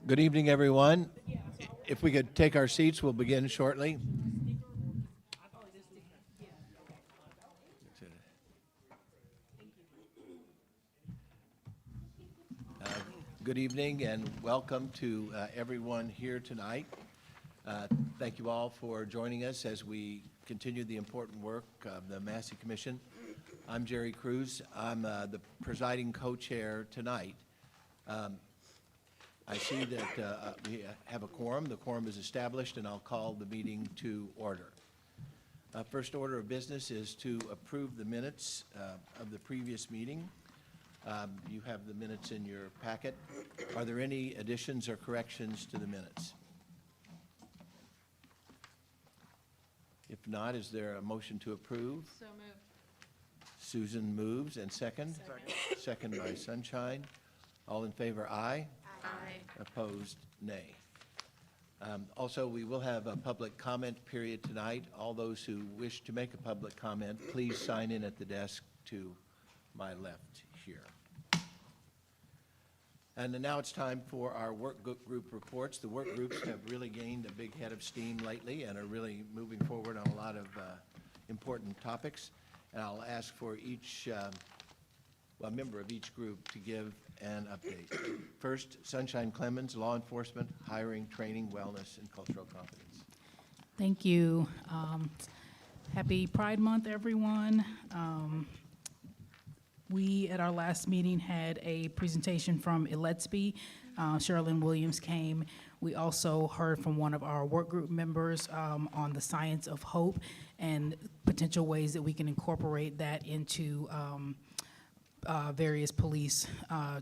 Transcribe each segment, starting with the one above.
Good evening, everyone. If we could take our seats, we'll begin shortly. Good evening and welcome to everyone here tonight. Thank you all for joining us as we continue the important work of the Massey Commission. I'm Jerry Cruz. I'm the presiding co-chair tonight. I see that we have a quorum. The quorum is established, and I'll call the meeting to order. First order of business is to approve the minutes of the previous meeting. You have the minutes in your packet. Are there any additions or corrections to the minutes? If not, is there a motion to approve? So moved. Susan moves, and second? Second by Sunshine. All in favor, aye. Aye. Opposed, nay. Also, we will have a public comment period tonight. All those who wish to make a public comment, please sign in at the desk to my left here. And now it's time for our work group reports. The work groups have really gained a big head of steam lately and are really moving forward on a lot of important topics. And I'll ask for each a member of each group to give an update. First, Sunshine Clemens, Law Enforcement, Hiring, Training, Wellness, and Cultural Competence. Thank you. Happy Pride Month, everyone. We, at our last meeting, had a presentation from Eletsby. Sherilyn Williams came. We also heard from one of our work group members on the science of hope and potential ways that we can incorporate that into various police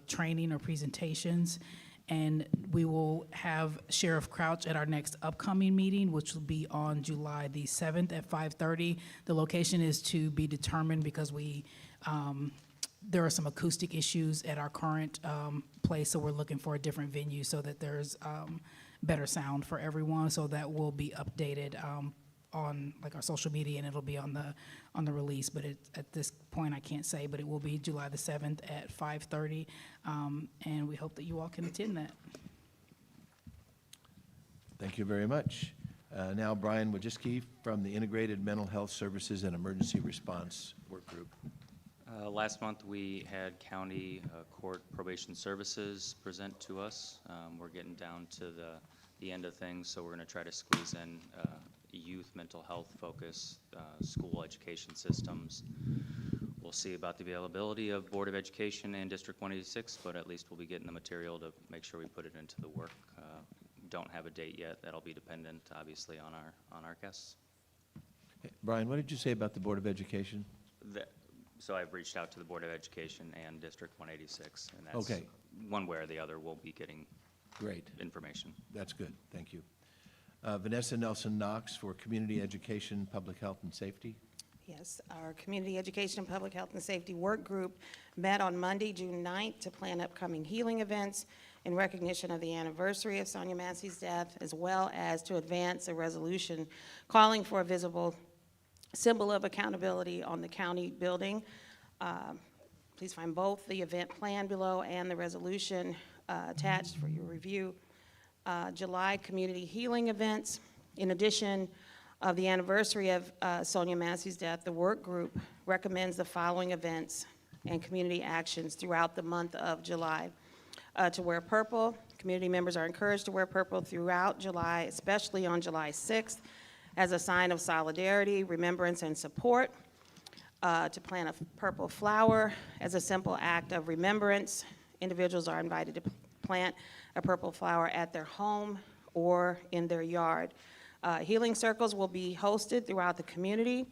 training or presentations. And we will have Sheriff Crouch at our next upcoming meeting, which will be on July the 7th at 5:30. The location is to be determined because there are some acoustic issues at our current place, so we're looking for a different venue so that there's better sound for everyone. So that will be updated on like our social media, and it'll be on the release. But at this point, I can't say, but it will be July the 7th at 5:30, and we hope that you all can attend that. Thank you very much. Now, Brian Wojcicki from the Integrated Mental Health Services and Emergency Response Work Group. Last month, we had county court probation services present to us. We're getting down to the end of things, so we're going to try to squeeze in youth mental health focus, school education systems. We'll see about the availability of Board of Education and District 186, but at least we'll be getting the material to make sure we put it into the work. Don't have a date yet. That'll be dependent, obviously, on our guests. Hey, Brian, what did you say about the Board of Education? So I've reached out to the Board of Education and District 186, and that's okay. One way or the other, we'll be getting great information. That's good. Thank you. Vanessa Nelson-Knox for Community Education, Public Health, and Safety. Yes, our Community Education and Public Health and Safety Work Group met on Monday, June 9th to plan upcoming healing events in recognition of the anniversary of Sonia Massey's death, as well as to advance a resolution calling for a visible symbol of accountability on the county building. Please find both the event plan below and the resolution attached for your review. July community healing events. In addition of the anniversary of Sonia Massey's death, the work group recommends the following events and community actions throughout the month of July. To wear purple. Community members are encouraged to wear purple throughout July, especially on July 6th, as a sign of solidarity, remembrance, and support. To plant a purple flower as a simple act of remembrance. Individuals are invited to plant a purple flower at their home or in their yard. Healing circles will be hosted throughout the community,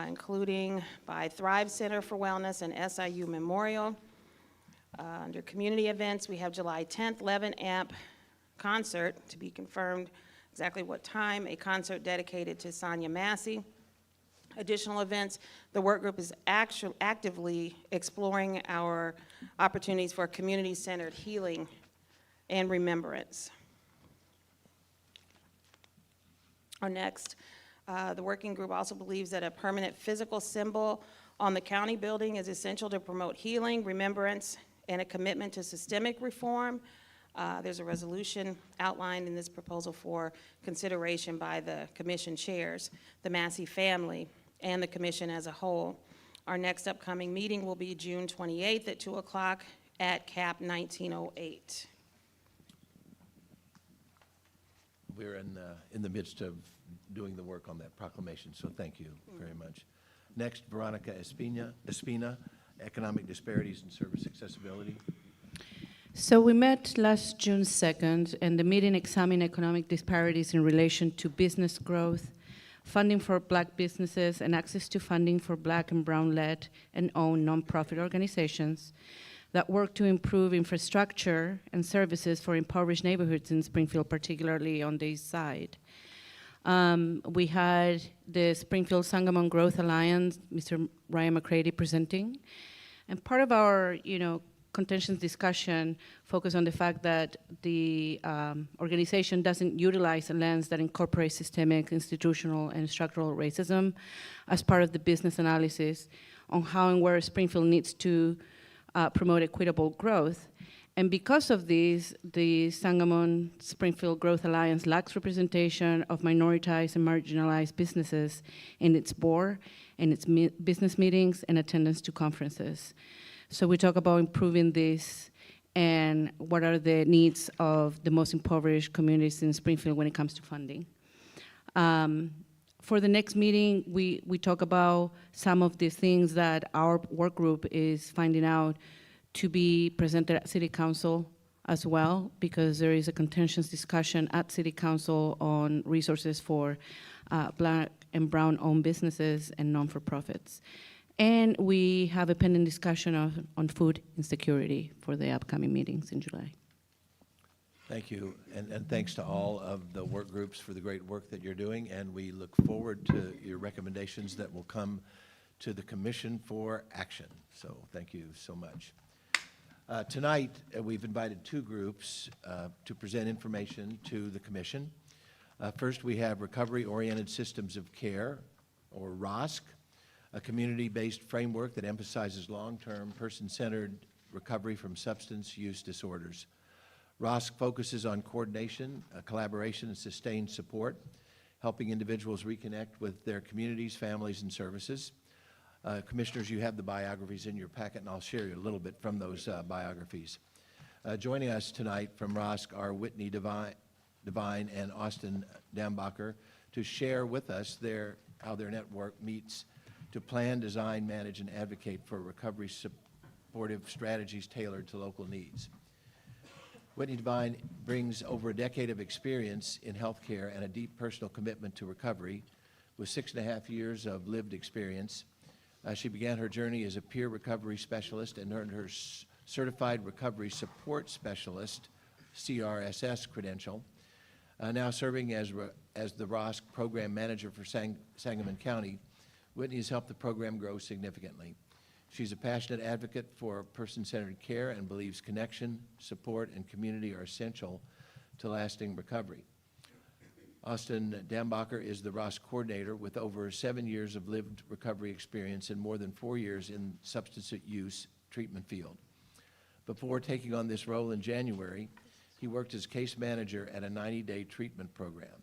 including by Thrive Center for Wellness and SIU Memorial. Under community events, we have July 10th, 11 amp concert, to be confirmed exactly what time, a concert dedicated to Sonia Massey. Additional events, the work group is actively exploring our opportunities for community-centered healing and remembrance. Our next, the working group also believes that a permanent physical symbol on the county building is essential to promote healing, remembrance, and a commitment to systemic reform. There's a resolution outlined in this proposal for consideration by the commission chairs, the Massey family, and the commission as a whole. Our next upcoming meeting will be June 28th at 2 o'clock at CAP 1908. We're in the midst of doing the work on that proclamation, so thank you very much. Next, Veronica Espina, Economic Disparities and Service Accessibility. So we met last June 2nd, and the meeting examined economic disparities in relation to business growth, funding for Black businesses, and access to funding for Black and Brown-led and owned nonprofit organizations that work to improve infrastructure and services for impoverished neighborhoods in Springfield, particularly on the east side. We had the Springfield Sangamon Growth Alliance, Mr. Ryan McCready presenting. And part of our, contentious discussion focused on the fact that the organization doesn't utilize a lens that incorporates systemic, institutional, and structural racism as part of the business analysis on how and where Springfield needs to promote equitable growth. And because of this, the Sangamon Springfield Growth Alliance lacks representation of minoritized and marginalized businesses in its board, in its business meetings, and attendance to conferences. So we talk about improving this and what are the needs of the most impoverished communities in Springfield when it comes to funding. For the next meeting, we talk about some of the things that our work group is finding out to be presented at City Council as well, because there is a contentious discussion at City Council on resources for Black and Brown-owned businesses and non-for-profits. And we have a pending discussion on food insecurity for the upcoming meetings in July. Thank you, and thanks to all of the work groups for the great work that you're doing, and we look forward to your recommendations that will come to the Commission for action. So thank you so much. Tonight, we've invited two groups to present information to the Commission. First, we have Recovery-Oriented Systems of Care, or ROSC, a community-based framework that emphasizes long-term, person-centered recovery from substance use disorders. ROSC focuses on coordination, collaboration, and sustained support, helping individuals reconnect with their communities, families, and services. Commissioners, you have the biographies in your packet, and I'll share you a little bit from those biographies. Joining us tonight from ROSC are Whitney Devine and Austin Dambacher to share with us how their network meets to plan, design, manage, and advocate for recovery supportive strategies tailored to local needs. Whitney Devine brings over a decade of experience in healthcare and a deep personal commitment to recovery with 6.5 years of lived experience. She began her journey as a peer recovery specialist and earned her Certified Recovery Support Specialist, CRSS credential. Now serving as the ROSC Program Manager for Sangamon County, Whitney has helped the program grow significantly. She's a passionate advocate for person-centered care and believes connection, support, and community are essential to lasting recovery. Austin Dambacher is the ROSC coordinator with over 7 years of lived recovery experience and more than 4 years in substance use treatment field. Before taking on this role in January, he worked as case manager at a 90-day treatment program.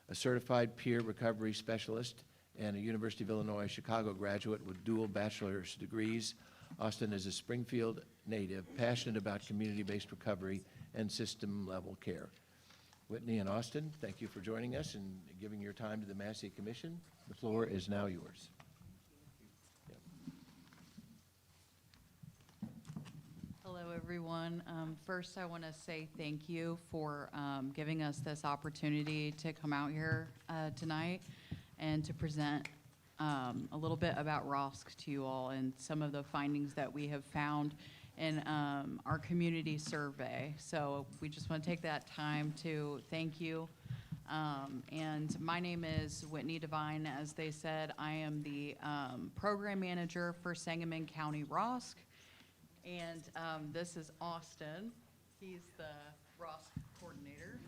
A certified peer recovery specialist and a University of Illinois Chicago graduate with dual bachelor's degrees, Austin is a Springfield native, passionate about community-based recovery and system-level care. Whitney and Austin, thank you for joining us and giving your time to the Massey Commission. The floor is now yours. Hello, everyone. First, I want to say thank you for giving us this opportunity to come out here tonight and to present a little bit about ROSC to you all and some of the findings that we have found in our community survey. So we just want to take that time to thank you. And my name is Whitney Devine. As they said, I am the program manager for Sangamon County ROSC. And this is Austin. He's the ROSC coordinator.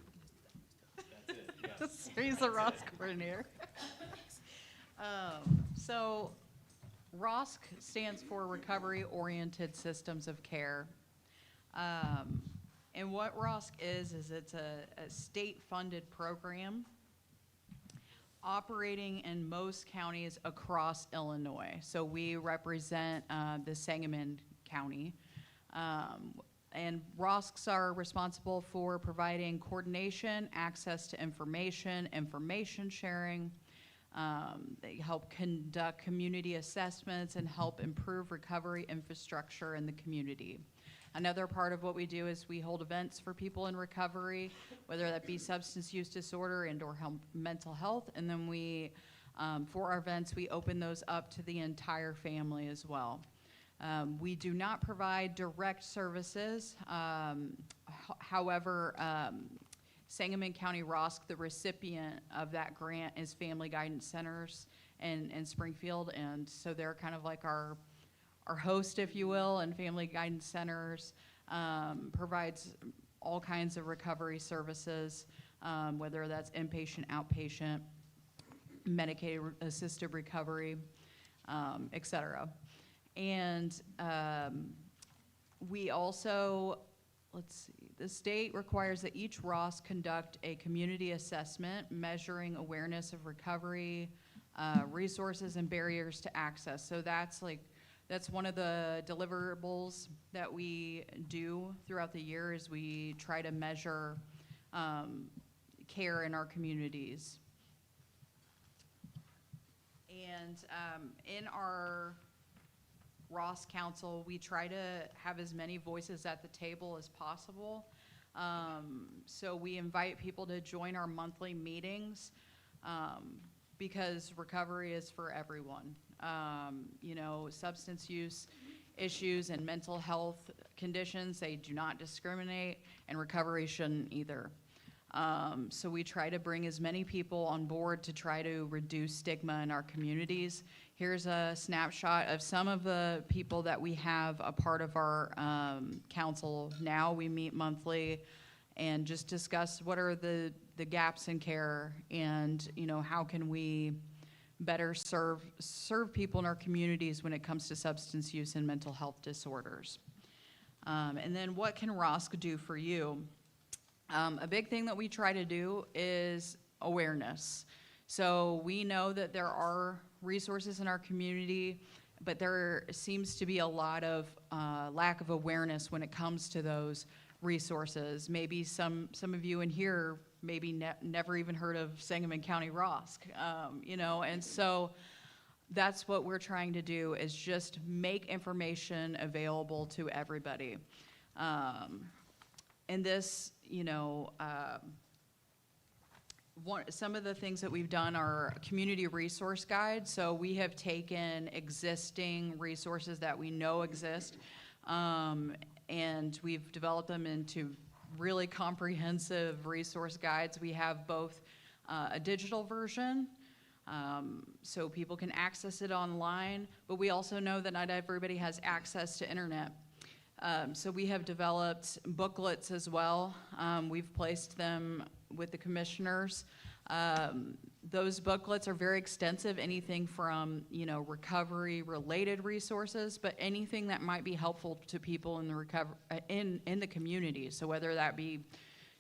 That's it, yeah. He's the ROSC coordinator. So ROSC stands for Recovery-Oriented Systems of Care. And what ROSC is it's a state-funded program operating in most counties across Illinois. So we represent the Sangamon County. And ROSCs are responsible for providing coordination, access to information, information sharing. They help conduct community assessments and help improve recovery infrastructure in the community. Another part of what we do is we hold events for people in recovery, whether that be substance use disorder and/or mental health. And then we, for our events, we open those up to the entire family as well. We do not provide direct services. However, Sangamon County ROSC, the recipient of that grant, is Family Guidance Centers in Springfield. And so they're kind of like our host, if you will, and Family Guidance Centers provides all kinds of recovery services, whether that's inpatient, outpatient, Medicaid-assisted recovery, et cetera. And we also, let's see, the state requires that each ROSC conduct a community assessment measuring awareness of recovery, resources, and barriers to access. So that's one of the deliverables that we do throughout the year is we try to measure care in our communities. And in our ROSC Council, we try to have as many voices at the table as possible. So we invite people to join our monthly meetings because recovery is for everyone. You know, substance use issues and mental health conditions, they do not discriminate, and recovery shouldn't either. So we try to bring as many people on board to try to reduce stigma in our communities. Here's a snapshot of some of the people that we have a part of our council now. We meet monthly and just discuss what are the gaps in care and, you know, how can we better serve people in our communities when it comes to substance use and mental health disorders. And then what can ROSC do for you? A big thing that we try to do is awareness. So we know that there are resources in our community, but there seems to be a lot of lack of awareness when it comes to those resources. Maybe some of you in here maybe never even heard of Sangamon County ROSC, you know, and so that's what we're trying to do is just make information available to everybody. And this, you know, some of the things that we've done are a community resource guide. So we have taken existing resources that we know exist, and we've developed them into really comprehensive resource guides. We have both a digital version, so people can access it online, but we also know that not everybody has access to internet. So we have developed booklets as well. We've placed them with the commissioners. Those booklets are very extensive, anything from, you know, recovery-related resources, but anything that might be helpful to people in the in the community. So whether that be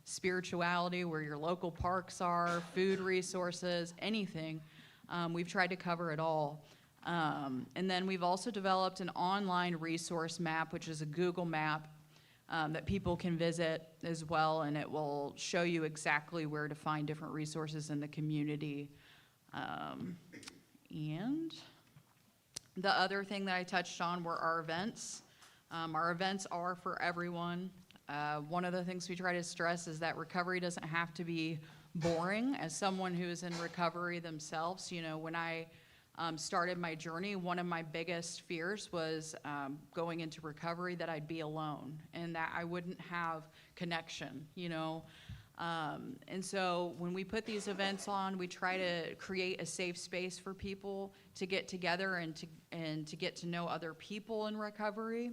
spirituality, where your local parks are, food resources, anything, we've tried to cover it all. And then we've also developed an online resource map, which is a Google map that people can visit as well, and it will show you exactly where to find different resources in the community. And the other thing that I touched on were our events. Our events are for everyone. One of the things we try to stress is that recovery doesn't have to be boring. As someone who is in recovery themselves, you know, when I started my journey, one of my biggest fears was going into recovery that I'd be alone and that I wouldn't have connection, you know. And so when we put these events on, we try to create a safe space for people to get together and to get to know other people in recovery,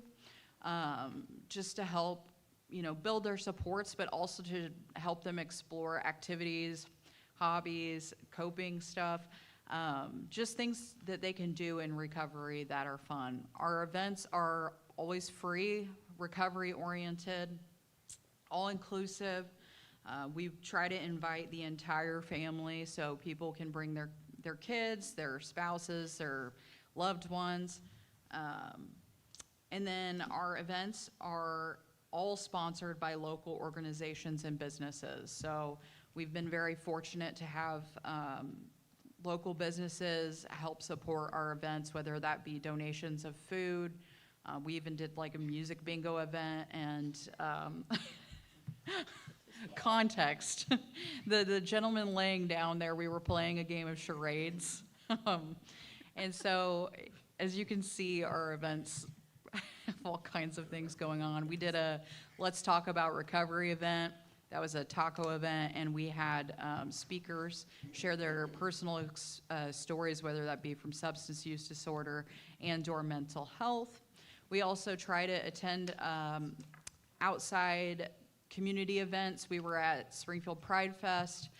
just to help, you know, build their supports, but also to help them explore activities, hobbies, coping stuff. Just things that they can do in recovery that are fun. Our events are always free, recovery oriented, all-inclusive. We try to invite the entire family so people can bring their kids, their spouses, their loved ones. And then our events are all sponsored by local organizations and businesses. So we've been very fortunate to have local businesses help support our events, whether that be donations of food. We even did like a music bingo event and context. The gentleman laying down there, we were playing a game of charades. And so, as you can see, our events have all kinds of things going on. We did a Let's Talk About Recovery event. That was a taco event, and we had speakers share their personal stories, whether that be from substance use disorder and/or mental health. We also try to attend outside community events. We were at Springfield Pride Fest.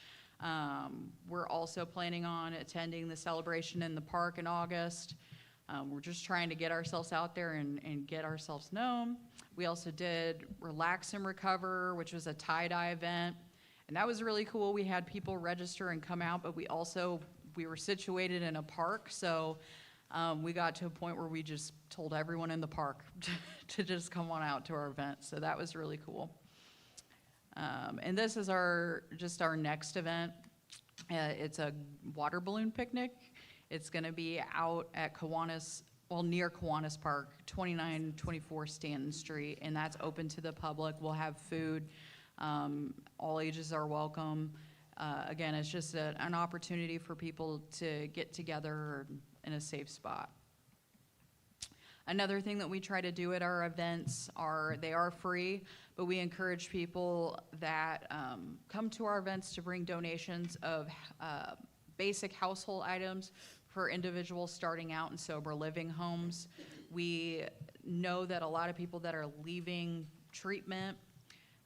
We're also planning on attending the celebration in the park in August. We're just trying to get ourselves out there and get ourselves known. We also did Relax and Recover, which was a tie-dye event. And that was really cool. We had people register and come out, but we were situated in a park. So we got to a point where we just told everyone in the park to just come on out to our event. So that was really cool. And this is our next event. It's a water balloon picnic. It's going to be out at Kiwanis, near Kiwanis Park, 2924 Stanton Street, and that's open to the public. We'll have food. All ages are welcome. Again, it's just an opportunity for people to get together in a safe spot. Another thing that we try to do at our events they are free, but we encourage people that come to our events to bring donations of basic household items for individuals starting out in sober living homes. We know that a lot of people that are leaving treatment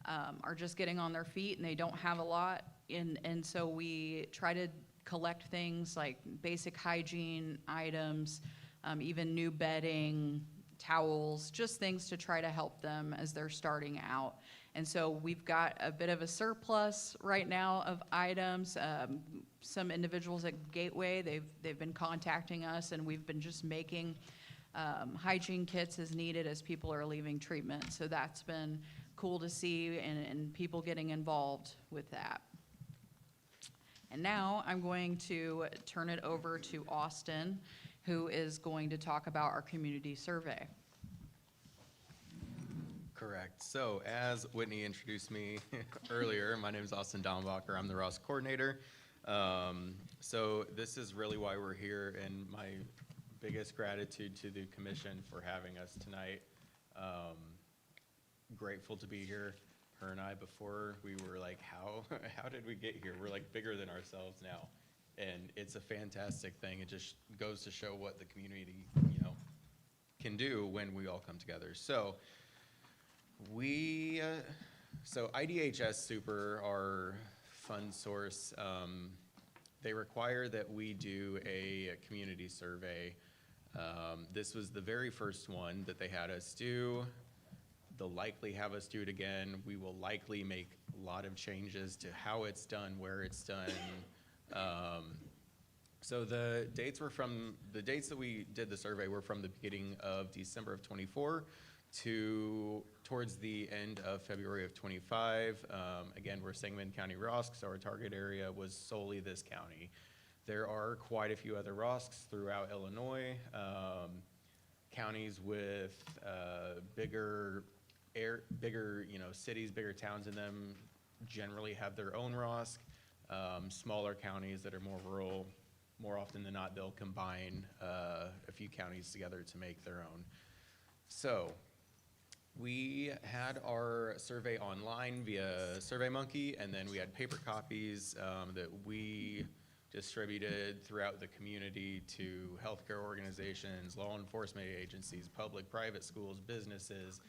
are just getting on their feet and they don't have a lot. And so we try to collect things like basic hygiene items, even new bedding, towels, just things to try to help them as they're starting out. And so we've got a bit of a surplus right now of items. Some individuals at Gateway, they've been contacting us, and we've been just making hygiene kits as needed as people are leaving treatment. So that's been cool to see, and people getting involved with that. And now I'm going to turn it over to Austin, who is going to talk about our community survey. Correct. So as Whitney introduced me earlier, my name is Austin Dambacher. I'm the Ross coordinator. So this is really why we're here, and my biggest gratitude to the commission for having us tonight. Grateful to be here. Her and I, before, we were like, how did we get here? We're like bigger than ourselves now. And it's a fantastic thing. It just goes to show what the community, can do when we all come together. So IDHS Super, our fund source, they require that we do a community survey. This was the very first one that they had us do. They'll likely have us do it again. We will likely make a lot of changes to how it's done, where it's done. So the dates that we did the survey were from the beginning of December of 24 to towards the end of February of 25. Again, we're Sangamon County ROSC, so our target area was solely this county. There are quite a few other ROSCs throughout Illinois. Counties with bigger cities, bigger towns in them generally have their own ROSC. Smaller counties that are more rural, more often than not, they'll combine a few counties together to make their own. So we had our survey online via SurveyMonkey, and then we had paper copies that we distributed throughout the community to healthcare organizations, law enforcement agencies, public, private schools, businesses,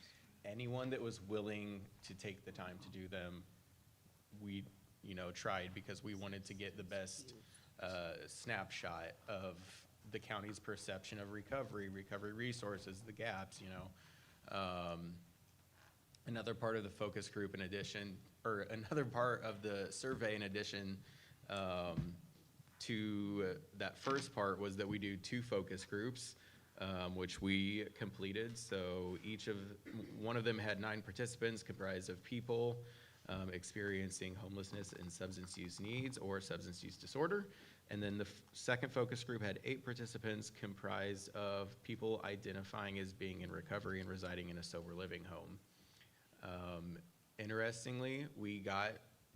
anyone that was willing to take the time to do them. We tried because we wanted to get the best snapshot of the county's perception of recovery resources, the gaps, Another part of the focus group in addition, or another part of the survey in addition to that first part was that we do 2 focus groups, which we completed. So one of them had 9 participants comprised of people experiencing homelessness and substance use needs or substance use disorder. And then the second focus group had 8 participants comprised of people identifying as being in recovery and residing in a sober living home. Interestingly, we got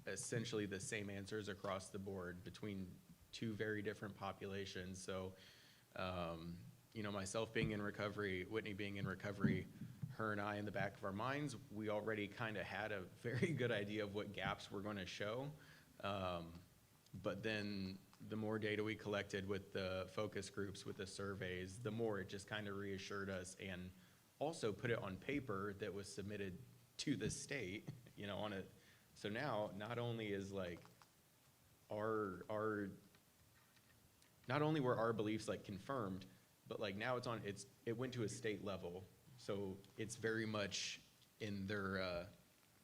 essentially the same answers across the board between 2 very different populations. So, you know, myself being in recovery, Whitney being in recovery, her and I in the back of our minds, we already kind of had a very good idea of what gaps we're going to show. But then the more data we collected with the focus groups, with the surveys, the more it just kind of reassured us and also put it on paper that was submitted to the state, you know, on it. So now, not only is like not only were our beliefs like confirmed, but like now it went to a state level. So it's very much in their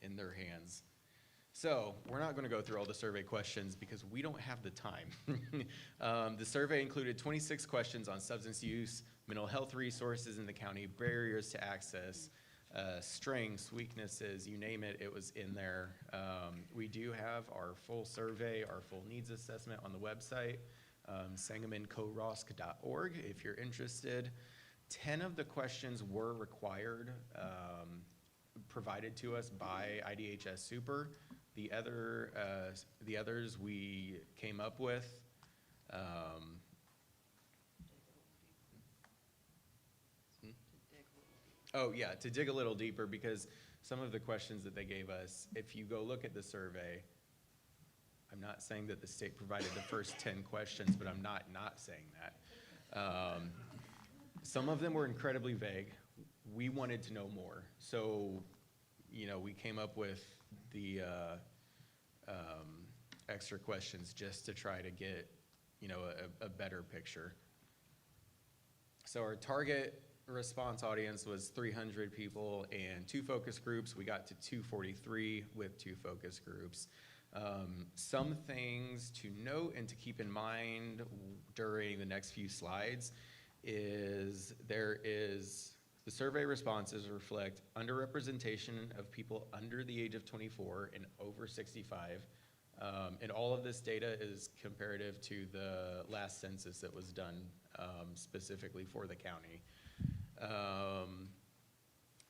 hands. So we're not going to go through all the survey questions because we don't have the time. The survey included 26 questions on substance use, mental health resources in the county, barriers to access, strengths, weaknesses, you name it, it was in there. We do have our full survey, our full needs assessment on the website, sangamoncorosc.org if you're interested. 10 of the questions were required, provided to us by IDHS Super. The others we came up with. Oh yeah, to dig a little deeper, because some of the questions that they gave us, if you go look at the survey, I'm not saying that the state provided the first 10 questions, but I'm not saying that. Some of them were incredibly vague. We wanted to know more. So, you know, we came up with the extra questions just to try to get, you know, a better picture. So our target response audience was 300 people and 2 focus groups. We got to 243 with 2 focus groups. Some things to note and to keep in mind during the next few slides is the survey responses reflect underrepresentation of people under the age of 24 and over 65. And all of this data is comparative to the last census that was done specifically for the county.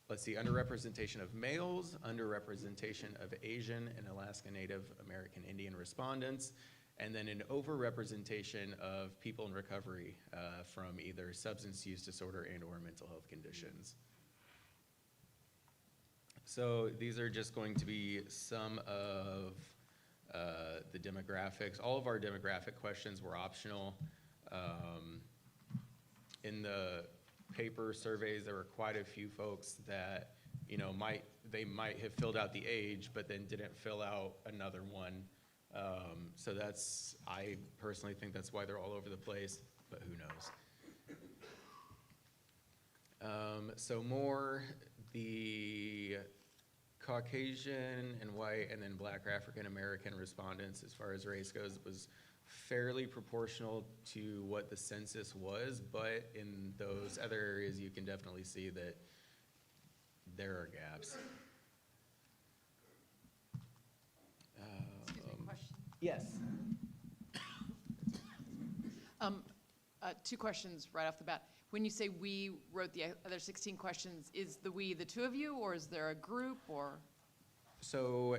Let's see, underrepresentation of males, underrepresentation of Asian and Alaska Native American Indian respondents, and then an overrepresentation of people in recovery from either substance use disorder and or mental health conditions. So these are just going to be some of the demographics. All of our demographic questions were optional. In the paper surveys, there were quite a few folks that, you know, they might have filled out the age, but then didn't fill out another one. So I personally think that's why they're all over the place, but who knows? So more the Caucasian and white and then Black or African American respondents as far as race goes was fairly proportional to what the census was, but in those other areas you can definitely see that there are gaps. Excuse me, question. Yes. 2 questions right off the bat. When you say we wrote the other 16 questions, is the we the 2 of you, or is there a group, or? So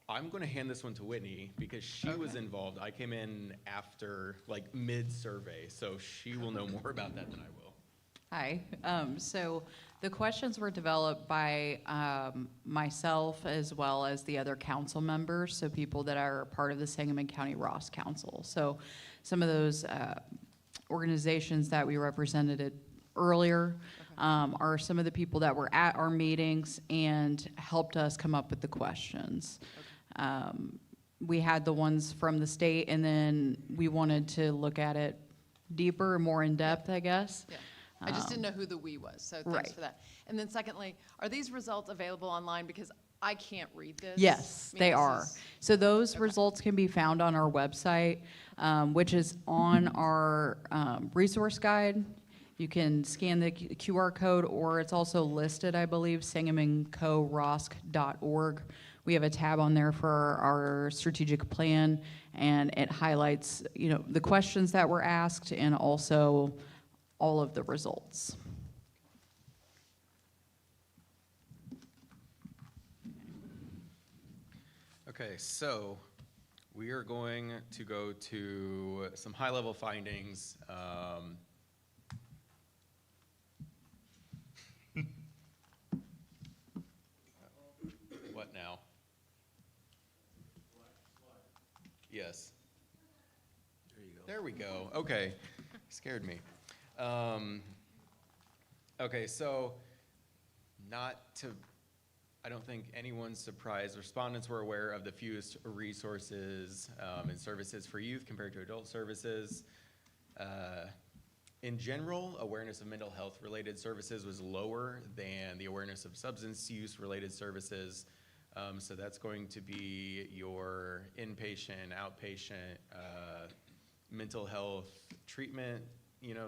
I'm going to hand this one to Whitney because she was involved. I came in after, like, mid-survey, so she will know more about that than I will. Hi. So the questions were developed by myself as well as the other council members, so people that are part of the Sangamon County Ross Council. So some of those organizations that we represented earlier are some of the people that were at our meetings and helped us come up with the questions. We had the ones from the state, and then we wanted to look at it deeper, more in depth, I guess. Yeah. I just didn't know who the "we" was, so thanks Right. for that. And then secondly, are these results available online? Because I can't read this. Yes, I mean, they this are. is- So those results can be found on our website, which is on our resource guide. You can scan the QR code, or it's also listed, I believe, sangamoncorosc.org. We have a tab on there for our strategic plan, and it highlights, the questions that were asked and also all of the results. Okay, so we are going to go to some high-level findings. What now? Yes. There we go. Okay, scared me. Okay, so I don't think anyone's surprised. Respondents were aware of the fewest resources and services for youth compared to adult services. In general, awareness of mental health related services was lower than the awareness of substance use related services. So that's going to be your inpatient, outpatient, mental health treatment,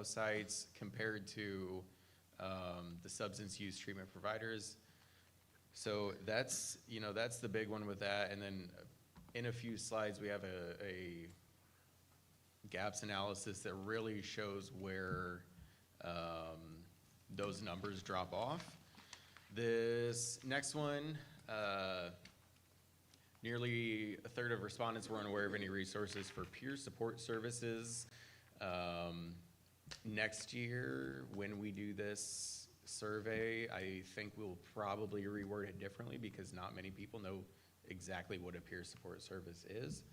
sites compared to the substance use treatment providers. So that's the big one with that. And then in a few slides, we have a gaps analysis that really shows where those numbers drop off. This next one, nearly a third of respondents were unaware of any resources for peer support services. Next year, when we do this survey, I think we'll probably reword it differently because not many people know exactly what a peer support service is.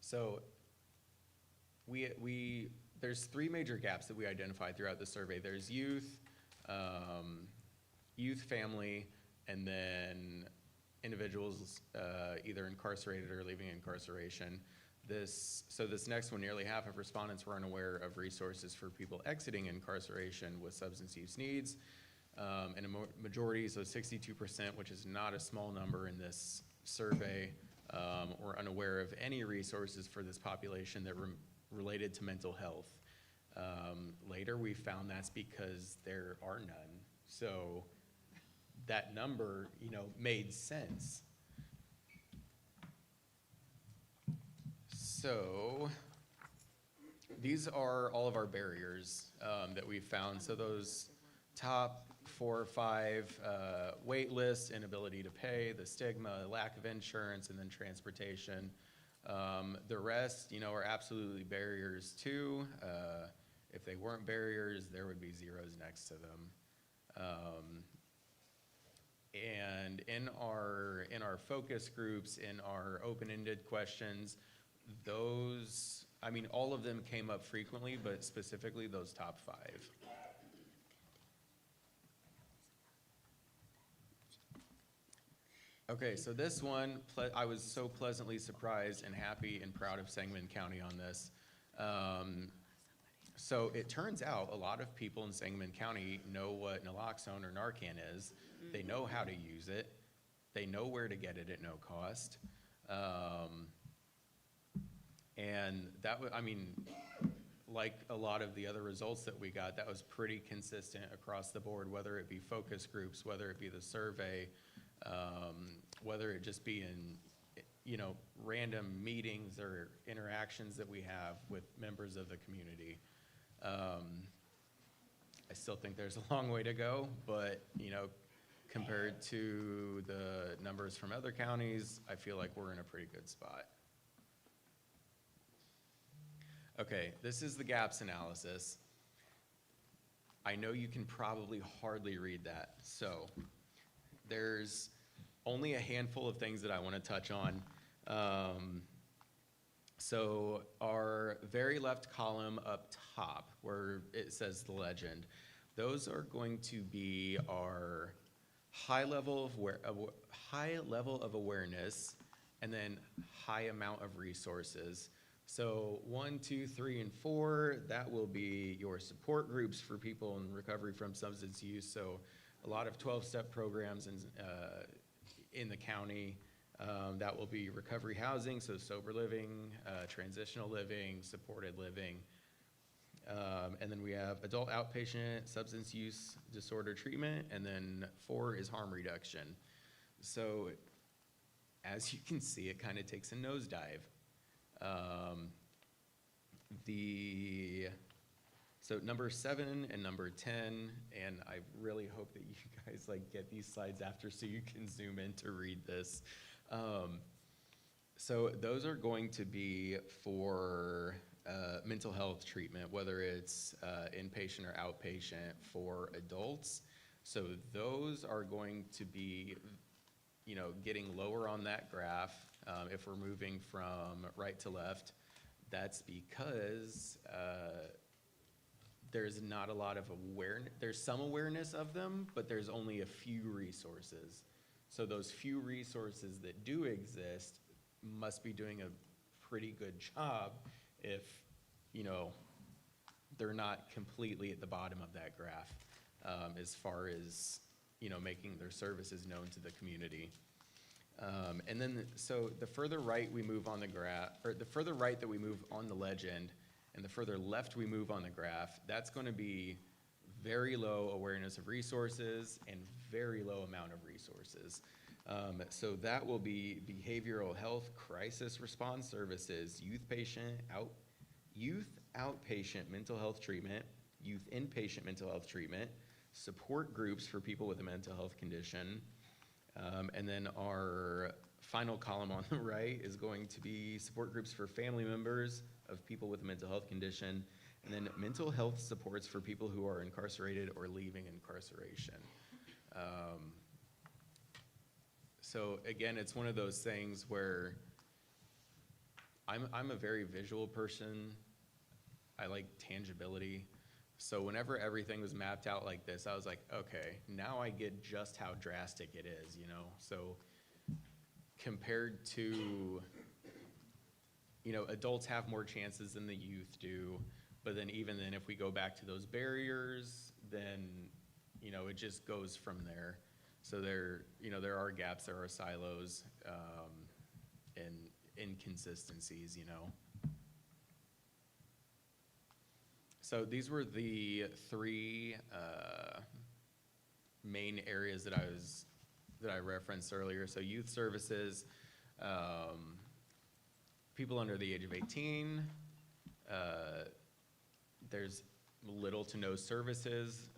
So there's three major gaps that we identified throughout the survey. There's youth, family, and then individuals either incarcerated or leaving incarceration. This next one, nearly half of respondents were unaware of resources for people exiting incarceration with substance use needs. And a majority, so 62%, which is not a small number in this survey, were unaware of any resources for this population that related to mental health. Later, we found that's because there are none. So that number, made sense. So these are all of our barriers that we found. So those top 4 or 5, wait lists, inability to pay, the stigma, lack of insurance, and then transportation. The rest, are absolutely barriers too. If they weren't barriers, there would be zeros next to them. And in our focus groups, in our open-ended questions, all of them came up frequently, but specifically those top 5. Okay, so this one, I was so pleasantly surprised and happy and proud of Sangamon County on this. So it turns out a lot of people in Sangamon County know what naloxone or Narcan is. They know how to use it. They know where to get it at no cost. And that was, like a lot of the other results that we got, that was pretty consistent across the board, whether it be focus groups, whether it be the survey, whether it just be in, random meetings or interactions that we have with members of the community. I still think there's a long way to go, but, compared to the numbers from other counties, I feel like we're in a pretty good spot. Okay, this is the gaps analysis. I know you can probably hardly read that, so there's only a handful of things that I want to touch on. So our very left column up top, where it says the legend, those are going to be our high level of awareness and then high amount of resources. So 1, 2, 3, and 4, that will be your support groups for people in recovery from substance use. So a lot of 12-step programs in the county. That will be recovery housing, so sober living, transitional living, supported living. And then we have adult outpatient substance use disorder treatment, and then 4 is harm reduction. So as you can see, it kind of takes a nosedive. So number 7 and number 10, and I really hope that you guys like get these slides after so you can zoom in to read this. So those are going to be for mental health treatment, whether it's inpatient or outpatient for adults. So those are going to be, you know, getting lower on that graph if we're moving from right to left. That's because there's not a lot of awareness. There's some awareness of them, but there's only a few resources. So those few resources that do exist must be doing a pretty good job if, you know, they're not completely at the bottom of that graph as far as, you know, making their services known to the community. And then, so the further right we move on the graph, or the further right that we move on the legend, and the further left we move on the graph, that's going to be very low awareness of resources and very low amount of resources. So that will be behavioral health crisis response services, youth outpatient mental health treatment, youth inpatient mental health treatment, support groups for people with a mental health condition, and then our final column on the right is going to be support groups for family members of people with a mental health condition, and then mental health supports for people who are incarcerated or leaving incarceration. So again, it's one of those things where I'm a very visual person. I like tangibility. So whenever everything was mapped out like this, I was like, okay, now I get just how drastic it is, you know? So compared to, you know, adults have more chances than the youth do, but then even then, if we go back to those barriers, then, you know, it just goes from there. So there, you know, there are gaps, there are silos, and inconsistencies, you know. So these were the 3 main areas that I referenced earlier. So youth services, people under the age of 18, there's little to no services.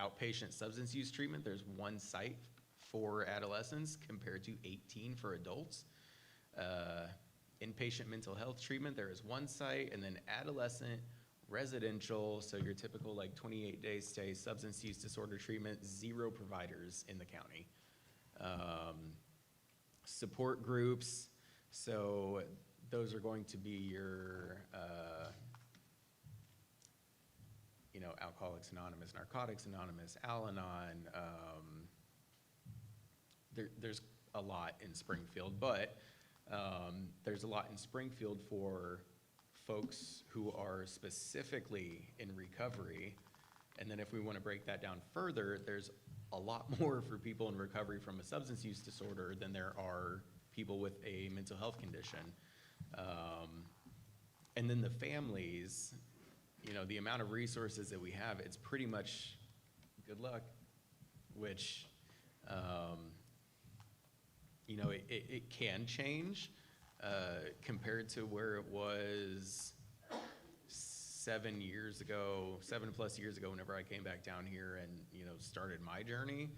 Outpatient substance use treatment, there's 1 site for adolescents compared to 18 for adults. Inpatient mental health treatment, there is 1 site, and then adolescent residential, so your typical like 28-day stay, substance use disorder treatment, 0 providers in the county. Support groups, so those are going to be your, you know, Alcoholics Anonymous, Narcotics Anonymous, Al-Anon. There's a lot in Springfield, but there's a lot in Springfield for folks who are specifically in recovery. And then if we want to break that down further, there's a lot more for people in recovery from a substance use disorder than there are people with a mental health condition. And then the families, you know, the amount of resources that we have, it's pretty much good luck, which, you know, it can change. Compared to where it was 7 years ago, 7+ years ago, whenever I came back down here and, you know, started my journey,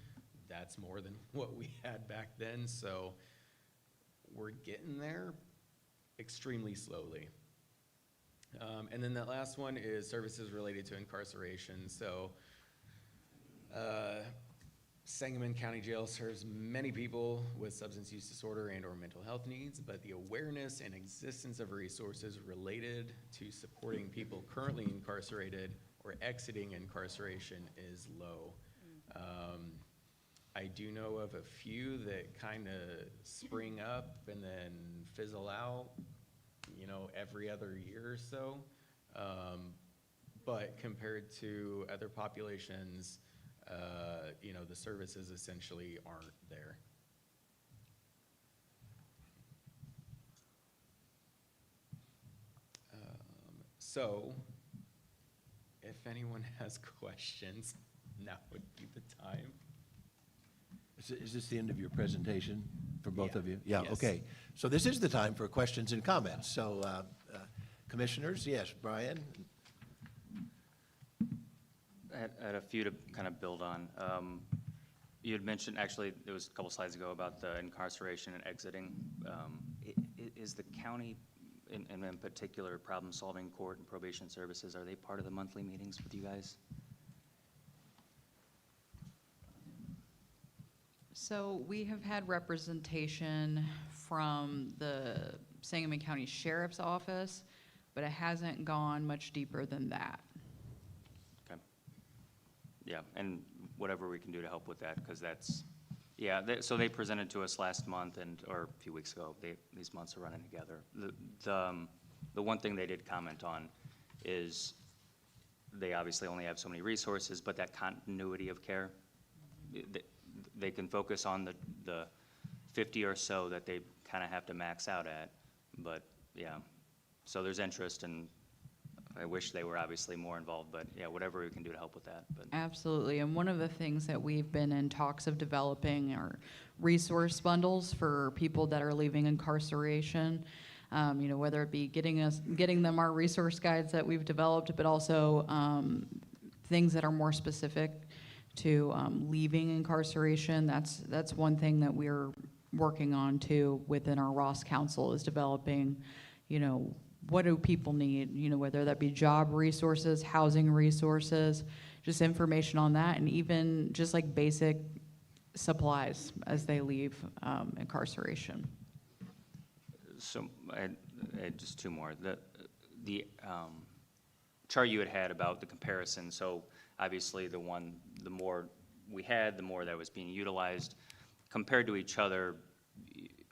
that's more than what we had back then. So we're getting there extremely slowly. And then that last one is services related to incarceration. So Sangamon County Jail serves many people with substance use disorder and or mental health needs, but the awareness and existence of resources related to supporting people currently incarcerated or exiting incarceration is low. I do know of a few that kind of spring up and then fizzle out, every other year or so. But compared to other populations, the services essentially aren't there. So, if anyone has questions, now would be the time. Is this the end of your presentation for both Yeah. of you? Yeah, Yes. okay. So this is the time for questions and comments. So, commissioners, yes, Brian? I had a few to kind of build on. You had mentioned, actually, there was a couple slides ago about the incarceration and exiting. Is the county, in particular, problem-solving court and probation services, are they part of the monthly meetings with you guys? So we have had representation from the Sangamon County Sheriff's Office, but it hasn't gone much deeper than that. Okay. Yeah, and whatever we can do to help with that, because that's, so they presented to us last month or a few weeks ago. These months are running together. The one thing they did comment on is they obviously only have so many resources, but that continuity of care, they can focus on the 50 or so that they kind of have to max out at, but yeah. So there's interest, and I wish they were obviously more involved, but yeah, whatever we can do to help with that. But Absolutely, and one of the things that we've been in talks of developing are resource bundles for people that are leaving incarceration. Whether it be getting them our resource guides that we've developed, but also things that are more specific to leaving incarceration. That's one thing that we're working on too within our Ross Council, is developing, what do people need, whether that be job resources, housing resources, just information on that, and even just like basic supplies as they leave incarceration. so I had just two more. The chart you had about the comparison, so obviously the more we had, the more that was being utilized. Compared to each other,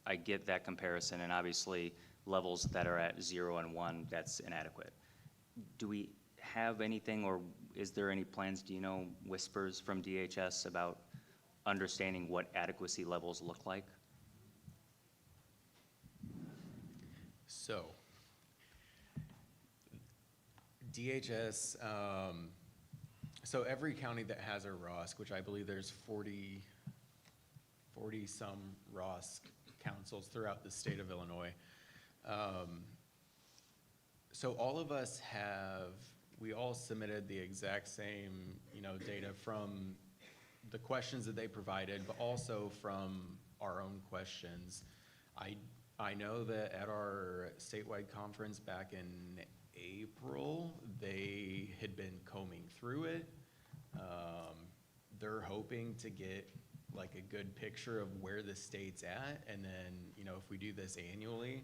I get that comparison, and obviously levels that are at 0 and 1, that's inadequate. Do we have anything, or is there any plans, whispers from DHS about understanding what adequacy levels look like? So, DHS, so every county that has a ROSC, which I believe there's 40-some ROSC councils throughout the state of Illinois. So all of us we all submitted the exact same, data from the questions that they provided, but also from our own questions. I know that at our statewide conference back in April, they had been combing through it. They're hoping to get like a good picture of where the state's at, and then, if we do this annually,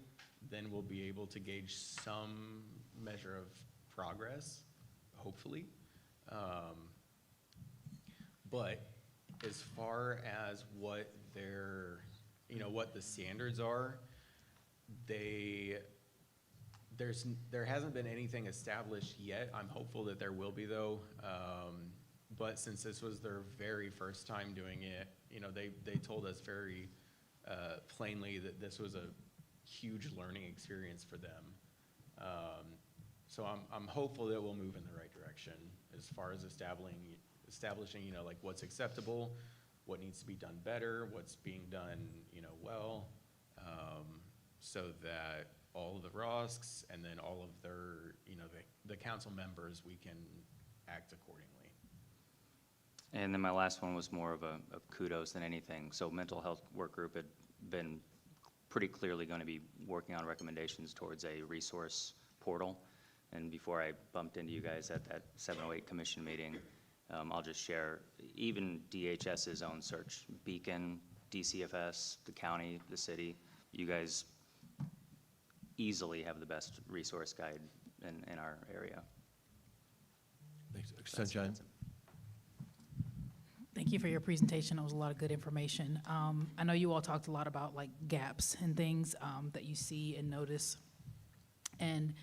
then we'll be able to gauge some measure of progress, hopefully. But as far as what what the standards are, there hasn't been anything established yet. I'm hopeful that there will be, though. But since this was their very first time doing it, they told us very plainly that this was a huge learning experience for them. So I'm hopeful that we'll move in the right direction as far as establishing, like what's acceptable, what needs to be done better, what's being done, well, so that all of the ROSCs and then all of their, the council members, we can act accordingly. And then my last one was more of kudos than anything. So mental health work group had been pretty clearly going to be working on recommendations towards a resource portal. And before I bumped into you guys at that 708 commission meeting, I'll just share, even DHS's own search, Beacon, DCFS, the county, the city, you guys easily have the best resource guide in our area. Thanks. Sunshine? Thank you for your presentation. It was a lot of good information. I know you all talked a lot about like gaps and things that you see and notice And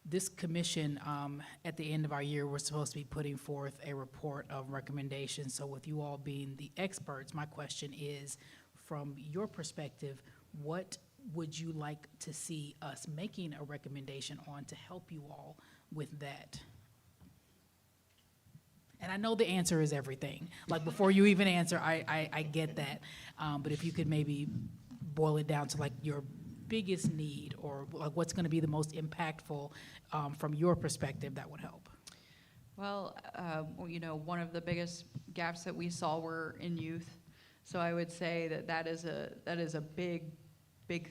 this commission, at the end of our year, we're supposed to be putting forth a report of recommendations. So with you all being the experts, my question is, from your perspective, what would you like to see us making a recommendation on to help you all with that? And I know the answer is everything. Like, before you even answer, I get that. But if you could maybe boil it down to like your biggest need, or like what's gonna be the most impactful from your perspective, that would help. Well, you know, one of the biggest gaps that we saw were in youth. So I would say that is a big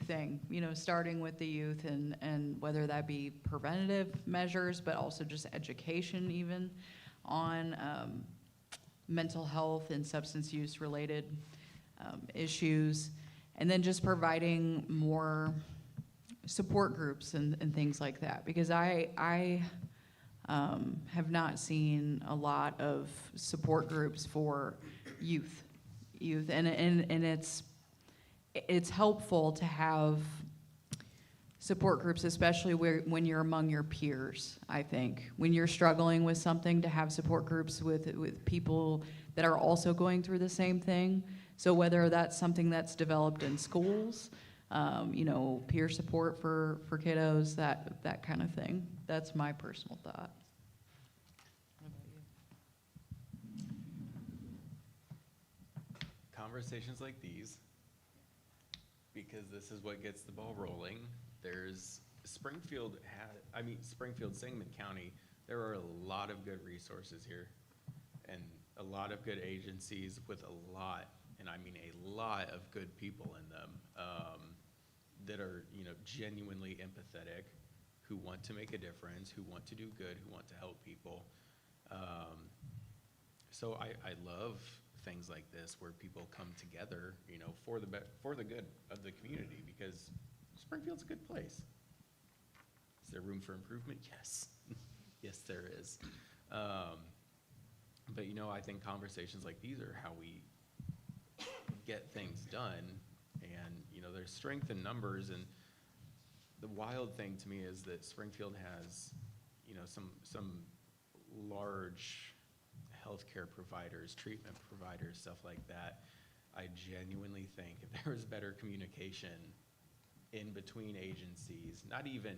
thing, you know, starting with the youth, and whether that be preventative measures, but also just education even on mental health and substance use related issues, and then just providing more support groups and things like that, because I have not seen a lot of support groups for youth, and it's helpful to have support groups, especially when you're among your peers. I think when you're struggling with something, to have support groups with people that are also going through the same thing. So whether that's something that's developed in schools, you know, peer support for kiddos, that kind of thing. That's my personal thought. What about you? Conversations like these, because this is what gets the ball rolling. There's Springfield, Sangamon County, there are a lot of good resources here, and a lot of good agencies with a lot, and I mean a lot of good people in them, that are, you know, genuinely empathetic, who want to make a difference, who want to do good, who want to help people. So I love things like this, where people come together, you know, for the good of the community, because Springfield's a good place. Is there room for improvement? Yes. Yes, there is. But, you know, I think conversations like these are how we get things done. And, you know, there's strength in numbers. And the wild thing to me is that Springfield has, you know, some large healthcare providers, treatment providers, stuff like that. I genuinely think if there was better communication in between agencies, not even,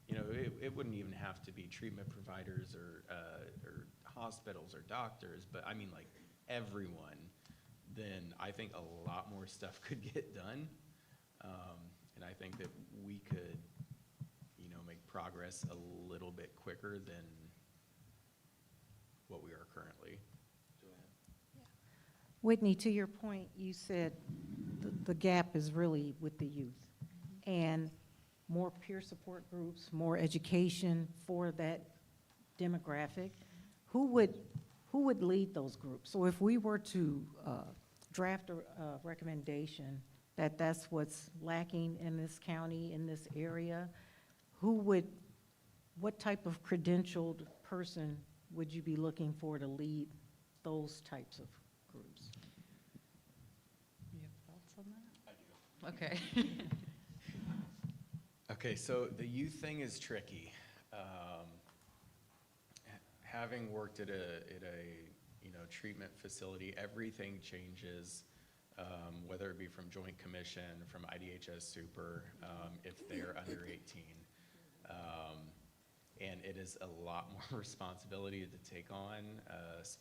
you know, it wouldn't even have to be treatment providers or hospitals or doctors, but I mean like everyone, then I think a lot more stuff could get done. And I think that we could, you know, make progress a little bit quicker than what we are currently. Whitney, to your point, you said the gap is really with the youth. And more peer support groups, more education for that demographic. Who would lead those groups? So if we were to draft a recommendation that that's what's lacking in this county, in this area, what type of credentialed person would you be looking for to lead those types of groups? You have thoughts on that? I do. Okay. Okay, so the youth thing is tricky. Having worked at a you know, treatment facility, everything changes, whether it be from Joint Commission, from IDHS Super, if they're under 18. And it is a lot more responsibility to take on,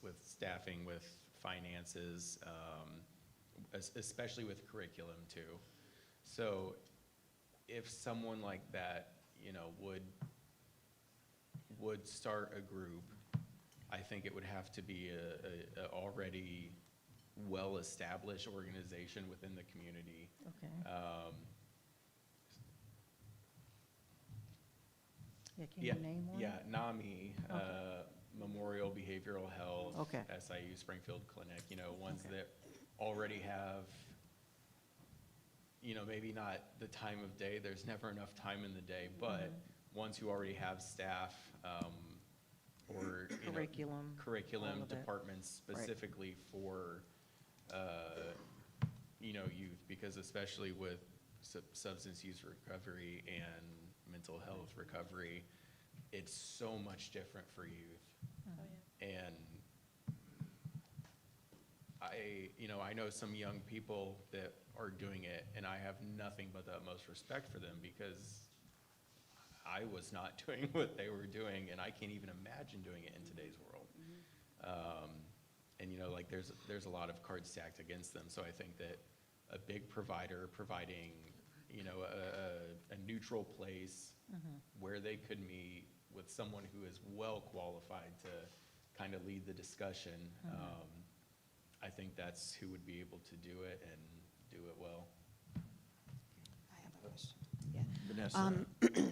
with staffing, with finances, especially with curriculum too. So if someone like that, you know, would start a group, I think it would have to be a already well-established organization within the community. Okay. Yeah, can you name one? Yeah, NAMI, Memorial Behavioral Health, Okay. SIU Springfield Clinic, you know, ones that already have, you know, maybe not the time of day, there's never enough time in the day, but ones who already have staff, or, you know, curriculum all of that. departments specifically for, you know, youth, because especially with substance use recovery and mental health, recovery. It's so much different for youth. And I know some young people that are doing it, and I have nothing but the utmost respect for them because I was not doing what they were doing, and I can't even imagine doing it in today's world. And like there's a lot of cards stacked against them. So I think that a big provider providing a neutral place where they could meet with someone who is well qualified to kind of lead the discussion. I think that's who would be able to do it and do it well. I have a question. Yeah. Vanessa?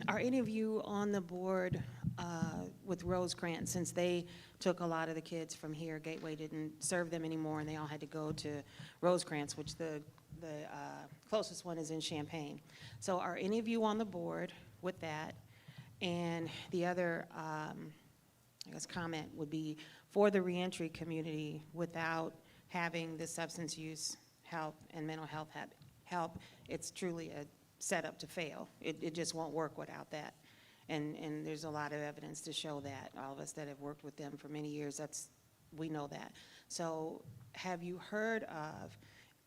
Are any of you on the board with Rosecrans, since they took a lot of the kids from here, Gateway didn't serve them anymore, and they all had to go to Rosecrans, which the closest one is in Champaign. So are any of you on the board with that? And the other, I guess, comment would be for the reentry community without having the substance use help and mental health help, it's truly a setup to fail. It just won't work without that. And there's a lot of evidence to show that. All of us that have worked with them for many years, we know that. So have you heard of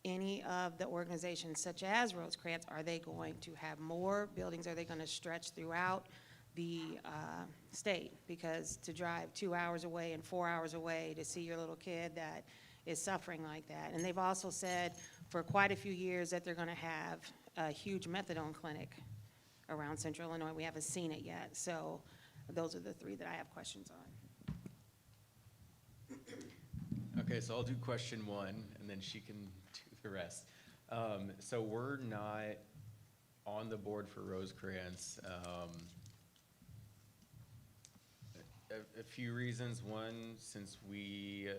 any of the organizations such as Rosecrans? Are they going to have more buildings? Are they going to stretch throughout the state? Because to drive 2 hours away and 4 hours away to see your little kid that is suffering like that. And they've also said for quite a few years that they're going to have a huge methadone clinic around Central Illinois. We haven't seen it yet. So those are the three that I have questions on. Okay, so I'll do question one, and then she can do the rest. So we're not on the board for Rosecrans. A few reasons. One, since we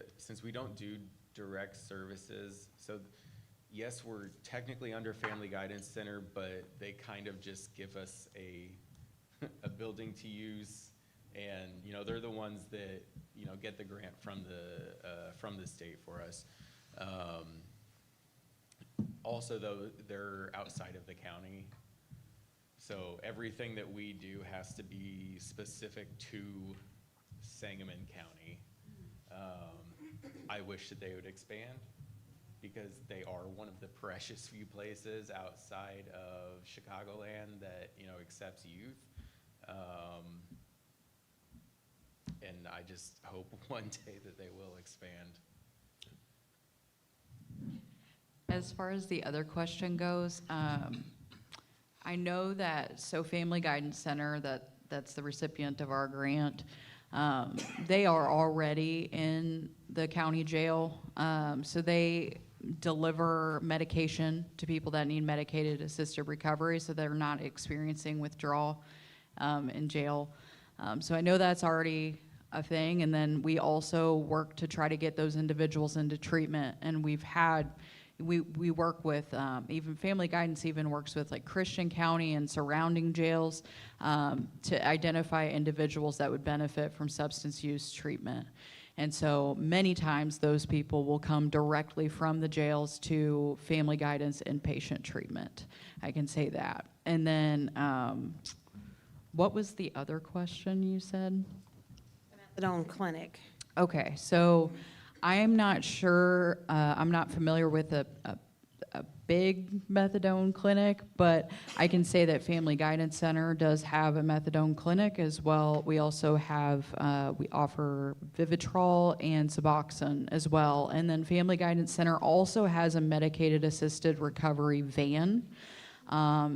don't do direct services, so yes, we're technically under Family Guidance Center, but they kind of just give us a building to use, and they're the ones that get the grant from the state for us. Also, though, they're outside of the county, so everything that we do has to be specific to Sangamon County. I wish that they would expand because they are one of the precious few places outside of Chicagoland that accepts youth. And I just hope one day that they will expand. As far as the other question goes, I know that Family Guidance Center, that's the recipient of our grant, they are already in the county jail. So they deliver medication to people that need medicated assisted recovery, so they're not experiencing withdrawal in jail. So I know that's already a thing, and then we also work to try to get those individuals into treatment, and we work with, even Family Guidance even works with like Christian County and surrounding jails to identify individuals that would benefit from substance use treatment. And so many times those people will come directly from the jails to Family Guidance inpatient treatment. I can say that. And then, what was the other question you said? Methadone clinic. Okay, so I am not sure, I'm not familiar with a big methadone clinic, but I can say that Family Guidance Center does have a methadone clinic as well. We also have, we offer Vivitrol and Suboxone as well. And then Family Guidance Center also has a medicated assisted recovery van.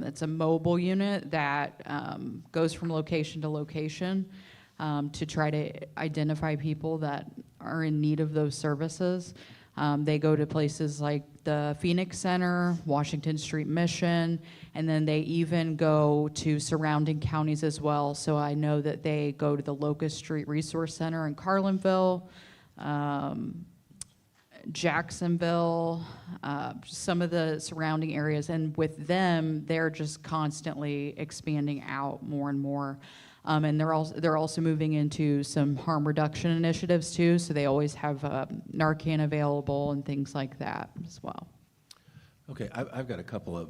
It's a mobile unit that goes from location to location to try to identify people that are in need of those services. They go to places like the Phoenix Center, Washington Street Mission, and then they even go to surrounding counties as well. So I know that they go to the Locust Street Resource Center in Carlinville, Jacksonville, some of the surrounding areas. And with them, they're just constantly expanding out more and more. And they're also moving into some harm reduction initiatives too, so they always have Narcan available and things like that as well. Okay, I've got a couple of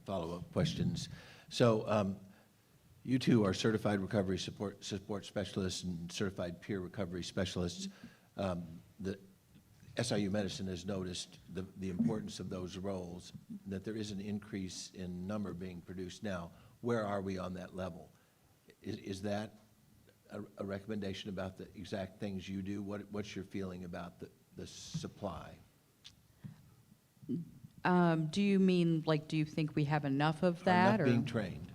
follow-up questions. So You two are certified recovery support specialists and certified peer recovery specialists. The SIU Medicine has noticed the importance of those roles, that there is an increase in number being produced now. Where are we on that level? Is that a recommendation about the exact things you do? What's your feeling about the supply? Do you mean, like, do you think we have enough of that? Enough being trained?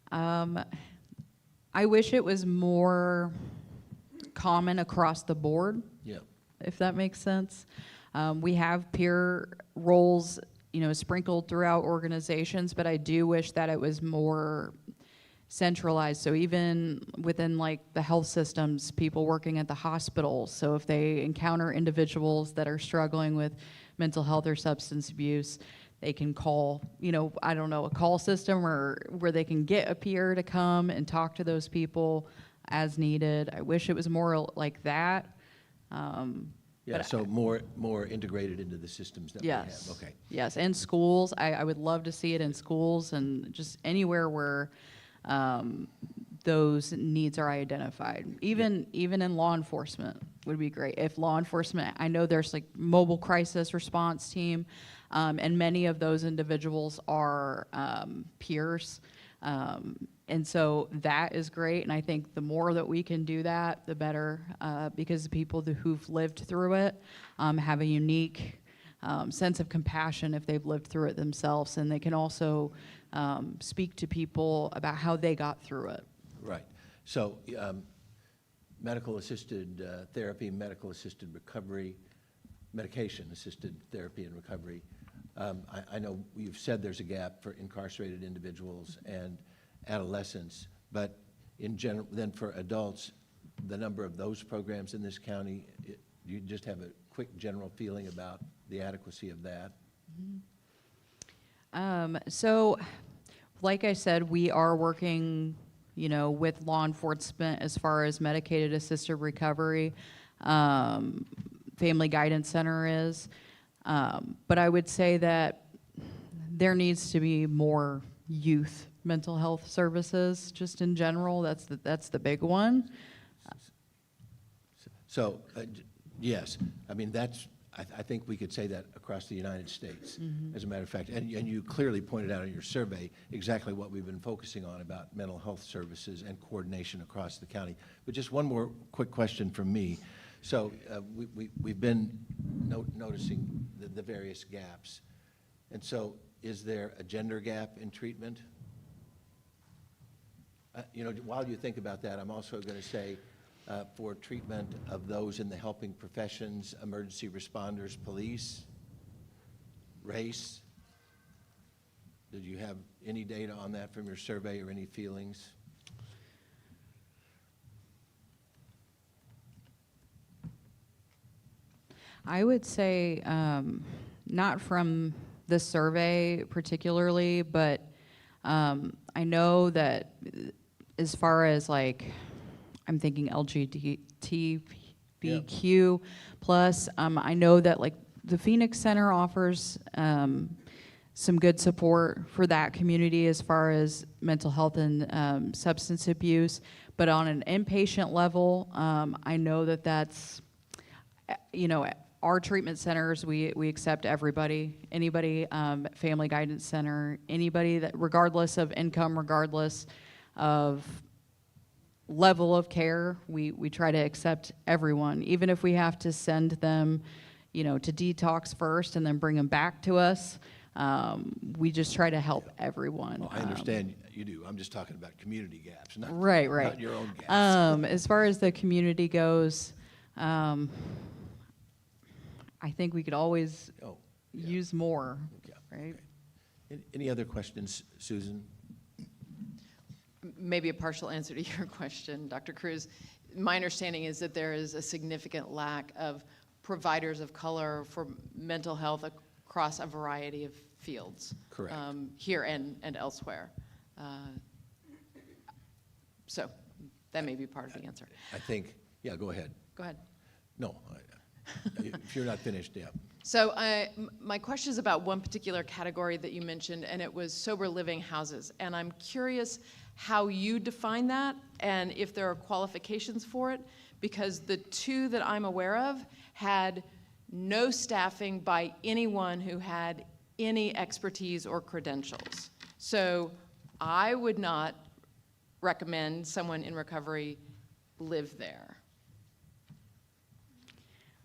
I wish it was more common across the board, Yeah. if that makes sense. We have peer roles, you know, sprinkled throughout organizations, but I do wish that it was more centralized. So even within like the health systems, people working at the hospitals, so if they encounter individuals that are struggling with mental health or substance abuse, they can call, you know, I don't know, a call system or where they can get a peer to come and talk to those people as needed. I wish it was more like that. Yeah, But so more integrated into the systems that we have. Yes. Okay. Yes, and schools. I would love to see it in schools and just anywhere where those needs are identified. Even in law enforcement would be great. If law enforcement, I know there's like mobile crisis response team, and many of those individuals are peers. And so that is great, and I think the more that we can do that, the better, because the people who've lived through it have a unique sense of compassion if they've lived through it themselves, and they can also speak to people about how they got through it. Right. So medical-assisted therapy, medical-assisted recovery, medication-assisted therapy and recovery. I know you've said there's a gap for incarcerated individuals and adolescents, but in general, then for adults, the number of those programs in this county, you just have a quick general feeling about the adequacy of that? So, like I said, we are working, you know, with law enforcement as far as medicated assisted recovery. Family Guidance Center is. But I would say that there needs to be more youth mental health services, just in general. That's the big one. So, yes, I mean, I think we could say that across the United States, as a matter of fact. And you clearly pointed out in your survey exactly what we've been focusing on about mental health services and coordination across the county. But just one more quick question from me. So we've been noticing the various gaps. And so is there a gender gap in treatment? You know, while you think about that, I'm also going to say for treatment of those in the helping professions, emergency responders, police, race. Did you have any data on that from your survey or any feelings? I would say not from this survey particularly, but I know that as far as like, I'm thinking LGBTQ plus, I know that like the Phoenix Center offers some good support for that community as far as mental health and substance abuse, but on an inpatient level, I know that that's, you know, our treatment centers, we accept everybody, anybody, Family Guidance Center, anybody that, regardless of income, regardless of level of care, we try to accept everyone, even if we have to send them, you know, to detox first and then bring them back to us. We just try to help everyone. Well, I understand you do. I'm just talking about community gaps, not, right. not your own gaps. As far as the community goes, I think we could always use more, right? Okay. Any other questions, Susan? Maybe a partial answer to your question, Dr. Cruz. My understanding is that there is a significant lack of providers of color for mental health across a variety of fields. Correct. Here and elsewhere. So that may be part of the answer. I think, yeah, go ahead. Go ahead. No, if you're not finished, yeah. So my question is about one particular category that you mentioned, and it was sober living houses. And I'm curious how you define that and if there are qualifications for it, because the two that I'm aware of had no staffing by anyone who had any expertise or credentials. So I would not recommend someone in recovery live there.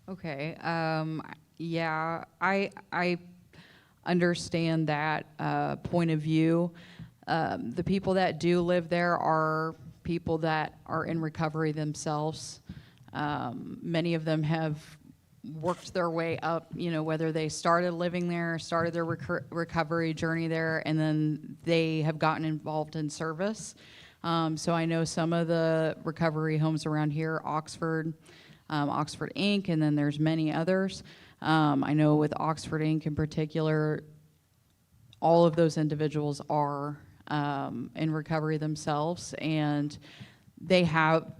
Okay, yeah, I understand that point of view. The people that do live there are people that are in recovery themselves. Many of them have worked their way up, you know, whether they started living there, started their recovery journey there, and then they have gotten involved in service. So I know some of the recovery homes around here, Oxford Inc., and then there's many others. I know with Oxford Inc. in particular, all of those individuals are in recovery themselves, and they have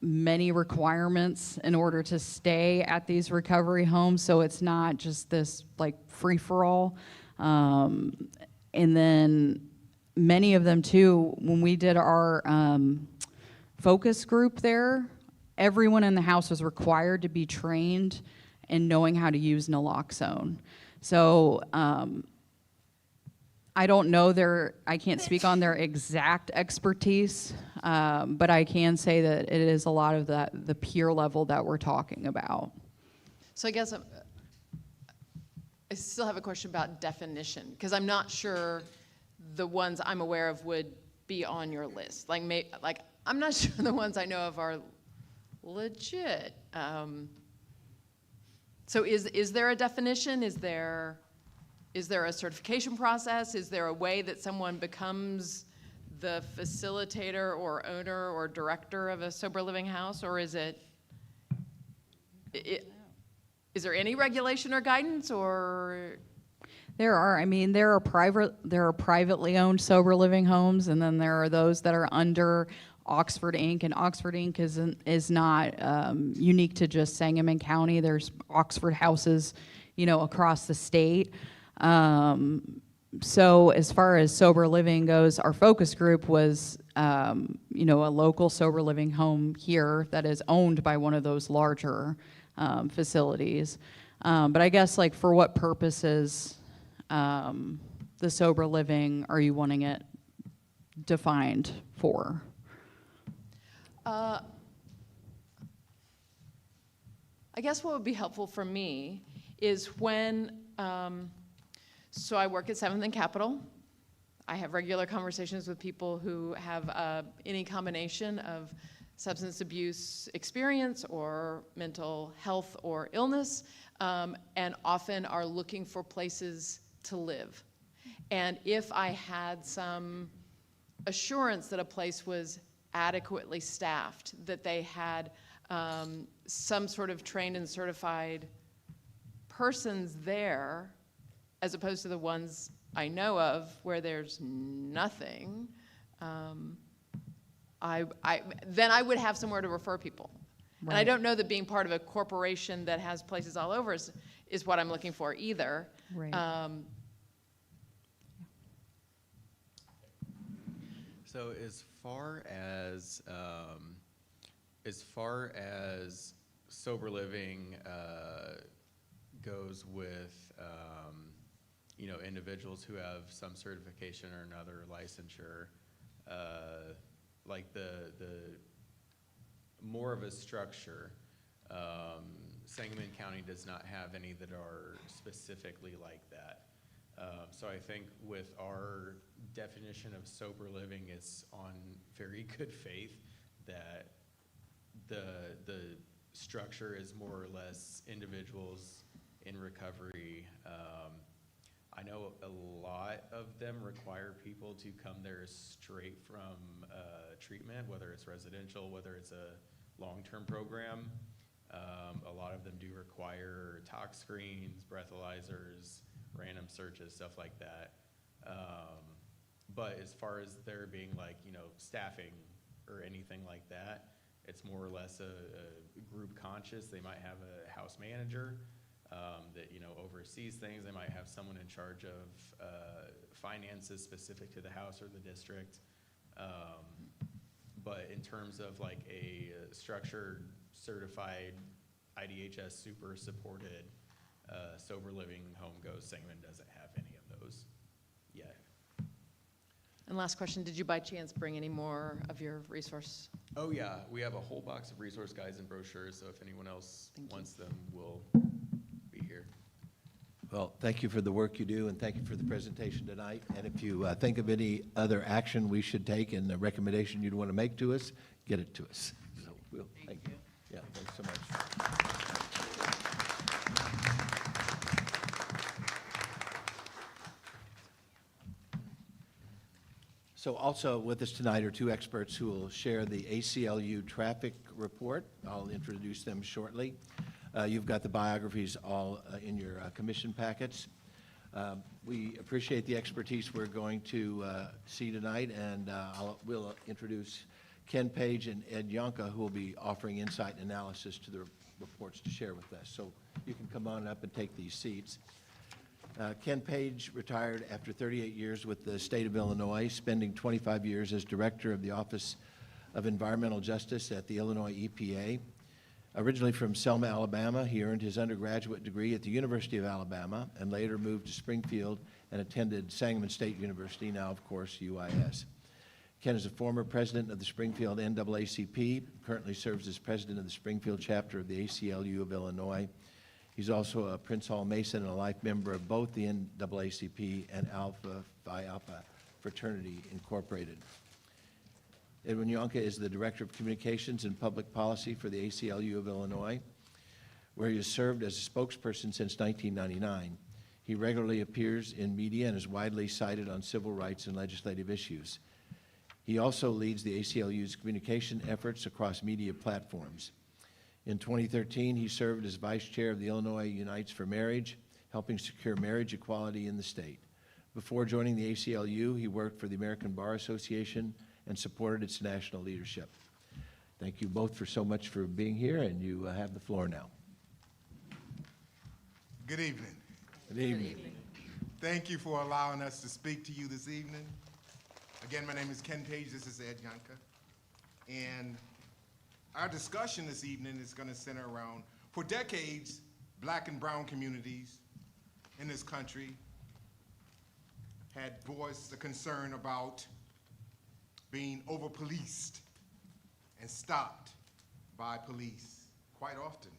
many requirements in order to stay at these recovery homes, so it's not just this like free-for-all. And then many of them too, when we did our focus group there, everyone in the house was required to be trained in knowing how to use naloxone. So I don't know I can't speak on their exact expertise, but I can say that it is a lot of the peer level that we're talking about. So I guess I still have a question about definition, because I'm not sure the ones I'm aware of would be on your list. Like I'm not sure the ones I know of are legit. So is there a definition? Is there a certification process? Is there a way that someone becomes the facilitator or owner or director of a sober living house, or is is there any regulation or guidance, or? There are privately owned sober living homes, and then there are those that are under Oxford Inc., and Oxford Inc. is not unique to just Sangamon County. There's Oxford houses, you know, across the state. So as far as sober living goes, our focus group was, you know, a local sober living home here that is owned by one of those larger facilities. But I guess, like, for what purposes the sober living are you wanting it defined for? I guess what would be helpful for me is when, so I work at 7th and Capitol. I have regular conversations with people who have any combination of substance abuse experience or mental health or illness, and often are looking for places to live. And if I had some assurance that a place was adequately staffed, that they had some sort of trained and certified persons there, as opposed to the ones I know of where there's nothing, then I would have somewhere to refer people. Right. And I don't know that being part of a corporation that has places all over is what I'm looking for either. Right. So as far as sober living goes with you know, individuals who have some certification or another licensure, like the more of a structure, Sangamon County does not have any that are specifically like that. So I think with our definition of sober living, it's on very good faith that the structure is more or less individuals in recovery. I know a lot of them require people to come there straight from treatment, whether it's residential, whether it's a long-term program. A lot of them do require tox screens, breathalyzers, random searches, stuff like that. But as far as there being, like, you know, staffing or anything like that, it's more or less a group conscious. They might have a house manager that, you know, oversees things. They might have someone in charge of finances specific to the house or the district. But in terms of like a structured, certified, IDHS super supported sober living home goes, Sangamon doesn't have any of those yet. And last question, did you by chance bring any more of your resource? Oh yeah, we have a whole box of resource guides and brochures, so if anyone else Thank you. wants them, we'll be here. Well, thank you for the work you do, and thank you for the presentation tonight. And if you think of any other action we should take and a recommendation you'd want to make to us, get it to us. So we'll, thank you. Yeah, thanks so much. So also with us tonight are two experts who will share the ACLU traffic report. I'll introduce them shortly. You've got the biographies all in your commission packets. We appreciate the expertise we're going to see tonight, and we'll introduce Ken Page and Ed Yohnka, who will be offering insight and analysis to the reports to share with us. So you can come on up and take these seats. Ken Page retired after 38 years with the state of Illinois, spending 25 years as director of the Office of Environmental Justice at the Illinois EPA. Originally from Selma, Alabama, he earned his undergraduate degree at the University of Alabama and later moved to Springfield and attended Sangamon State University, now, of course, UIS. Ken is a former president of the Springfield NAACP, currently serves as president of the Springfield chapter of the ACLU of Illinois. He's also a Prince Hall Mason and a life member of both the NAACP and Alpha Phi Alpha Fraternity Incorporated. Edwin Yohnka is the Director of Communications and Public Policy for the ACLU of Illinois, where he has served as a spokesperson since 1999. He regularly appears in media and is widely cited on civil rights and legislative issues. He also leads the ACLU's communication efforts across media platforms. In 2013, he served as vice chair of the Illinois Unites for Marriage, helping secure marriage equality in the state. Before joining the ACLU, he worked for the American Bar Association and supported its national leadership. Thank you both for so much for being here, and you have the floor now. Good evening. Good evening. Thank you for allowing us to speak to you this evening. Again, my name is Ken Page. This is Ed Yohnka. And our discussion this evening is going to center around, for decades, black and brown communities in this country had voiced a concern about being over-policed and stopped by police quite often.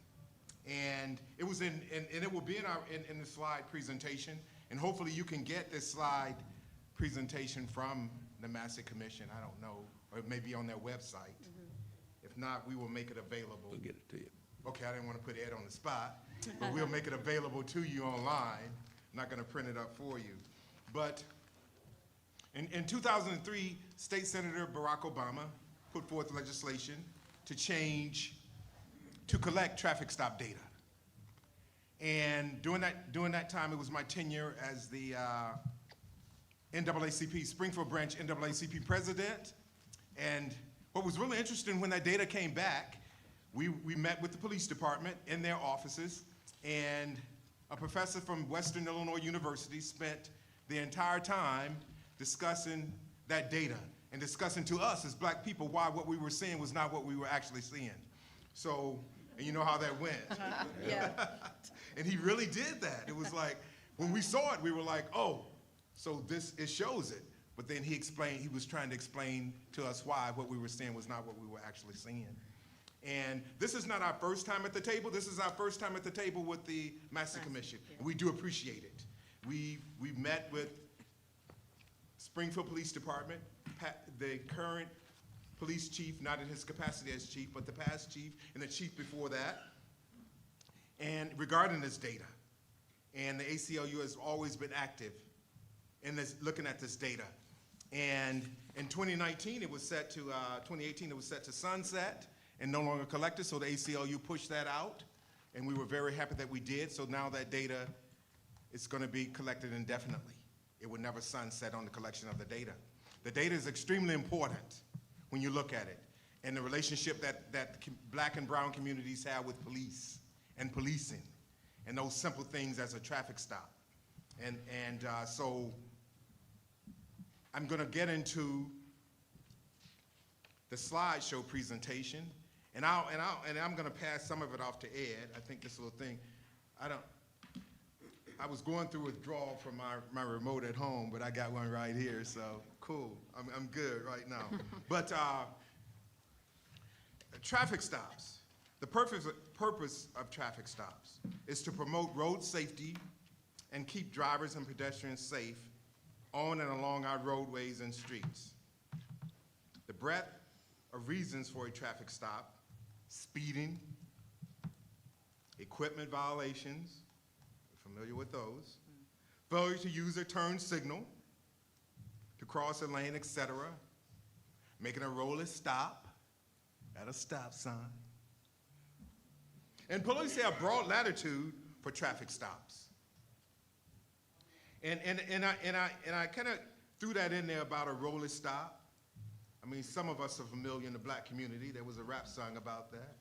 And it was and it will be in the slide presentation, and hopefully you can get this slide presentation from the Massey Commission, I don't know, or it may be on their website. If not, we will make it available. We'll get it to you. Okay, I didn't want to put Ed on the spot, but we'll make it available to you online. I'm not going to print it up for you. But in 2003, State Senator Barack Obama put forth legislation to collect traffic stop data. And during that time, it was my tenure as the NAACP, Springfield branch NAACP president. And what was really interesting, when that data came back, we met with the police department in their offices, and a professor from Western Illinois University spent the entire time discussing that data and discussing to us as black people why what we were seeing was not what we were actually seeing. So, and you know how that went. Yeah. And he really did that. It was like, when we saw it, we were like, oh, so it shows it. But then he was trying to explain to us why what we were seeing was not what we were actually seeing. And this is not our first time at the table. This is our first time at the table with the Massey Commission. And we do appreciate it. We met with Springfield Police Department, the current police chief, not in his capacity as chief, but the past chief and the chief before that, and regarding this data. And the ACLU has always been active in this, looking at this data. And in 2018, it was set to sunset and no longer collected, so the ACLU pushed that out, and we were very happy that we did. So now that data is going to be collected indefinitely. It would never sunset on the collection of the data. The data is extremely important when you look at it, and the relationship that black and brown communities have with police and policing. and those simple things as a traffic stop. So I'm going to get into the slideshow presentation, and I'm going to pass some of it off to Ed. I think this little thing, I was going through withdrawal from my remote at home, but I got one right here, so cool. I'm good right now. But traffic stops. The purpose of traffic stops is to promote road safety and keep drivers and pedestrians safe on and along our roadways and streets. The breadth of reasons for a traffic stop: speeding, equipment violations, we're familiar with those, failure to use a turn signal, to cross a lane, etc., making a rolling stop at a stop sign. And police have broad latitude for traffic stops. And I kind of threw that in there about a rolling stop. I mean, some of us are familiar in the black community. There was a rap song about that.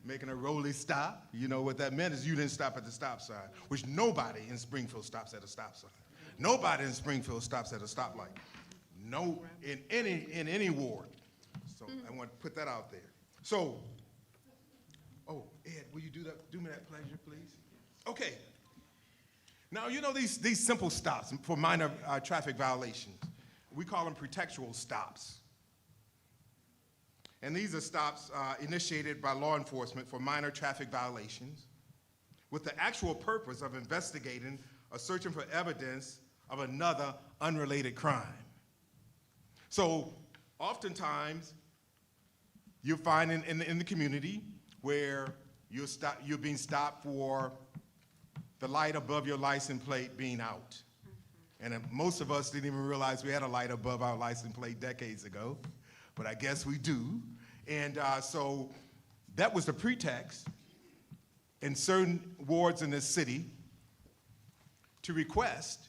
Making a rolling stop. You know what that meant is you didn't stop at the stop sign, which nobody in Springfield stops at a stop sign. Nobody in Springfield stops at a stoplight. No, in any ward. So I want to put that out there. So, oh, Ed, will you do me that pleasure, please? Okay. Now, you know these simple stops for minor traffic violations. We call them pretextual stops. And these are stops initiated by law enforcement for minor traffic violations with the actual purpose of investigating or searching for evidence of another unrelated crime. So oftentimes, you'll find in the community where you're being stopped for the light above your license plate being out. And most of us didn't even realize we had a light above our license plate decades ago, but I guess we do. And so that was the pretext in certain wards in this city to request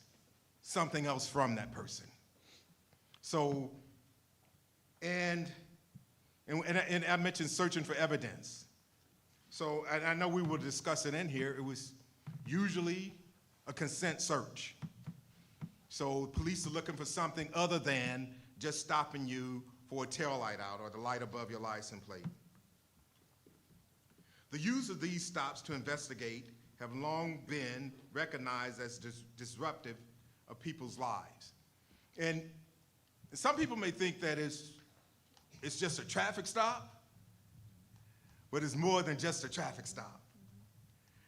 something else from that person. So, and I mentioned searching for evidence. So, and I know we will discuss it in here. It was usually a consent search. So police are looking for something other than just stopping you for a taillight out or the light above your license plate. The use of these stops to investigate have long been recognized as disruptive of people's lives. And some people may think that it's just a traffic stop, but it's more than just a traffic stop.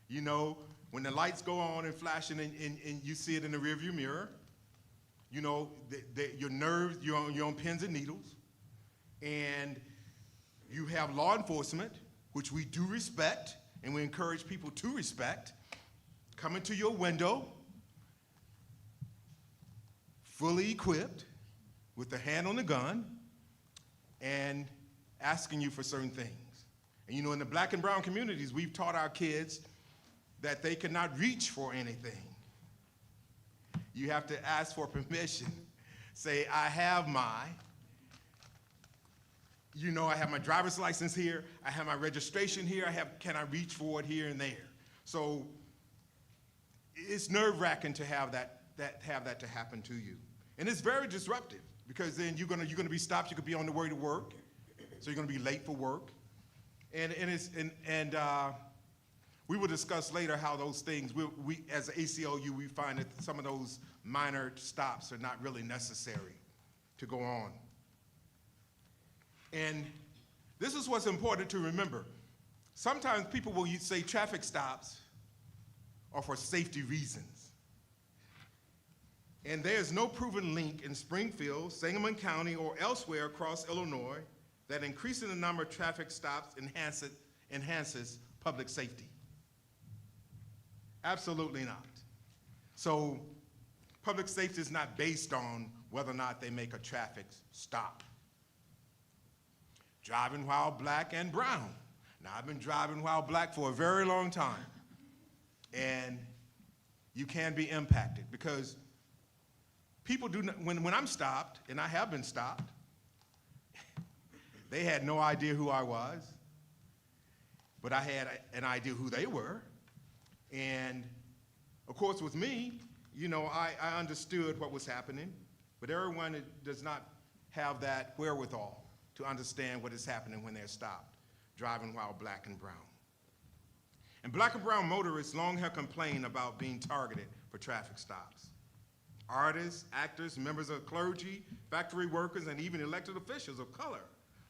You know, when the lights go on and flashing and you see it in the rearview mirror, you know, your nerves, you're on pins and needles, and you have law enforcement, which we do respect, and we encourage people to respect, coming to your window, fully equipped, with the hand on the gun, and asking you for certain things. And you know, in the black and brown communities, we've taught our kids that they cannot reach for anything. You have to ask for permission. Say, I have my driver's license here, I have my registration here, can I reach for it here and there? So it's nerve-wracking to have that to happen to you. And it's very disruptive, because then you're gonna be stopped, you could be on the way to work, so you're gonna be late for work. And we will discuss later how those things, we as ACLU, we find that some of those minor stops are not really necessary to go on. And this is what's important to remember. Sometimes people will say traffic stops are for safety reasons. And there's no proven link in Springfield, Sangamon County, or elsewhere across Illinois that increasing the number of traffic stops enhances public safety. Absolutely not. So public safety is not based on whether or not they make a traffic stop. Driving while black and brown. Now, I've been driving while black for a very long time, and you can be impacted because people do not, when I'm stopped, and I have been stopped, they had no idea who I was, but I had an idea who they were. And of course, with me, you know, I understood what was happening, but everyone does not have that wherewithal to understand what is happening when they're stopped, driving while black and brown. And black and brown motorists long have complained about being targeted for traffic stops. Artists, actors, members of clergy, factory workers, and even elected officials of color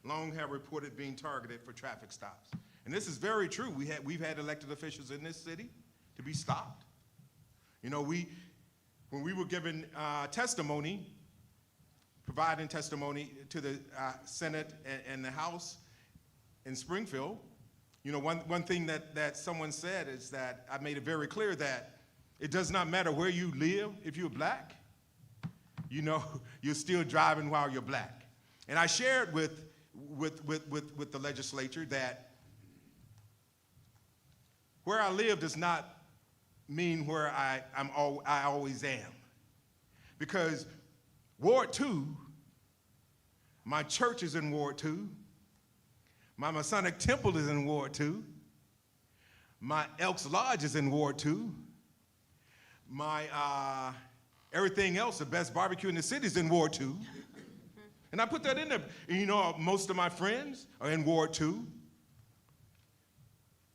long have reported being targeted for traffic stops. And this is very true. We've had elected officials in this city to be stopped. You know, when we were given testimony, providing testimony to the Senate and the House in Springfield, you know, one thing that someone said is that I made it very clear that it does not matter where you live. If you're black, you know, you're still driving while you're black. And I shared with the legislature that where I live does not mean where I always am. Because Ward 2, my church is in Ward 2, my Masonic Temple is in Ward 2, my Elks Lodge is in Ward 2, my everything else, the best barbecue in the city is in Ward 2. And I put that in there. And you know, most of my friends are in Ward 2.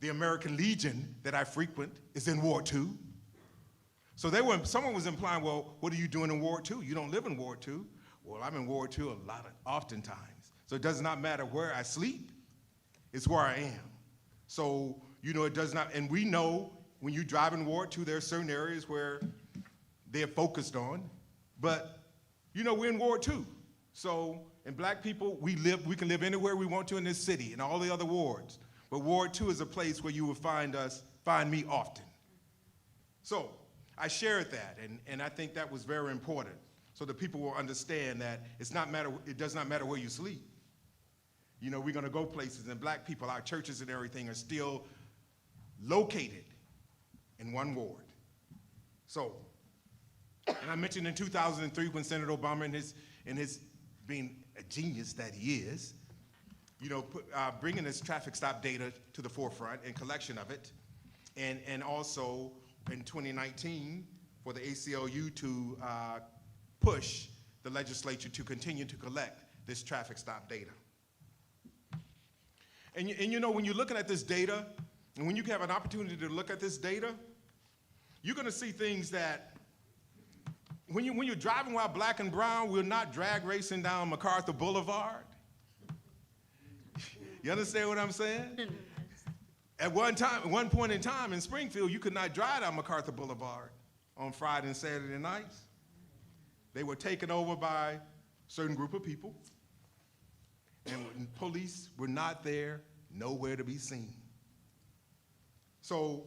The American Legion that I frequent is in Ward 2. So someone was implying, well, what are you doing in Ward 2? You don't live in Ward 2. Well, I'm in Ward 2 oftentimes. So it does not matter where I sleep, it's where I am. So, you know, it does not, and we know when you drive in Ward 2, there are certain areas where they're focused on, but, you know, we're in Ward 2. So, and black people, we can live anywhere we want to in this city and all the other wards. But Ward 2 is a place where you will find me often. So I shared that, and I think that was very important, so that people will understand that it does not matter where you sleep. You know, we're gonna go places, and black people, our churches and everything are still located in one ward. So, and I mentioned in 2003 when Senator Obama in his being a genius that he is, you know, bringing this traffic stop data to the forefront and collection of it, and also in 2019 for the ACLU to push the legislature to continue to collect this traffic stop data. And you know, when you're looking at this data, and when you have an opportunity to look at this data, you're gonna see things that when you're driving while black and brown, we're not drag racing down MacArthur Boulevard. You understand what I'm saying? At one point in time in Springfield, you could not drive down MacArthur Boulevard on Friday and Saturday nights. They were taken over by a certain group of people, and police were not there, nowhere to be seen. So,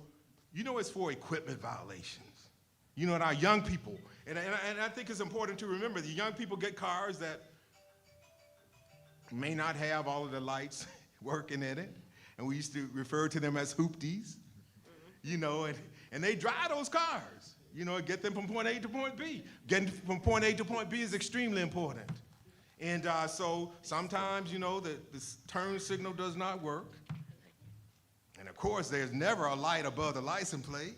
you know, it's for equipment violations. You know, and our young people, and I think it's important to remember the young people get cars that may not have all of the lights working in it, and we used to refer to them as hoopties, you know, and they drive those cars, you know, get them from point A to point B. Getting from point A to point B is extremely important. And so sometimes, you know, the turn signal does not work. And of course, there's never a light above the license plate.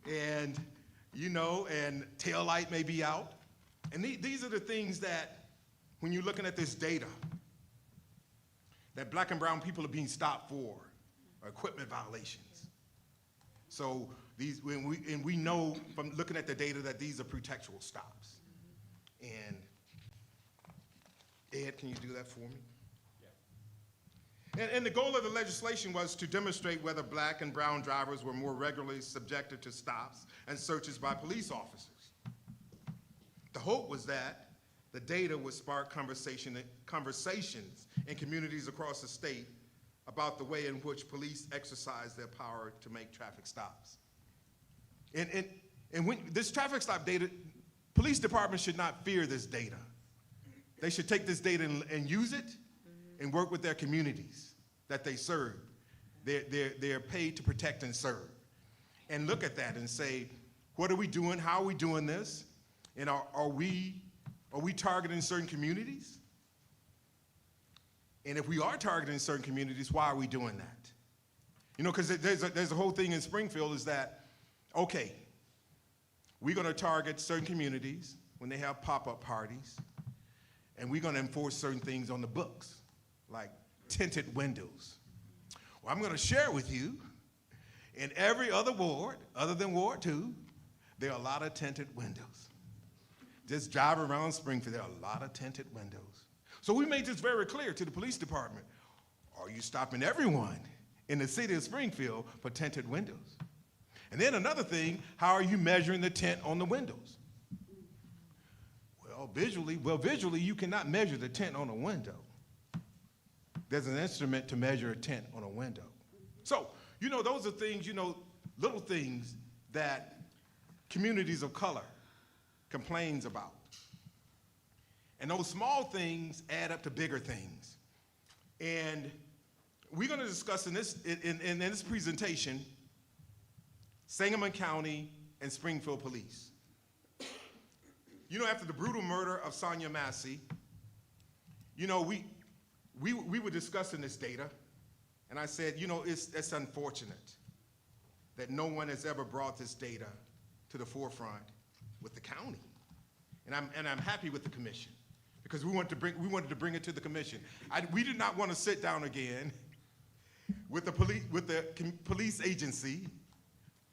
And, you know, and tail light may be out. And these are the things that, when you're looking at this data, that black and brown people are being stopped for are equipment violations. So we know from looking at the data that these are pretextual stops. And Ed, can you do that for me? Yeah. And the goal of the legislation was to demonstrate whether black and brown drivers were more regularly subjected to stops and searches by police officers. The hope was that the data would spark conversations in communities across the state about the way in which police exercise their power to make traffic stops. And when this traffic stop data, police departments should not fear this data. They should take this data and use it and work with their communities that they serve. They're paid to protect and serve. And look at that and say, what are we doing? How are we doing this? And are we targeting certain communities? And if we are targeting certain communities, why are we doing that? You know, because there's a whole thing in Springfield is that, okay, we're going to target certain communities when they have pop-up parties, and we're going to enforce certain things on the books, like tinted windows. Well, I'm going to share with you, in every other ward, other than Ward 2, there are a lot of tinted windows. Just drive around Springfield, there are a lot of tinted windows. So we made this very clear to the police department. Are you stopping everyone in the city of Springfield for tinted windows? And then another thing, how are you measuring the tint on the windows? Well, visually, you cannot measure the tint on a window. There's an instrument to measure a tint on a window. So, you know, those are things, you know, little things that communities of color complains about. And those small things add up to bigger things. And we're going to discuss in this presentation Sangamon County and Springfield Police. You know, after the brutal murder of Sonia Massey, you know, we were discussing this data, and I said, you know, it's unfortunate that no one has ever brought this data to the forefront with the county. And I'm happy with the commission, because we wanted to bring it to the commission. We did not want to sit down again with the police agency,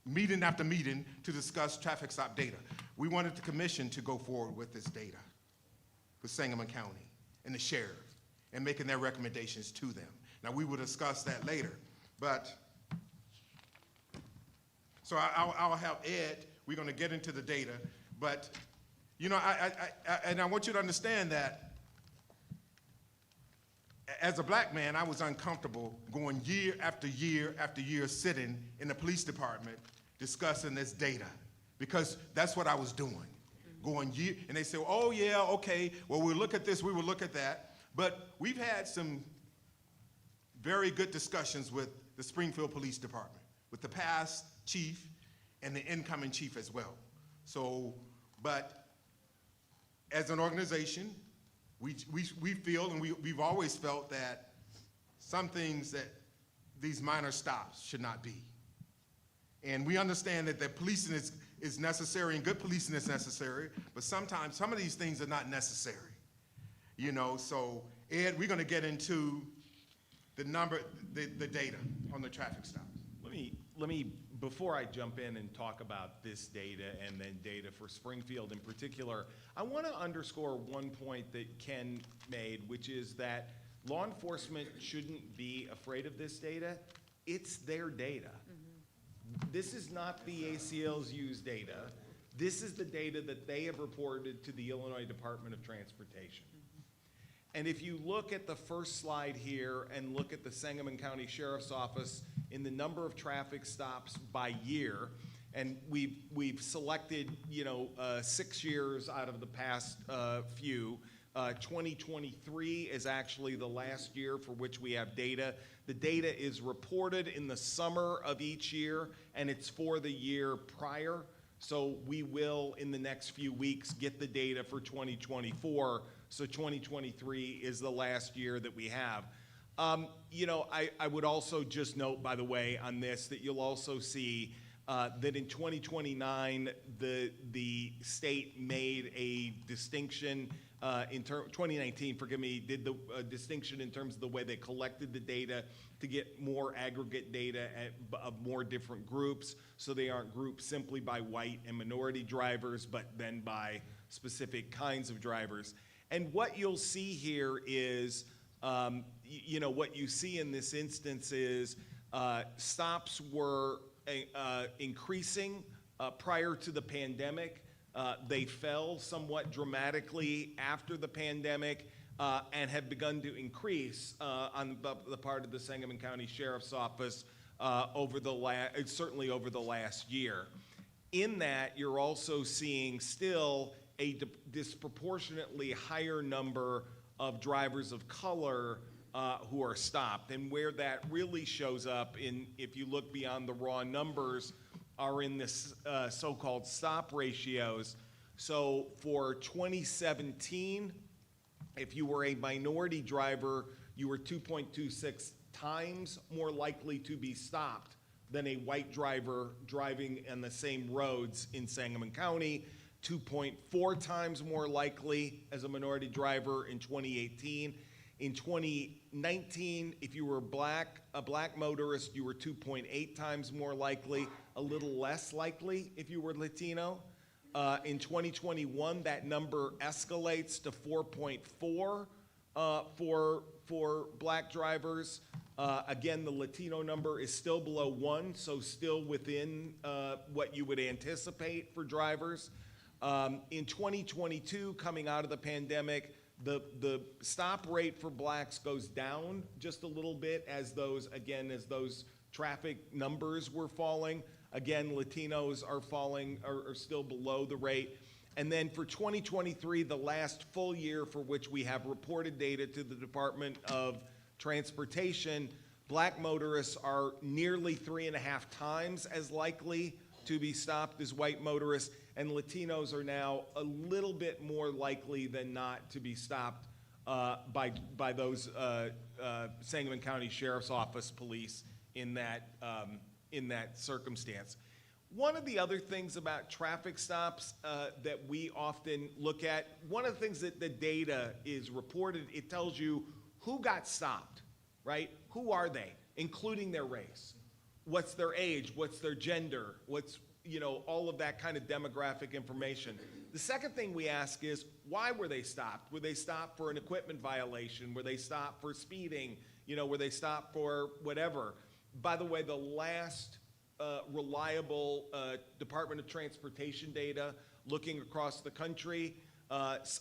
meeting after meeting, to discuss traffic stop data. We wanted the commission to go forward with this data with Sangamon County and the sheriff and making their recommendations to them. Now, we will discuss that later, but so I'll have Ed, we're going to get into the data, but you know, I want you to understand that as a black man, I was uncomfortable going year after year after year sitting in the police department discussing this data, because that's what I was doing. Going year, and they say, oh yeah, okay, well, we'll look at this, we will look at that. But we've had some very good discussions with the Springfield Police Department, with the past chief and the incoming chief as well. So, but as an organization, we feel, and we've always felt that some things that these minor stops should not be. And we understand that the policing is necessary, and good policing is necessary, but sometimes some of these things are not necessary. You know, so Ed, we're gonna get into the data on the traffic stops. Let me, before I jump in and talk about this data and then data for Springfield in particular, I want to underscore one point that Ken made, which is that law enforcement shouldn't be afraid of this data. It's their data. This is not the ACLU's data. This is the data that they have reported to the Illinois Department of Transportation. And if you look at the first slide here and look at the Sangamon County Sheriff's Office in the number of traffic stops by year, and we've selected, you know, 6 years out of the past few. 2023 is actually the last year for which we have data. The data is reported in the summer of each year, and it's for the year prior. So we will, in the next few weeks, get the data for 2024. So 2023 is the last year that we have. You know, I would also just note, by the way, on this, that you'll also see that in 2029, the state made a distinction, 2019, forgive me, did the distinction in terms of the way they collected the data to get more aggregate data of more different groups, so they aren't grouped simply by white and minority drivers, but then by specific kinds of drivers. And what you'll see here is, you know, what you see in this instance is stops were increasing prior to the pandemic. They fell somewhat dramatically after the pandemic and have begun to increase on the part of the Sangamon County Sheriff's Office certainly over the last year. In that, you're also seeing still a disproportionately higher number of drivers of color who are stopped. And where that really shows up in, if you look beyond the raw numbers, are in this so-called stop ratios. So for 2017, if you were a minority driver, you were 2.26 times more likely to be stopped than a white driver driving on the same roads in Sangamon County, 2.4 times more likely as a minority driver in 2018. In 2019, if you were a black motorist, you were 2.8 times more likely, a little less likely if you were Latino. In 2021, that number escalates to 4.4 for black drivers. Again, the Latino number is still below 1, so still within what you would anticipate for drivers. In 2022, coming out of the pandemic, the stop rate for blacks goes down just a little bit as those traffic numbers were falling. Again, Latinos are falling, are still below the rate. And then for 2023, the last full year for which we have reported data to the Department of Transportation, black motorists are nearly 3.5 times as likely to be stopped as white motorists, and Latinos are now a little bit more likely than not to be stopped by those Sangamon County Sheriff's Office police in that circumstance. One of the other things about traffic stops that we often look at, one of the things that the data is reported, it tells you who got stopped, right? Who are they, including their race? What's their age? What's their gender? What's, all of that kind of demographic information. The second thing we ask is, why were they stopped? Were they stopped for an equipment violation? Were they stopped for speeding? Were they stopped for whatever? By the way, the last reliable Department of Transportation data looking across the country, upwards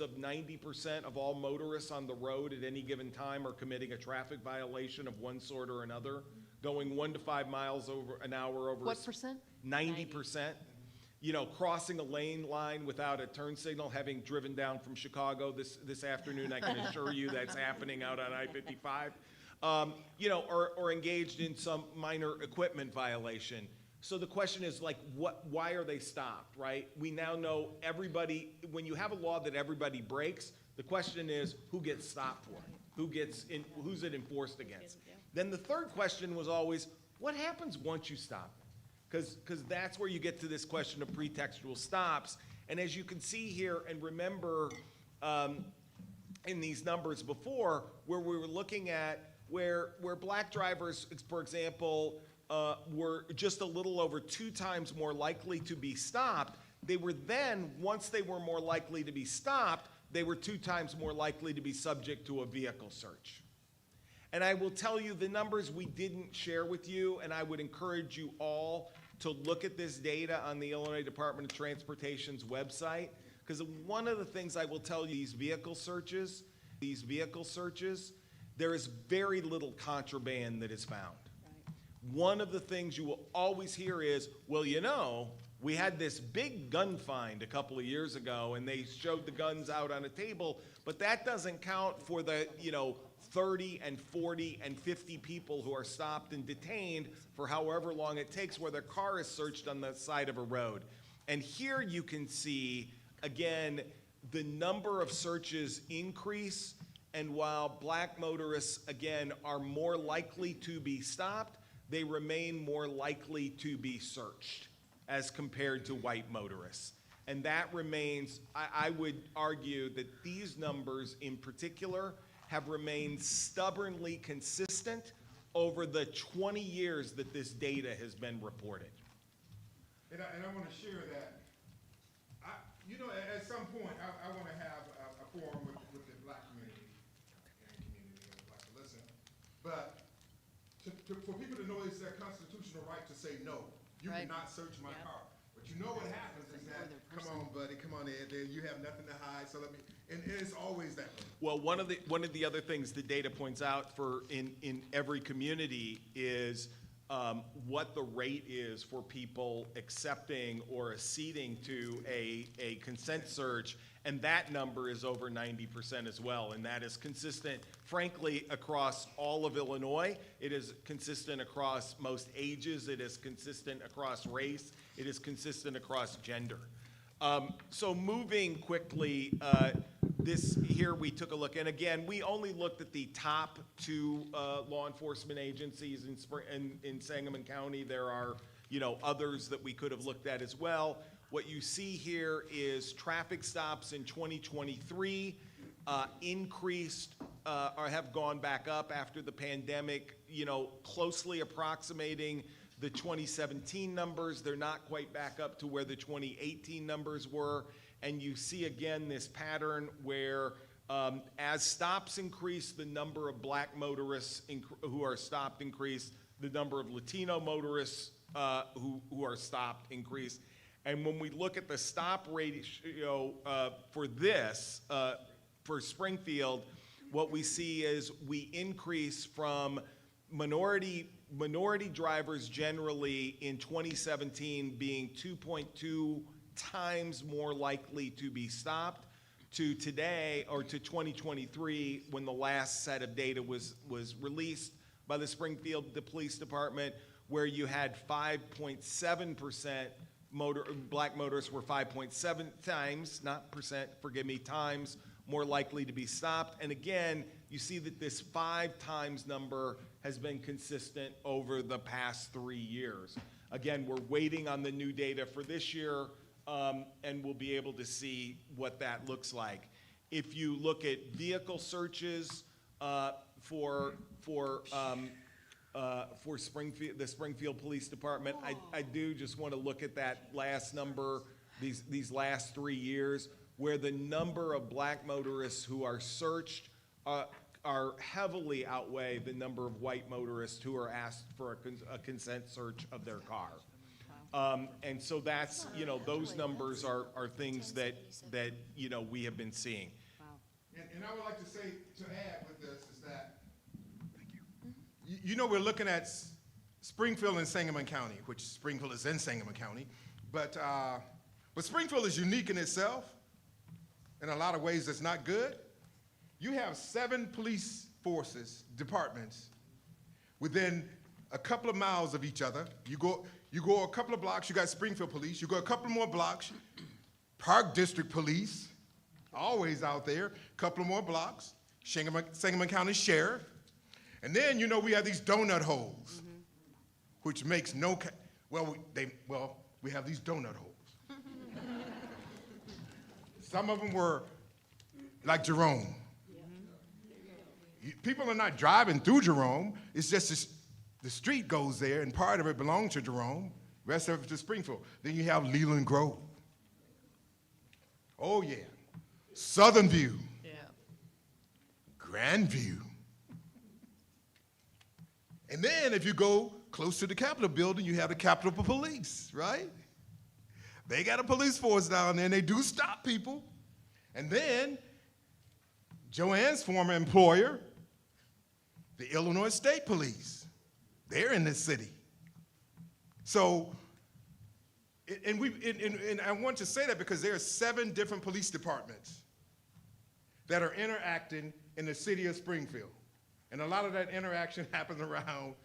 of 90% of all motorists on the road at any given time are committing a traffic violation of one sort or another, going 1 to 5 miles an hour over. What percent? 90%. Crossing a lane line without a turn signal, having driven down from Chicago this afternoon, I can assure you that's happening out on I-55. Or engaged in some minor equipment violation. So the question is why are they stopped, right? We now know everybody, when you have a law that everybody breaks, the question is who gets stopped for it? Who's it enforced against? Then the third question was always, what happens once you stop? Because that's where you get to this question of pretextual stops. And as you can see here, and remember in these numbers before, where we were looking at where black drivers, for example, were just a little over 2 times more likely to be stopped, they were then, once they were more likely to be stopped, they were 2 times more likely to be subject to a vehicle search. And I will tell you the numbers we didn't share with you, and I would encourage you all to look at this data on the Illinois Department of Transportation's website, because one of the things I will tell you, these vehicle searches, there is very little contraband that is found. One of the things you will always hear is, well, we had this big gun find a couple of years ago, and they showed the guns out on a table, but that doesn't count for the, 30 and 40 and 50 people who are stopped and detained for however long it takes, where their car is searched on the side of a road. And here you can see, again, the number of searches increase, and while black motorists, again, are more likely to be stopped, they remain more likely to be searched as compared to white motorists. And that remains, I would argue that these numbers in particular have remained stubbornly consistent over the 20 years that this data has been reported. And I want to share that, at some point, I want to have a forum with the black community and community of black to listen. But for people to know it's their constitutional right to say, no, you cannot search my car. But what happens is that, come on, buddy, come on in, you have nothing to hide, so and it's always that way. Well, one of the other things the data points out for in every community is what the rate is for people accepting or acceding to a consent search, and that number is over 90% as well, and that is consistent, frankly, across all of Illinois. It is consistent across most ages. It is consistent across race. It is consistent across gender. So moving quickly, this here we took a look, and again, we only looked at the top two law enforcement agencies in Sangamon County. There are, others that we could have looked at as well. What you see here is traffic stops in 2023 increased or have gone back up after the pandemic, closely approximating the 2017 numbers. They're not quite back up to where the 2018 numbers were. And you see again this pattern where as stops increase, the number of black motorists who are stopped increase, the number of Latino motorists who are stopped increase. And when we look at the stop ratio for this, for Springfield, what we see is we increase from minority drivers generally in 2017 being 2.2 times more likely to be stopped to today, or to 2023, when the last set of data was released by the Springfield Police Department, where you had 5.7% black motorists were 5.7 times, not percent, forgive me, times more likely to be stopped. And again, you see that this 5 times number has been consistent over the past 3 years. Again, we're waiting on the new data for this year, and we'll be able to see what that looks like. If you look at vehicle searches for Springfield, the Springfield Police Department, I do just want to look at that last number, these last 3 years, where the number of black motorists who are searched are heavily outweigh the number of white motorists who are asked for a consent search of their car. And so that's, those numbers are things that we have been seeing. And I would like to say, to add with this, is that, we're looking at Springfield and Sangamon County, which Springfield is in Sangamon County, but Springfield is unique in itself. In a lot of ways, it's not good. You have 7 police forces, departments, within a couple of miles of each other. You go a couple of blocks, you got Springfield Police. You go a couple more blocks, Park District Police, always out there. A couple of more blocks, Sangamon County Sheriff. And then, we have these donut holes, which makes no, we have these donut holes. Some of them were like Jerome. People are not driving through Jerome. It's just the street goes there, and part of it belongs to Jerome, rest of it to Springfield. Then you have Leland Grove. Oh, yeah. Southern View. Yeah. Grandview. And then if you go close to the Capitol building, you have the Capitol Police, right? They got a police force down there, and they do stop people. And then Joanne's former employer, the Illinois State Police, they're in this city. So, and I want to say that because there are 7 different police departments that are interacting in the city of Springfield. And a lot of that interaction happens around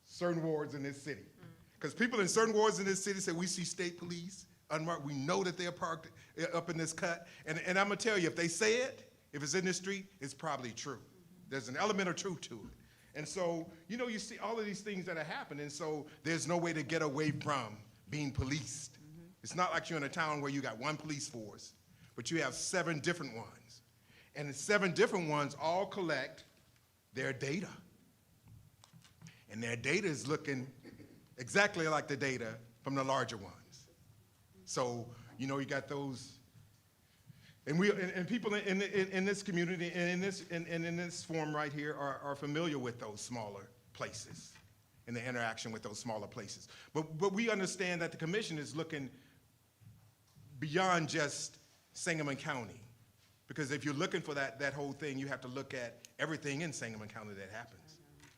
certain wards in this city. Because people in certain wards in this city say, we see state police unmarked, we know that they're parked up in this cut. And I'm gonna tell you, if they say it, if it's in the street, it's probably true. There's an element of truth to it. And so, you see all of these things that are happening, so there's no way to get away from being policed. It's not like you're in a town where you got 1 police force, but you have 7 different ones. And the 7 different ones all collect their data. And their data is looking exactly like the data from the larger ones. So, you got those, and people in this community and in this forum right here are familiar with those smaller places and the interaction with those smaller places. But we understand that the commission is looking beyond just Sangamon County, because if you're looking for that whole thing, you have to look at everything in Sangamon County that happens.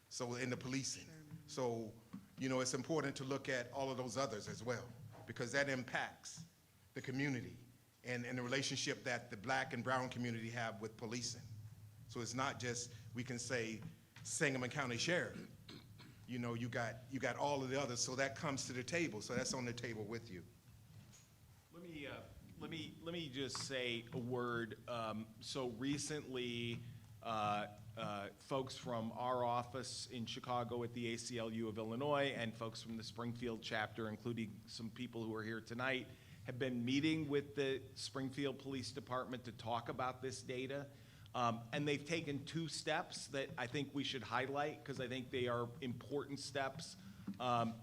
So in the policing. So, it's important to look at all of those others as well, because that impacts the community and the relationship that the black and brown community have with policing. So it's not just, we can say Sangamon County Sheriff. You got all of the others, so that comes to the table. So that's on the table with you. Let me let me just say a word. So recently, folks from our office in Chicago at the ACLU of Illinois and folks from the Springfield chapter, including some people who are here tonight, have been meeting with the Springfield Police Department to talk about this data. And they've taken 2 steps that I think we should highlight because I think they are important steps.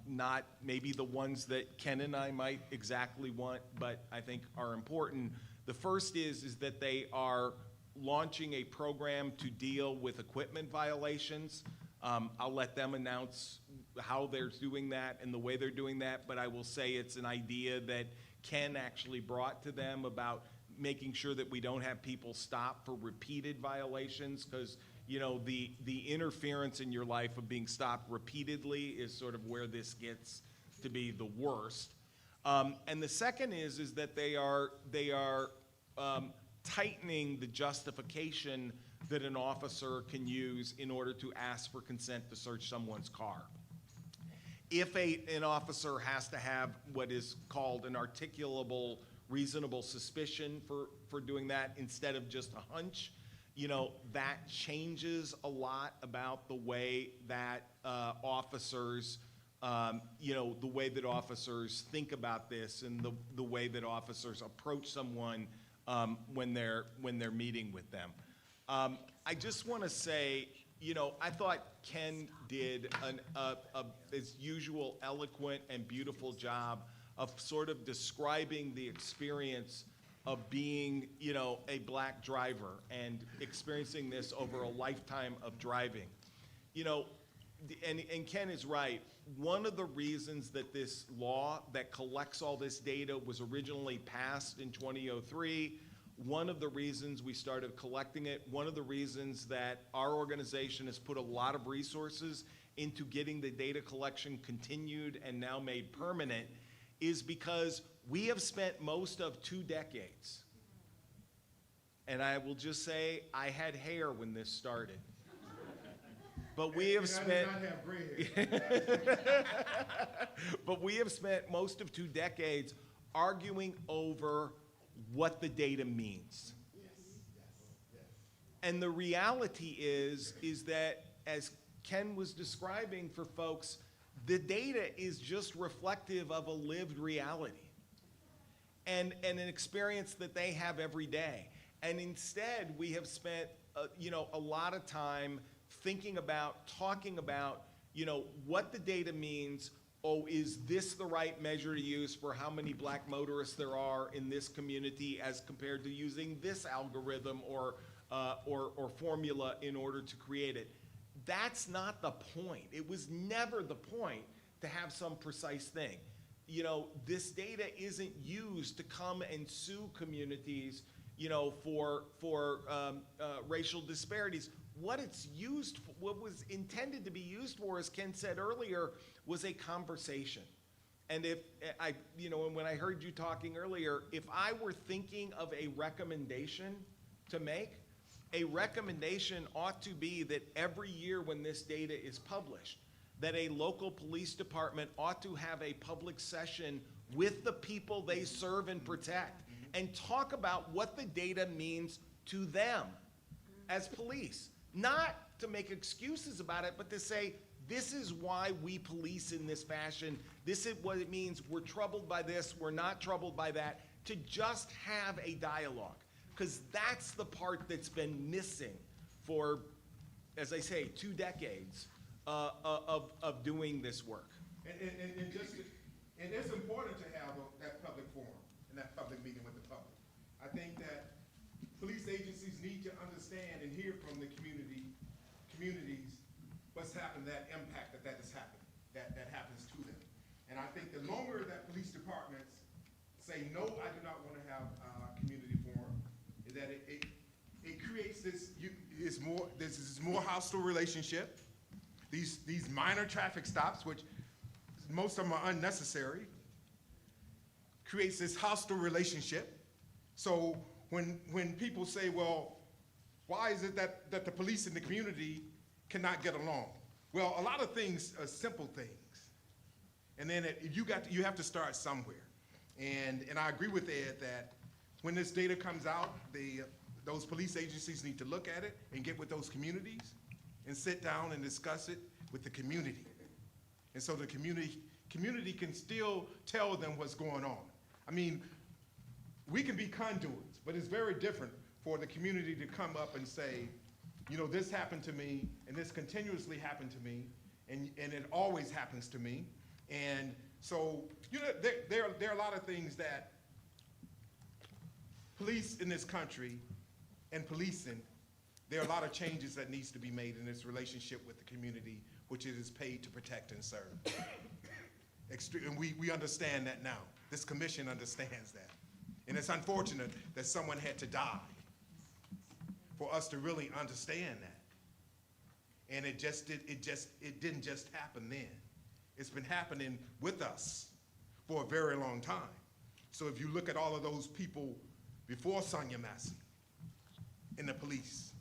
Not maybe the ones that Ken and I might exactly want, but I think are important. The first is that they are launching a program to deal with equipment violations. I'll let them announce how they're doing that and the way they're doing that, but I will say it's an idea that Ken actually brought to them about making sure that we don't have people stop for repeated violations, because you know, the interference in your life of being stopped repeatedly is sort of where this gets to be the worst. And the second is that they are tightening the justification that an officer can use in order to ask for consent to search someone's car. If an officer has to have what is called an articulable reasonable suspicion for doing that instead of just a hunch, you know, that changes a lot about the way that officers, you know, the way that officers think about this and the way that officers approach someone when they're meeting with them. I just want to say, you know, I thought Ken did his usual eloquent and beautiful job of sort of describing the experience of being, you know, a black driver and experiencing this over a lifetime of driving. You know, and Ken is right. One of the reasons that this law that collects all this data was originally passed in 2003, one of the reasons we started collecting it, one of the reasons that our organization has put a lot of resources into getting the data collection continued and now made permanent is because we have spent most of 2 decades. And I will just say, I had hair when this started. But we have spent, I did not have gray hair. but we have spent most of 2 decades arguing over what the data means. And the reality is that, as Ken was describing for folks, the data is just reflective of a lived reality and an experience that they have every day. And instead, we have spent you know, a lot of time thinking about, talking about, you know, what the data means. Oh, is this the right measure to use for how many black motorists there are in this community as compared to using this algorithm or formula in order to create it? That's not the point. It was never the point to have some precise thing. You know, this data isn't used to come and sue communities, you know, for racial disparities. What it's used for, what was intended to be used for, as Ken said earlier, was a conversation. And if I, you know, and when I heard you talking earlier, if I were thinking of a recommendation to make, a recommendation ought to be that every year when this data is published, that a local police department ought to have a public session with the people they serve and protect and talk about what the data means to them as police. Not to make excuses about it, but to say, this is why we police in this fashion. This is what it means. We're troubled by this. We're not troubled by that. To just have a dialogue. Because that's the part that's been missing for, as I say, 2 decades of doing this work. And it's important to have that public forum and that public meeting with the public. I think that police agencies need to understand and hear from the communities what's happened, that impact that is happening, that happens to them. And I think the longer that police departments say, no, I do not want to have a community forum, is that it creates this more hostile relationship. These minor traffic stops, which most of them are unnecessary, creates this hostile relationship. So when people say, well, why is it that the police in the community cannot get along? Well, a lot of things are simple things. And then you have to start somewhere. And I agree with Ed that when this data comes out, those police agencies need to look at it and get with those communities and sit down and discuss it with the community. And so the community can still tell them what's going on. I mean, we can be conduits, but it's very different for the community to come up and say, you know, this happened to me, and this continuously happened to me, and it always happens to me. And so, you know, there are a lot of things that police in this country and policing, there are a lot of changes that needs to be made in this relationship with the community, which it is paid to protect and serve. And we understand that now. This commission understands that. And it's unfortunate that someone had to die for us to really understand that. And it didn't just happen then. It's been happening with us for a very long time. So if you look at all of those people before Sonia Massey in the police,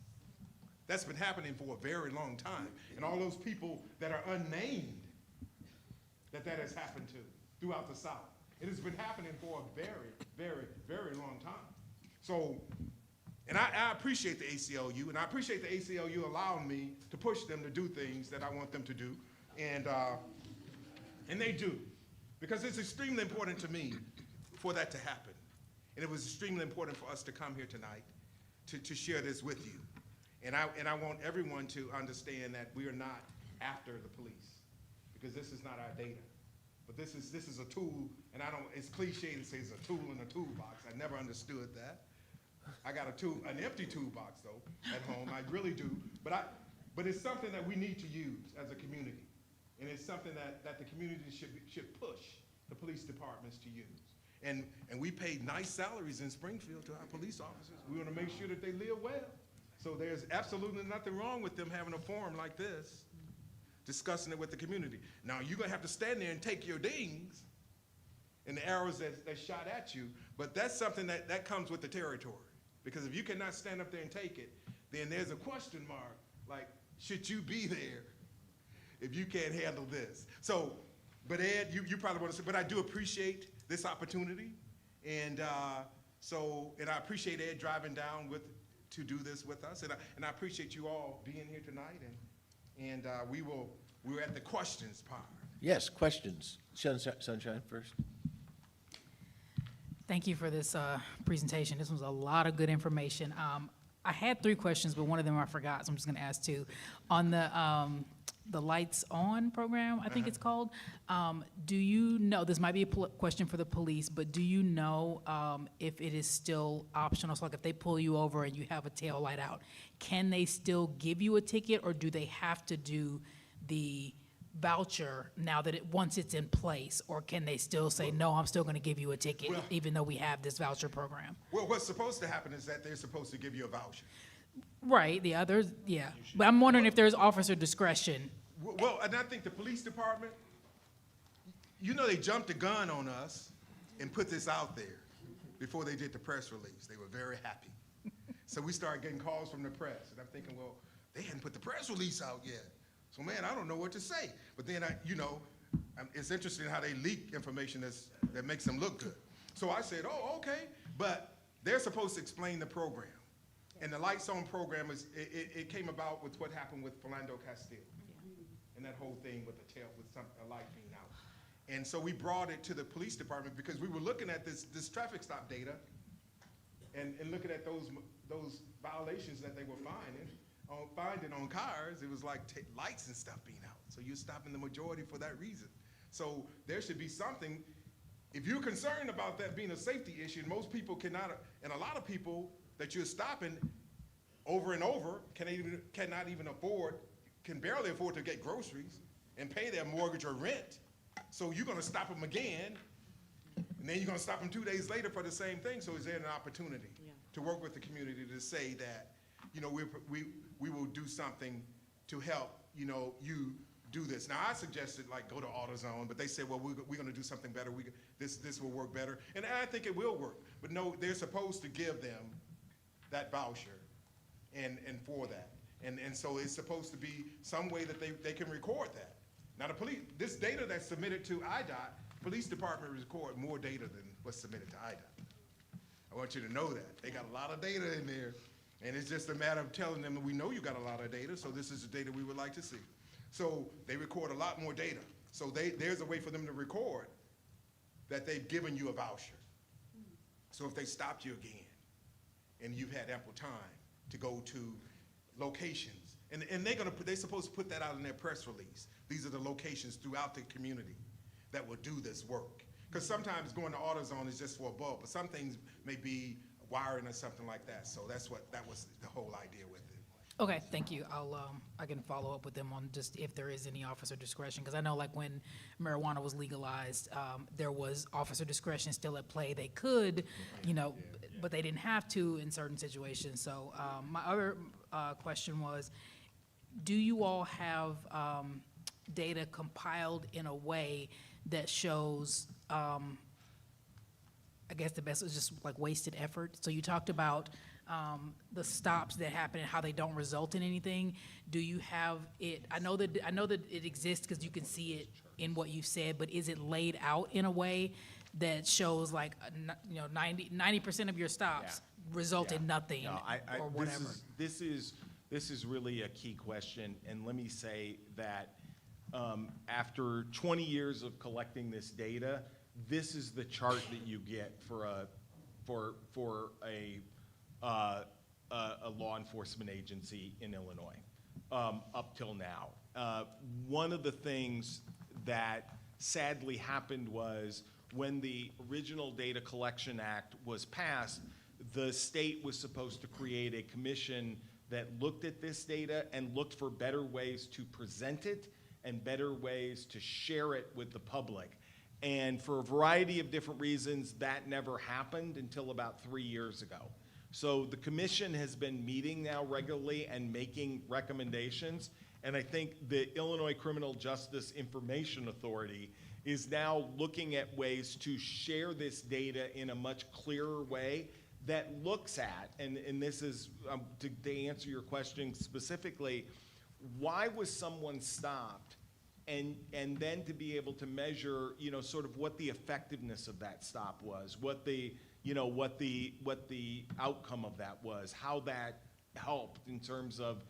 that's been happening for a very long time. And all those people that are unnamed that has happened to throughout the South. It has been happening for a very, very, very long time. So, and I appreciate the ACLU, and I appreciate the ACLU allowing me to push them to do things that I want them to do. And they do, because it's extremely important to me for that to happen. And it was extremely important for us to come here tonight to share this with you. And I want everyone to understand that we are not after the police, because this is not our data. But this is a tool, and it's cliche to say it's a tool in a toolbox. I never understood that. I got an empty toolbox though at home, I really do. But it's something that we need to use as a community. And it's something that the community should push the police departments to use. And we pay nice salaries in Springfield to our police officers. We want to make sure that they live well. So there's absolutely nothing wrong with them having a forum like this, discussing it with the community. Now, you're going to have to stand there and take your dings and the arrows that shot at you, but that's something that comes with the territory. Because if you cannot stand up there and take it, then there's a question mark, like, should you be there if you can't handle this? So, but Ed, you probably want to say, but I do appreciate this opportunity. And and I appreciate Ed driving down to do this with us. And I appreciate you all being here tonight. And we're at the questions part. Yes, questions. Sunshine first. Thank you for this presentation. This was a lot of good information. I had 3 questions, but one of them I forgot, so I'm just going to ask 2. On the Lights On program, I think it's called, do you know, this might be a question for the police, but do you know if it is still optional? So like if they pull you over and you have a tail light out, can they still give you a ticket, or do they have to do the voucher now that once it's in place, or can they still say, no, I'm still going to give you a ticket even though we have this voucher program? Well, what's supposed to happen is that they're supposed to give you a voucher. Right, the others, yeah. But I'm wondering if there's officer discretion. Well, and I think the police department, you know, they jumped the gun on us and put this out there before they did the press release. They were very happy. So we started getting calls from the press, and I'm thinking, well, they hadn't put the press release out yet. So man, I don't know what to say. But then it's interesting how they leak information that makes them look good. So I said, oh, okay, but they're supposed to explain the program. And the Lights On program it came about with what happened with Philando Castile. And that whole thing with a light being out. And so we brought it to the police department because we were looking at this traffic stop data and looking at those violations that they were finding on cars. It was like lights and stuff being out. So you're stopping the majority for that reason. So there should be something. If you're concerned about that being a safety issue, and most people cannot, and a lot of people that you're stopping over and over cannot even can barely afford to get groceries and pay their mortgage or rent. So you're going to stop them again, and then you're going to stop them 2 days later for the same thing. So is there an opportunity to work with the community to say that, you know, we will do something to help, you know, you do this. Now I suggested like go to AutoZone, but they said, well, we're going to do something better. This will work better, and I think it will work. But no, they're supposed to give them that voucher, and for that. And so it's supposed to be some way that they can record that. Now the police, this data that's submitted to IDOT, police department record more data than what's submitted to IDOT. I want you to know that. They got a lot of data in there, and it's just a matter of telling them that we know you got a lot of data, so this is the data we would like to see. So they record a lot more data. So there's a way for them to record that they've given you a voucher. So if they stopped you again, and you've had ample time to go to locations, and they're supposed to put that out in their press release. These are the locations throughout the community that will do this work. Because sometimes going to AutoZone is just for a bulb, but some things may be wiring or something like that. So that was the whole idea with it. Okay, thank you. I can follow up with them on just if there is any officer discretion, because I know like when marijuana was legalized, there was officer discretion still at play. They could, but they didn't have to in certain situations. So my other question was, do you all have data compiled in a way that shows, I guess the best is just like wasted effort? So you talked about the stops that happen and how they don't result in anything. Do you have it? I know that it exists because you can see it in what you've said, but is it laid out in a way that shows like 90% of your stops result in nothing No, or whatever? This is really a key question, and let me say that after 20 years of collecting this data, this is the chart that you get for a law enforcement agency in Illinois up till now. One of the things that sadly happened was when the original Data Collection Act was passed, the state was supposed to create a commission that looked at this data and looked for better ways to present it and better ways to share it with the public. And for a variety of different reasons, that never happened until about 3 years ago. So the commission has been meeting now regularly and making recommendations. And I think the Illinois Criminal Justice Information Authority is now looking at ways to share this data in a much clearer way that looks at, and this is, to answer your question specifically, why was someone stopped? And then to be able to measure, sort of what the effectiveness of that stop was, what the outcome of that was, how that helped in terms of,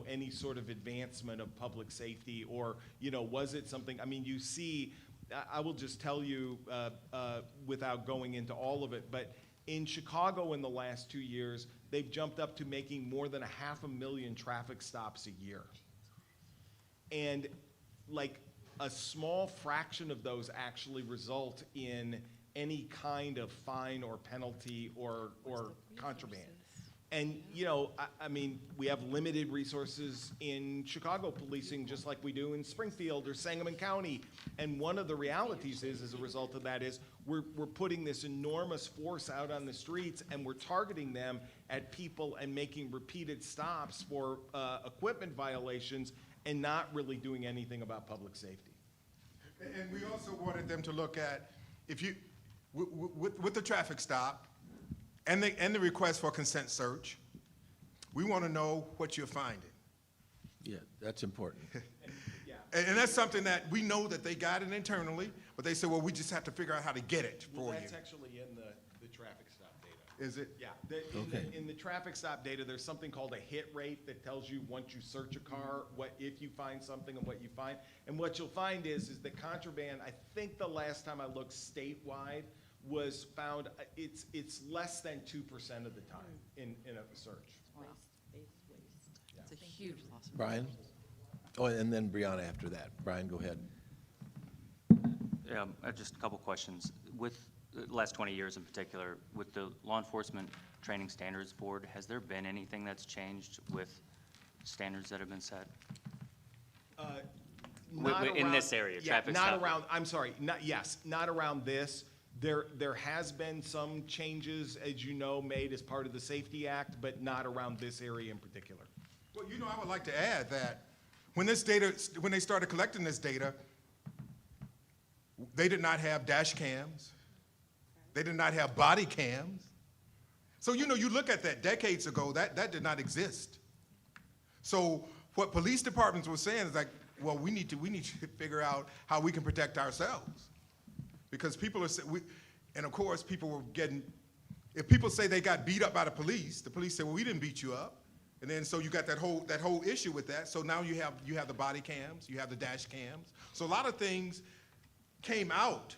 any sort of advancement of public safety, or, was it something, you see, I will just tell you, without going into all of it, but in Chicago in the last 2 years, they've jumped up to making more than 500,000 traffic stops a year. And like a small fraction of those actually result in any kind of fine or penalty or contraband. And, we have limited resources in Chicago policing, just like we do in Springfield or Sangamon County. And one of the realities is, as a result of that, is we're putting this enormous force out on the streets, and we're targeting them at people and making repeated stops for equipment violations and not really doing anything about public safety. And we also wanted them to look at, if you, with the traffic stop and the request for consent search, we want to know what you're finding. Yeah, that's important. And that's something that we know that they got it internally, but they said, well, we just have to figure out how to get it for you. That's actually in the traffic stop data. Is it? Yeah, Okay. in the traffic stop data, there's something called a hit rate that tells you once you search a car, if you find something and what you find. And what you'll find is that contraband, I think the last time I looked statewide, was found, it's less than 2% of the time in a search. Wow. It's a huge loss. Brian? Oh, and then Brianna after that. Brian, go ahead. Yeah, just a couple questions. With the last 20 years in particular, with the Law Enforcement Training Standards Board, has there been anything that's changed with standards that have been set? In this area, traffic not stop. around, I'm sorry, not around this. There has been some changes, as you know, made as part of the Safety Act, but not around this area in particular. Well, I would like to add that when they started collecting this data, they did not have dash cams. They did not have body cams. So, you look at that decades ago, that did not exist. So what police departments were saying is like, well, we need to figure out how we can protect ourselves. Because people are, and of course, people were getting, if people say they got beat up by the police say, well, we didn't beat you up. And then so you got that whole issue with that. So now you have the body cams, you have the dash cams. So a lot of things came out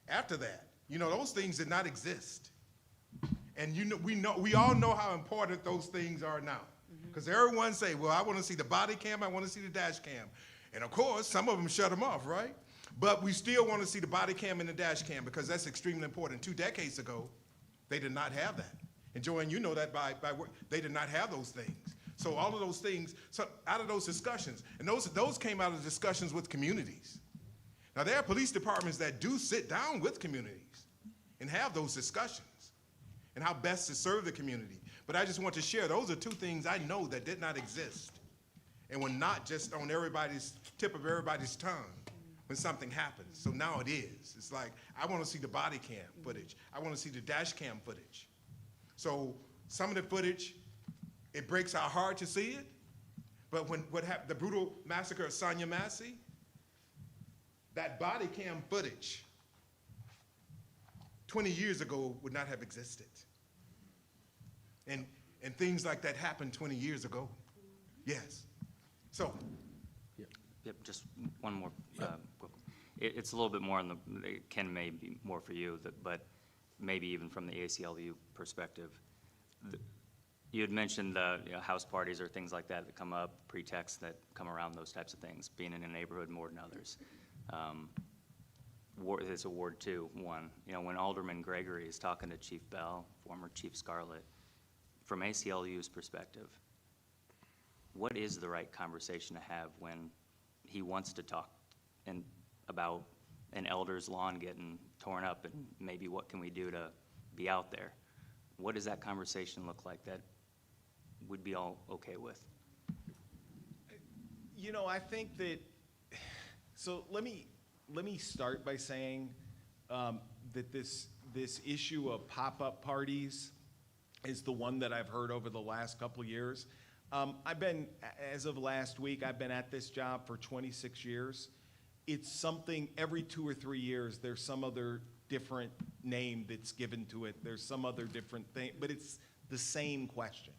after that. You know, those things did not exist. And we all know how important those things are now. Because everyone say, well, I want to see the body cam, I want to see the dash cam. And of course, some of them shut them off, right? But we still want to see the body cam and the dash cam because that's extremely important. 2 decades ago, they did not have that. And Joanne, you know that by work, they did not have those things. So all of those things, so out of those discussions, and those came out of discussions with communities. Now there are police departments that do sit down with communities and have those discussions and how best to serve the community. But I just want to share, those are 2 things I know that did not exist and were not just on everybody's tip of everybody's tongue when something happens. So now it is. It's like, I want to see the body cam footage. I want to see the dash cam footage. So some of the footage, it breaks our heart to see it. But what happened, the brutal massacre of Sangamon, Massey, that body cam footage 20 years ago would not have existed. And things like that happened 20 years ago. Yes. So. Yep, just one more. Quick. It's a little bit more on Ken may be more for you, but maybe even from the ACLU perspective. You had mentioned the house parties or things like that come up, pretexts that come around those types of things, being in a neighborhood more than others. It's a Ward 2, one. When Alderman Gregory is talking to Chief Bell, former Chief Scarlett, from ACLU's perspective, what is the right conversation to have when he wants to talk about an elder's lawn getting torn up and maybe what can we do to be out there? What does that conversation look like that would be all okay with? I think that, so let me start by saying that this issue of pop-up parties is the one that I've heard over the last couple of years. As of last week, I've been at this job for 26 years. It's something every 2 or 3 years, there's some other different name that's given to it. There's some other different thing, but it's the same question.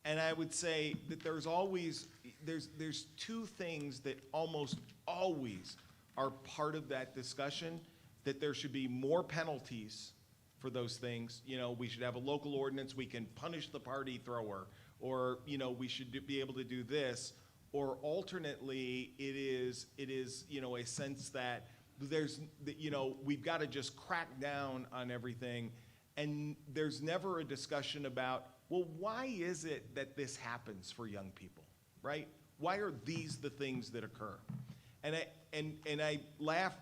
And I would say that there's 2 things that almost always are part of that discussion, that there should be more penalties for those things. We should have a local ordinance, we can punish the party thrower, or we should be able to do this, or alternately it is a sense that we've got to just crack down on everything, and there's never a discussion about, well, why is it that this happens for young people, right? Why are these the things that occur? And I laugh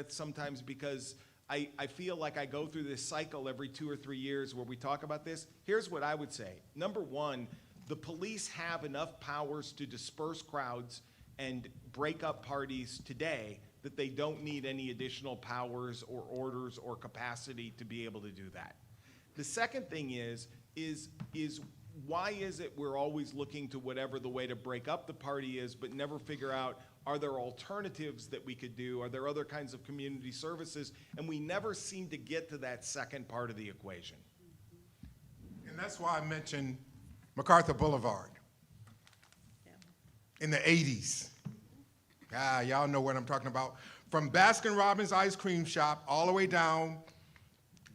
sometimes because I feel like I go through this cycle every 2 or 3 years where we talk about this. Here's what I would say. Number one, the police have enough powers to disperse crowds and break up parties today that they don't need any additional powers or orders or capacity to be able to do that. The second thing is why is it we're always looking to whatever the way to break up the party is, but never figure out, are there alternatives that we could do? Are there other kinds of community services? And we never seem to get to that second part of the equation. And that's why I mentioned MacArthur Boulevard in the 80s. Y'all know what I'm talking about. From Baskin-Robbins ice cream shop all the way down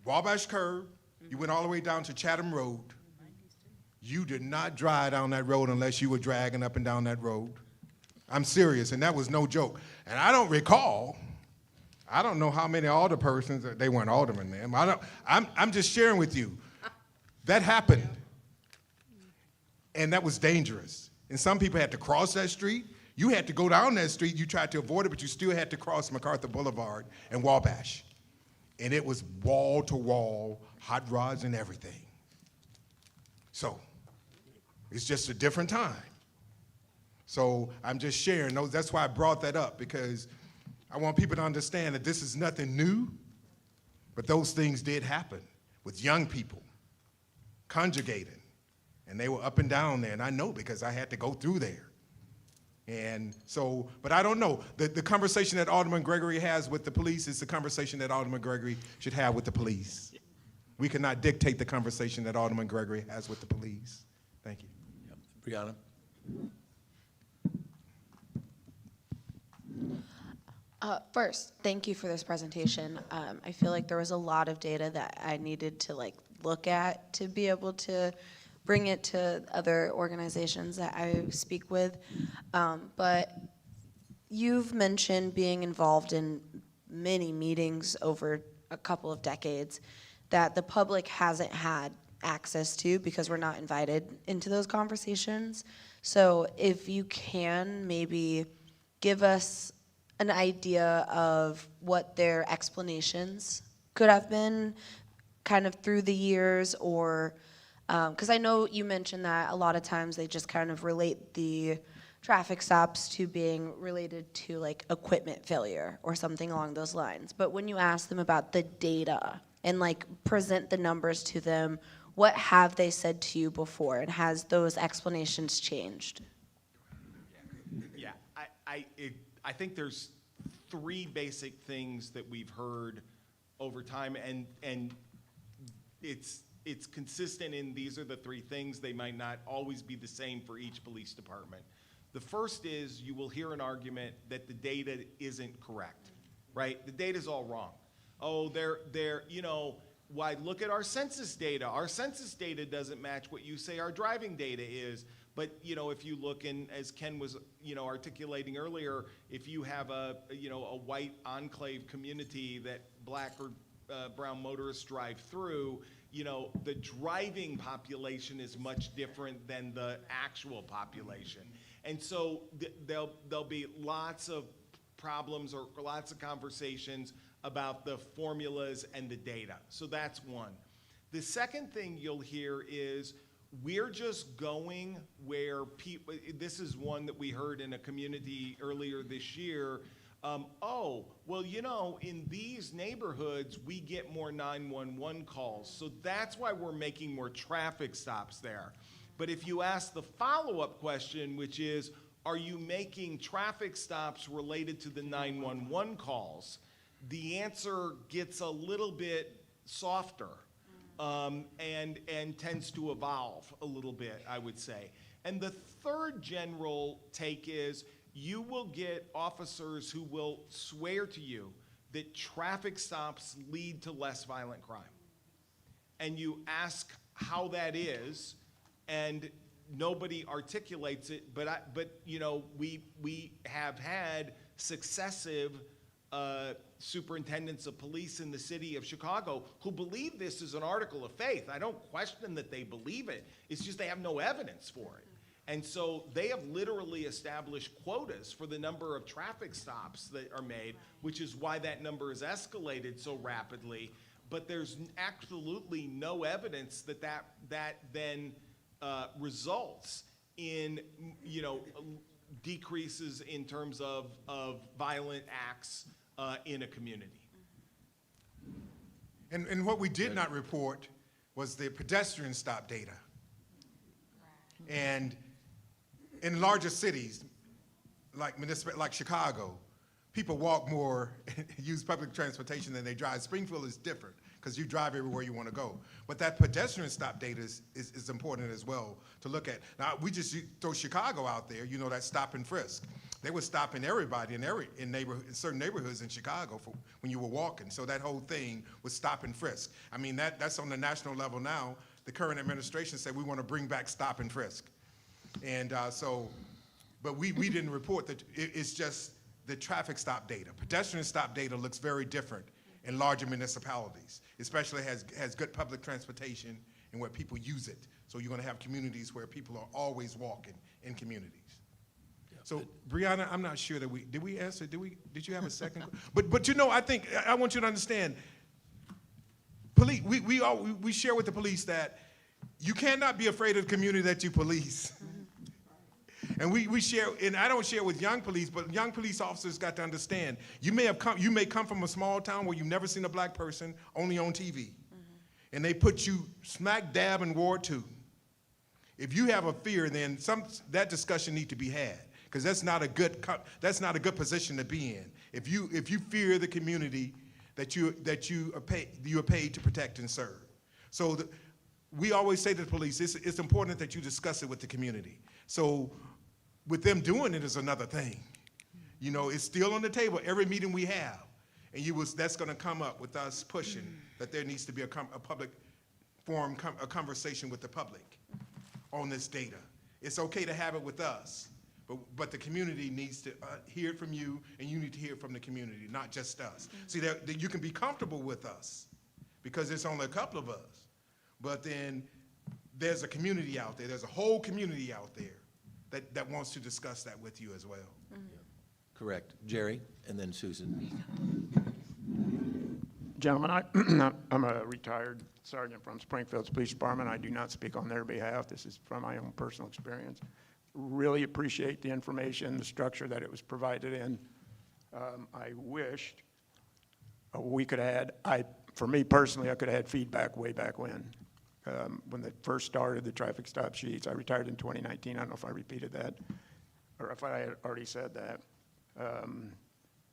Wabash Curve, you went all the way down to Chatham Road. You did not drive down that road unless you were dragging up and down that road. I'm serious, and that was no joke. And I don't know how many alderpersons, they weren't aldermen, man. I'm just sharing with you. That happened. And that was dangerous. And some people had to cross that street. You had to go down that street. You tried to avoid it, but you still had to cross MacArthur Boulevard and Wabash. And it was wall to wall, hot rods and everything. So it's just a different time. So I'm just sharing those. That's why I brought that up, because I want people to understand that this is nothing new, but those things did happen with young people conjugating. And they were up and down there, and I know because I had to go through there. And so, but I don't know. The conversation that Alderman Gregory has with the police is the conversation that Alderman Gregory should have with the police. we cannot dictate the conversation that Alderman Gregory has with the police. Thank you. Brianna? First, thank you for this presentation. I feel like there was a lot of data that I needed to look at to be able to bring it to other organizations that I speak with. But you've mentioned being involved in many meetings over a couple of decades that the public hasn't had access to because we're not invited into those conversations. So if you can maybe give us an idea of what their explanations could have been kind of through the years, or because I know you mentioned that a lot of times they just kind of relate the traffic stops to being related to equipment failure or something along those lines. But when you ask them about the data and present the numbers to them, what have they said to you before, and has those explanations changed? Yeah, I think there's three basic things that we've heard over time, and it's consistent in these are the three things. They might not always be the same for each police department. The first is you will hear an argument that the data isn't correct, right? The data's all wrong. Oh, why, look at our census data. Our census data doesn't match what you say our driving data is. But, if you look in, as Ken was, articulating earlier, if you have a white enclave community that black or brown motorists drive through, the driving population is much different than the actual population. And so there'll be lots of problems or lots of conversations about the formulas and the data. So that's one. The second thing you'll hear is we're just going where people, this is one that we heard in a community earlier this year. In these neighborhoods, we get more 911 calls. So that's why we're making more traffic stops there. But if you ask the follow-up question, which is, are you making traffic stops related to the 911 calls? The answer gets a little bit softer and tends to evolve a little bit, I would say. And the third general take is you will get officers who will swear to you that traffic stops lead to less violent crime. And you ask how that is, and nobody articulates it, but we have had successive superintendents of police in the city of Chicago who believe this is an article of faith. I don't question that they believe it. It's just they have no evidence for it. And so they have literally established quotas for the number of traffic stops that are made, which is why that number has escalated so rapidly. But there's absolutely no evidence that then results in decreases in terms of violent acts in a community. And what we did not report was the pedestrian stop data. And in larger cities, like Chicago, people walk more, use public transportation than they drive. Springfield is different because you drive everywhere you want to go. But that pedestrian stop data is important as well to look at. Now, we just throw Chicago out there, that stop and frisk. They were stopping everybody in certain neighborhoods in Chicago for when you were walking. So that whole thing was stop and frisk. I mean, that's on the national level now. The current administration said we want to bring back stop and frisk. And but we didn't report that. It's just the traffic stop data. Pedestrian stop data looks very different in larger municipalities, especially has good public transportation and where people use it. So you're going to have communities where people are always walking in communities. So Brianna, I'm not sure that did we answer? Did you have a second? But I think I want you to understand. Police, we share with the police that you cannot be afraid of the community that you police. And we share, and I don't share with young police, but young police officers got to understand, you may come from a small town where you've never seen a black person, only on TV. And they put you smack dab in Ward 2. If you have a fear, then that discussion needs to be had, because that's not a good position to be in. If you fear the community that you are paid to protect and serve. So we always say to the police, it's important that you discuss it with the community. So with them doing it is another thing. You know, it's still on the table every meeting we have. And that's going to come up with us pushing that there needs to be a public forum, a conversation with the public on this data. It's okay to have it with us, but the community needs to hear it from you, and you need to hear it from the community, not just us. See, that you can be comfortable with us because it's only a couple of us, but then there's a community out there, there's a whole community out there that wants to discuss that with you as well. Correct. Jerry, and then Susan. Gentlemen, I'm a retired sergeant from Springfield's Police Department. I do not speak on their behalf. This is from my own personal experience. Really appreciate the information, the structure that it was provided in. I wished we could have had, for me personally, I could have had feedback way back when they first started the traffic stop sheets. I retired in 2019. I don't know if I repeated that or if I had already said that.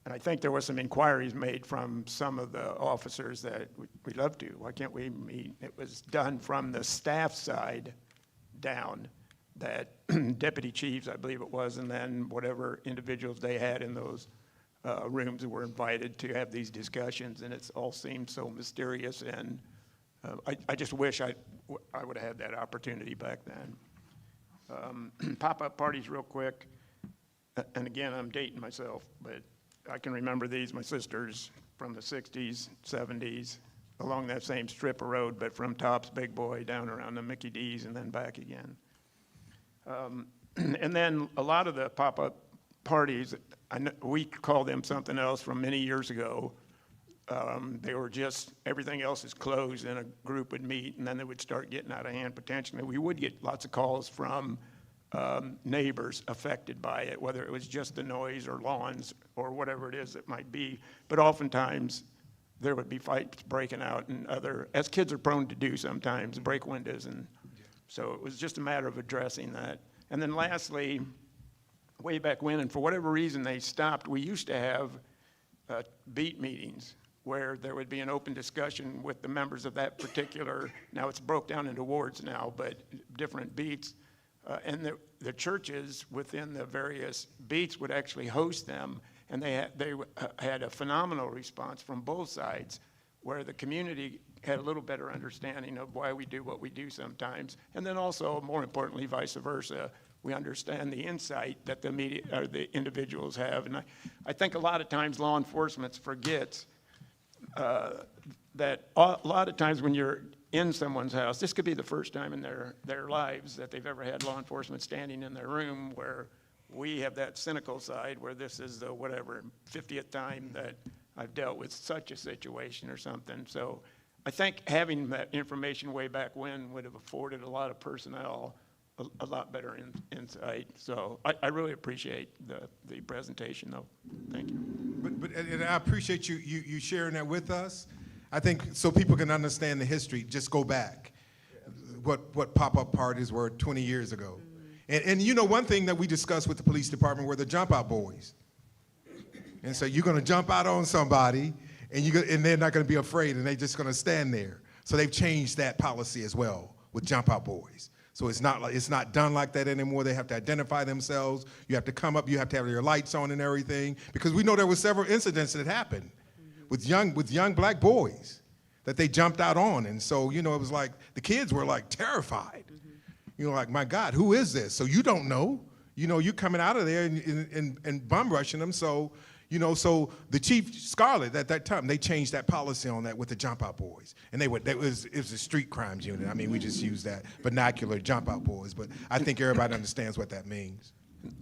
And I think there was some inquiries made from some of the officers that we'd love to. Why can't we meet? It was done from the staff side down, that deputy chiefs, I believe it was, and then whatever individuals they had in those rooms were invited to have these discussions, and it's all seemed so mysterious, and I just wish I would have had that opportunity back then. Pop-up parties real quick, and again, I'm dating myself, but I can remember these, my sisters, from the 60s, 70s, along that same strip of road, but from Tops Big Boy down around the Mickey D's and then back again. And then a lot of the pop-up parties, we call them something else from many years ago. They were just, everything else is closed and a group would meet and then they would start getting out of hand potentially. We would get lots of calls from neighbors affected by it, whether it was just the noise or lawns or whatever it is it might be. But oftentimes there would be fights breaking out and as kids are prone to do sometimes, break windows. And so it was just a matter of addressing that. And then lastly, way back when, and for whatever reason they stopped, we used to have beat meetings where there would be an open discussion with the members of that particular, now it's broke down into wards now, but different beats. And the churches within the various beats would actually host them, and they had a phenomenal response from both sides, where the community had a little better understanding of why we do what we do sometimes, and then also, more importantly, vice versa. We understand the insight that the individuals have, and I think a lot of times law enforcement forgets that a lot of times when you're in someone's house, this could be the first time in their lives that they've ever had law enforcement standing in their room, where we have that cynical side where this is the 50th time that I've dealt with such a situation or something. So I think having that information way back when would have afforded a lot of personnel a lot better insight. So I really appreciate the presentation, though. Thank you. But and I appreciate you sharing that with us. I think so people can understand the history, just go back, what pop-up parties were 20 years ago. And you know, one thing that we discussed with the police department were the jump-out boys. And so you're going to jump out on somebody, and they're not going to be afraid, and they're just going to stand there. So they've changed that policy as well with jump-out boys. So it's not done like that anymore. They have to identify themselves. You have to come up. You have to have your lights on and everything, because we know there were several incidents that happened with young black boys that they jumped out on. And so, you know, it was like the kids were like terrified. You know, like, my God, who is this? So you don't know. You know, you're coming out of there and bum rushing them. So, you know, so the Chief Scarlett at that time, they changed that policy on that with the jump out boys. And it was a street crimes unit. I mean, we just use that vernacular, jump out boys. But I think everybody understands what that means.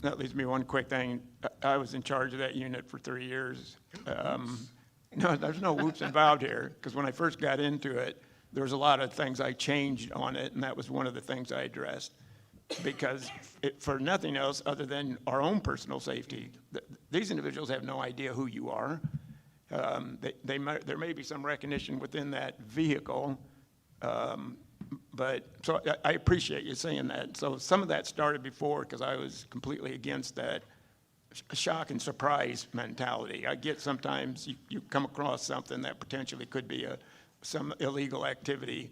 That leaves me one quick thing. I was in charge of that unit for 3 years. No, there's no whoops involved here, because when I first got into it, there was a lot of things I changed on it, and that was one of the things I addressed, because for nothing else other than our own personal safety. These individuals have no idea who you are. There may be some recognition within that vehicle, but so I appreciate you saying that. So some of that started before, because I was completely against that shock and surprise mentality. I get sometimes you come across something that potentially could be some illegal activity,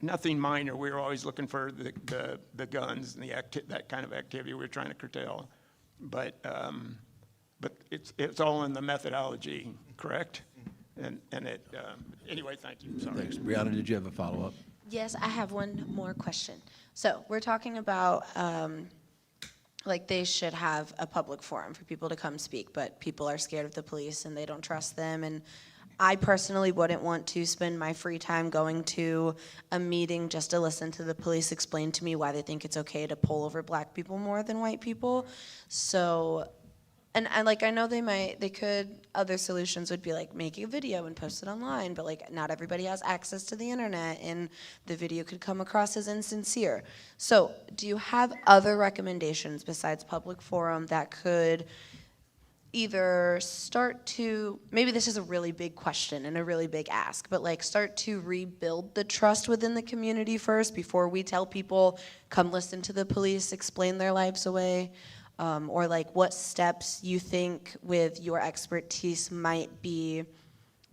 nothing minor. We were always looking for the guns and that kind of activity we were trying to curtail. But it's all in the methodology, correct? Anyway, thank you, sorry. Thanks. Brianna, did you have a follow-up? Yes, I have one more question. So we're talking about, like, they should have a public forum for people to come speak, but people are scared of the police and they don't trust them. And I personally wouldn't want to spend my free time going to a meeting just to listen to the police explain to me why they think it's okay to pull over black people more than white people. So, and I know other solutions would be like making a video and post it online, but like not everybody has access to the internet and the video could come across as insincere. So do you have other recommendations besides public forum that could either start to, maybe this is a really big question and a really big ask, but like start to rebuild the trust within the community first before we tell people, come listen to the police explain their lives away? Or like what steps you think with your expertise might be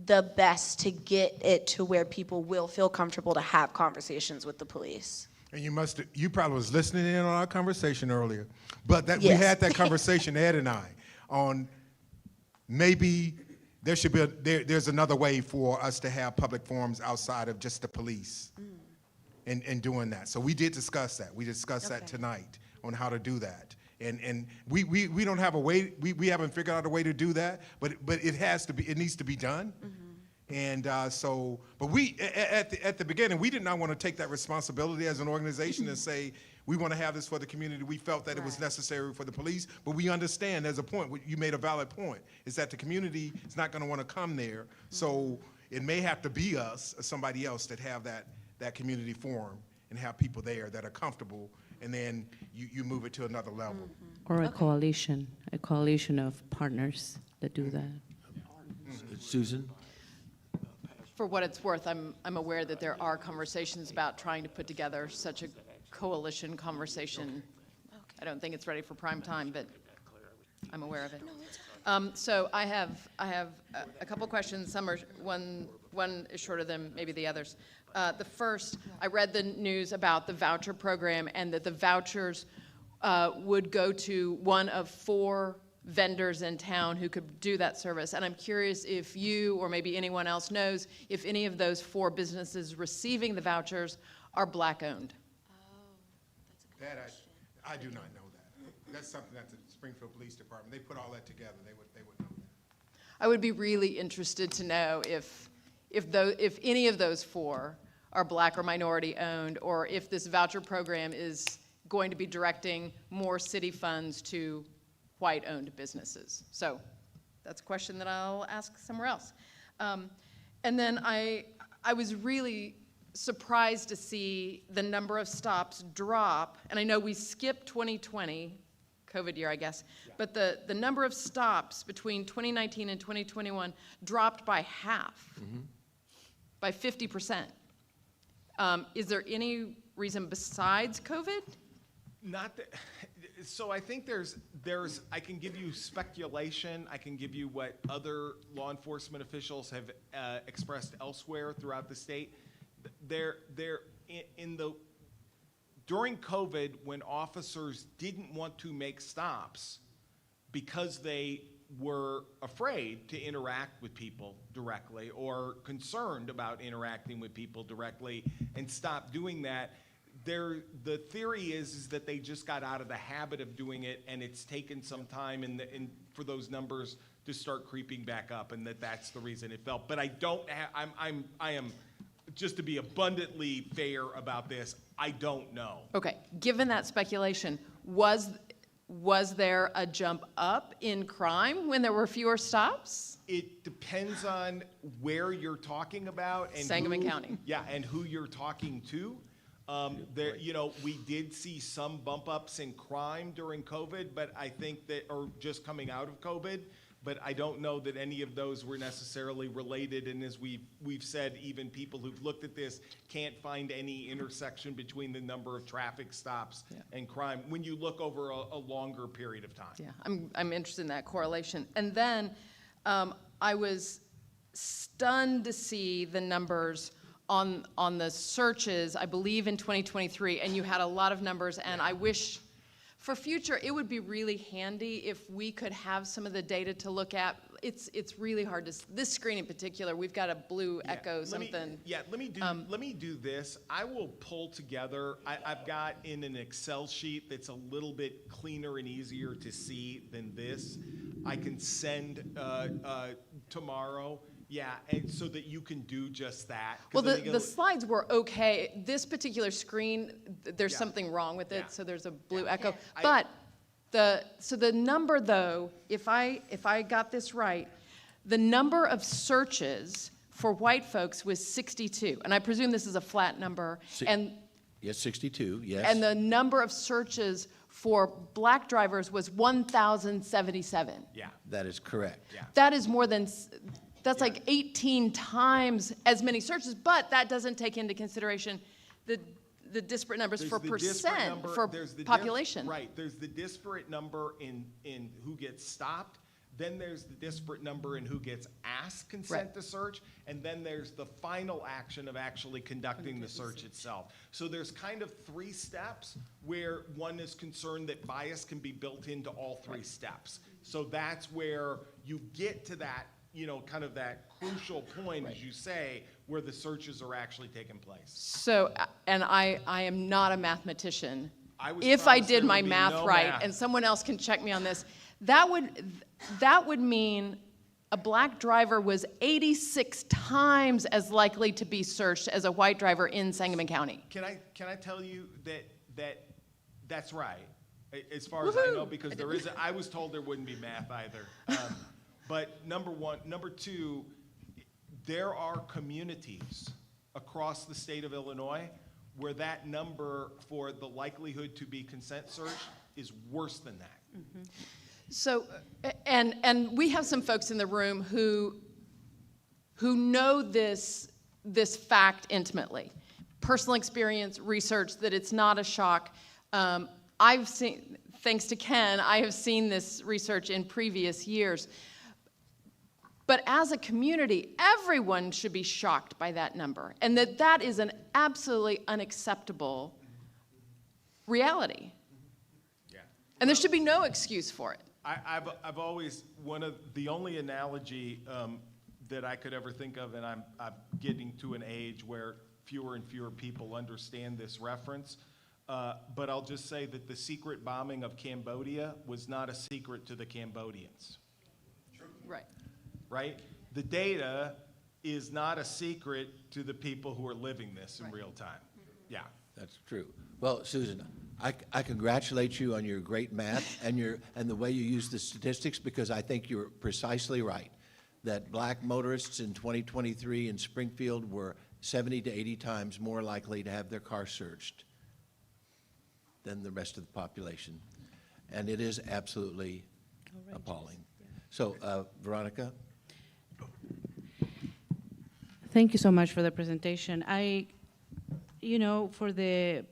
the best to get it to where people will feel comfortable to have conversations with the police? And you probably was listening in on our conversation earlier, but we Yes. had that conversation, Ed and I, on maybe there should be there's another way for us to have public forums outside of just the police and doing that. So we did discuss that. We discussed that tonight on how to do that. And we don't have a way, we haven't figured out a way to do that, but it needs to be done. And but we, at the beginning, we did not want to take that responsibility as an organization and say, we want to have this for the community. We felt that it was necessary for the police, but we understand there's a point, you made a valid point, is that the community is not going to want to come there. So it may have to be us or somebody else that have that community forum and have people there that are comfortable, and then you move it to another level. Or a coalition of partners that do that. Susan? For what it's worth, I'm aware that there are conversations about trying to put together such a coalition conversation. I don't think it's ready for prime time, but I'm aware of it. So I have a couple questions. One is shorter than maybe the others. The first, I read the news about the voucher program and that the vouchers would go to one of 4 vendors in town who could do that service. And I'm curious if you or maybe anyone else knows if any of those 4 businesses receiving the vouchers are black-owned. That I do not know that. That's something that the Springfield Police Department, they put all that together. They would know that. I would be really interested to know if any of those 4 are black or minority owned, or if this voucher program is going to be directing more city funds to white-owned businesses. So that's a question that I'll ask somewhere else. And then I was really surprised to see the number of stops drop, and I know we skipped 2020, COVID year, I guess, but the number of stops between 2019 and 2021 dropped by half, by 50%. Is there any reason besides COVID? Not that, so I think there's, I can give you speculation, I can give you what other law enforcement officials have expressed elsewhere throughout the state. During COVID, when officers didn't want to make stops because they were afraid to interact with people directly or concerned about interacting with people directly and stopped doing that, the theory is that they just got out of the habit of doing it, and it's taken some time for those numbers to start creeping back up, and that's the reason it fell. But I don't I am just to be abundantly fair about this, I don't know. Okay, given that speculation, was there a jump up in crime when there were fewer stops? It depends on where you're talking about and Sangamon County. Yeah, and who you're talking to. We did see some bump ups in crime during COVID, but I think or just coming out of COVID, but I don't know that any of those were necessarily related. And as we've said, even people who've looked at this can't find any intersection between the number of traffic stops and crime when you look over a longer period of time. Yeah, I'm interested in that correlation. And then I was stunned to see the numbers on the searches, I believe in 2023, and you had a lot of numbers, and I wish, for future, it would be really handy if we could have some of the data to look at. It's really hard to, this screen in particular, we've got a blue echo something. Let me do this. I will pull together, I've got in an Excel sheet that's a little bit cleaner and easier to see than this. I can send tomorrow. Yeah, and so that you can do just that. 'Cause Well, I think the slides were okay. This particular screen, there's Yeah. something wrong with it, Yeah. so there's a blue echo. I- But so the number, though, if I got this right, the number of searches for white folks was 62, and I presume this is a flat number. And Yes, 62, yes. and the number of searches for black drivers was 1,077. Yeah, That is correct. yeah. That is more than, that's like 18 times as many searches, but that doesn't take into consideration the disparate numbers There's for the disparate percent number- for there's the population. Right, there's the disparate number in who gets stopped, then there's the disparate number in who gets asked consent Right. to search, and then there's the final action of actually conducting the search itself. So there's kind of 3 steps where one is concerned that bias can be built into all 3 steps. So that's where you get to that, kind of that crucial point, as you say, where the searches are actually taking place. So, and I am not a mathematician. I was If I promised did there my would be math no right, math. and someone else can check me on this, that would mean a black driver was 86 times as likely to be searched as a white driver in Sangamon County. Can I tell you that's right, as far as I know, because I was told there wouldn't be math either. But number one. Number two, there are communities across the state of Illinois where that number for the likelihood to be consent searched is worse than that. So, and we have some folks in the room who know this fact intimately. Personal experience, research, that it's not a shock. I've seen, thanks to Ken, I have seen this research in previous years. But as a community, everyone should be shocked by that number, and that is an absolutely unacceptable reality. Yeah. And there should be no excuse for it. I've always, the only analogy that I could ever think of, and I'm getting to an age where fewer and fewer people understand this reference, but I'll just say that the secret bombing of Cambodia was not a secret to the Cambodians. Right. Right? The data is not a secret to the people who are living this in real time. Yeah. That's true. Well, Susan, I congratulate you on your great math and the way you use the statistics, because I think you're precisely right, that black motorists in 2023 in Springfield were 70 to 80 times more likely to have their car searched than the rest of the population. And it is absolutely appalling. So, Veronica? Thank you so much for the presentation. For the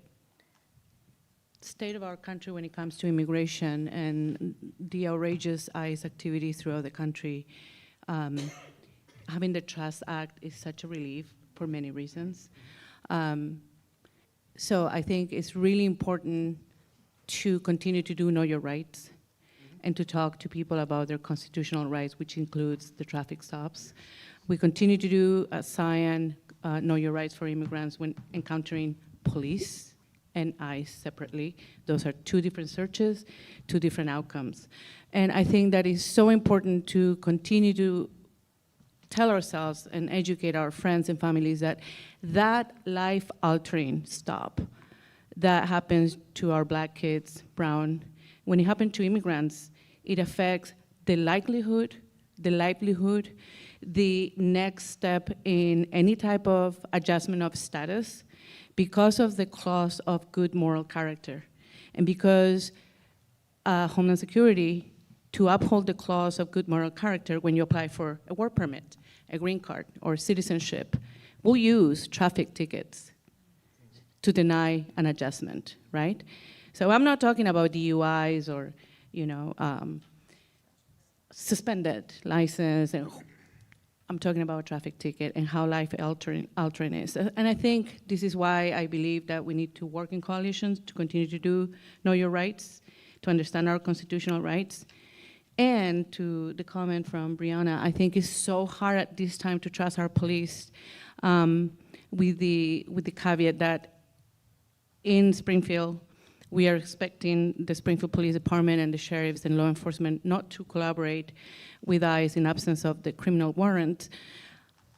state of our country when it comes to immigration and the outrageous ICE activity throughout the country, having the Trust Act is such a relief for many reasons. So I think it's really important to continue to do Know Your Rights and to talk to people about their constitutional rights, which includes the traffic stops. We continue to do SCIAN, Know Your Rights for immigrants when encountering police and ICE separately. Those are 2 different searches, 2 different outcomes. And I think that is so important to continue to tell ourselves and educate our friends and families that life-altering stop that happens to our black kids, brown, when it happens to immigrants, it affects the livelihood, the next step in any type of adjustment of status because of the clause of good moral character. And because Homeland Security, to uphold the clause of good moral character when you apply for a work permit, a green card, or citizenship, will use traffic tickets to deny an adjustment, right? So I'm not talking about DUIs or, suspended license. And I'm talking about a traffic ticket and how life altering is. And I think this is why I believe that we need to work in coalitions to continue to do know your rights, to understand our constitutional rights. And to the comment from Brianna, I think it's so hard at this time to trust our police with the caveat that in Springfield, we are expecting the Springfield Police Department and the sheriffs and law enforcement not to collaborate with ICE in absence of the criminal warrant.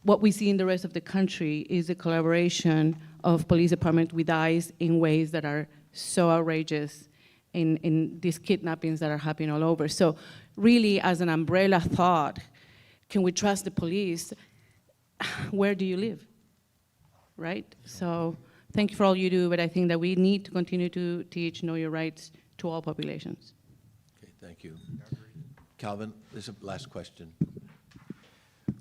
What we see in the rest of the country is a collaboration of police department with ICE in ways that are so outrageous in these kidnappings that are happening all over. So really, as an umbrella thought, can we trust the police? Where do you live, right? So thank you for all you do, but I think that we need to continue to teach know your rights to all populations. Okay, thank you. Calvin, this is the last question.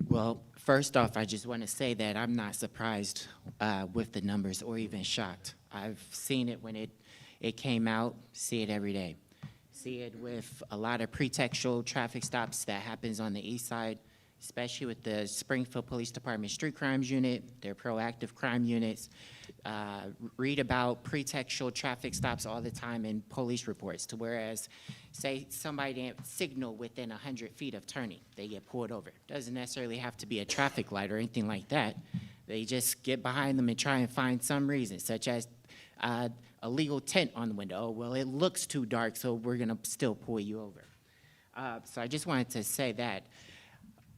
Well, first off, I just want to say that I'm not surprised with the numbers or even shocked. I've seen it when it came out, see it every day. See it with a lot of pretextual traffic stops that happens on the east side, especially with the Springfield Police Department Street Crimes Unit, their proactive crime units. Read about pretextual traffic stops all the time in police reports, to whereas, say somebody didn't signal within 100 feet of turning, they get pulled over. Doesn't necessarily have to be a traffic light or anything like that. They just get behind them and try and find some reason, such as a legal tent on the window. Oh, well, it looks too dark, so we're gonna still pull you over. So I just wanted to say that.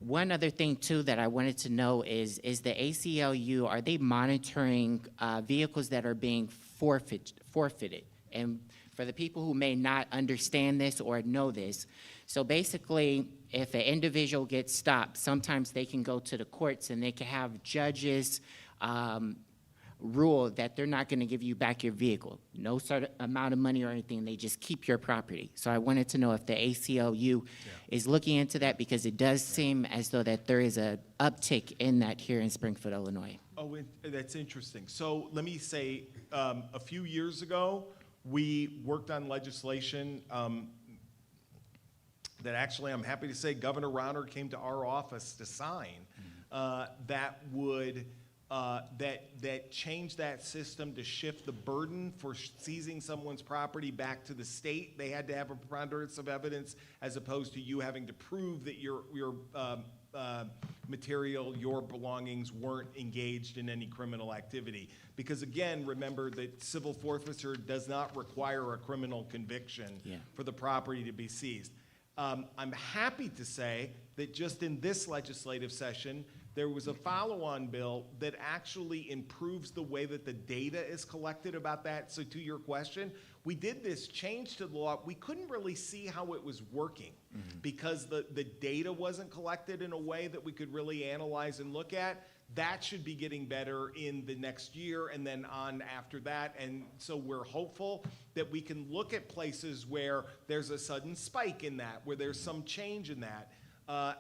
One other thing, too, that I wanted to know is the ACLU, are they monitoring vehicles that are being forfeited? And for the people who may not understand this or know this, so basically, if an individual gets stopped, sometimes they can go to the courts and they can have judges rule that they're not going to give you back your vehicle. No sort of amount of money or anything, they just keep your property. So I wanted to know if the ACLU is looking into that, because it does seem as though that there is a uptick in that here in Springfield, Illinois. Oh, that's interesting. So let me say, a few years ago, we worked on legislation that actually, I'm happy to say, Governor Rauner came to our office to sign, that would that changed that system to shift the burden for seizing someone's property back to the state. They had to have a preponderance of evidence, as opposed to you having to prove that your material, your belongings weren't engaged in any criminal activity. Because again, remember that civil forfeiture does not require a criminal conviction for the property to be seized. I'm happy to say that just in this legislative session, there was a follow-on bill that actually improves the way that the data is collected about that. So to your question, we did this change to the law. We couldn't really see how it was working because the data wasn't collected in a way that we could really analyze and look at. That should be getting better in the next year and then on after that. And so we're hopeful that we can look at places where there's a sudden spike in that, where there's some change in that.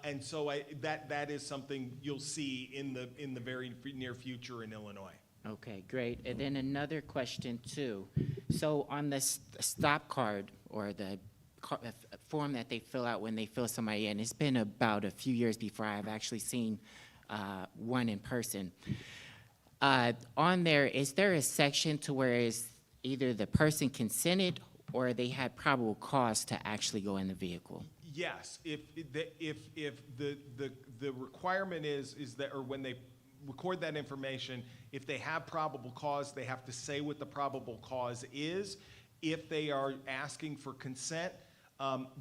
And so that is something you'll see in the very near future in Illinois. Okay, great. And then another question too. So on the stop card, or the form that they fill out when they fill somebody in, it's been about a few years before I've actually seen one in person. On there, is there a section to where is either the person consented or they had probable cause to actually go in the vehicle? Yes, if the requirement is that, or when they record that information, if they have probable cause, they have to say what the probable cause is. If they are asking for consent,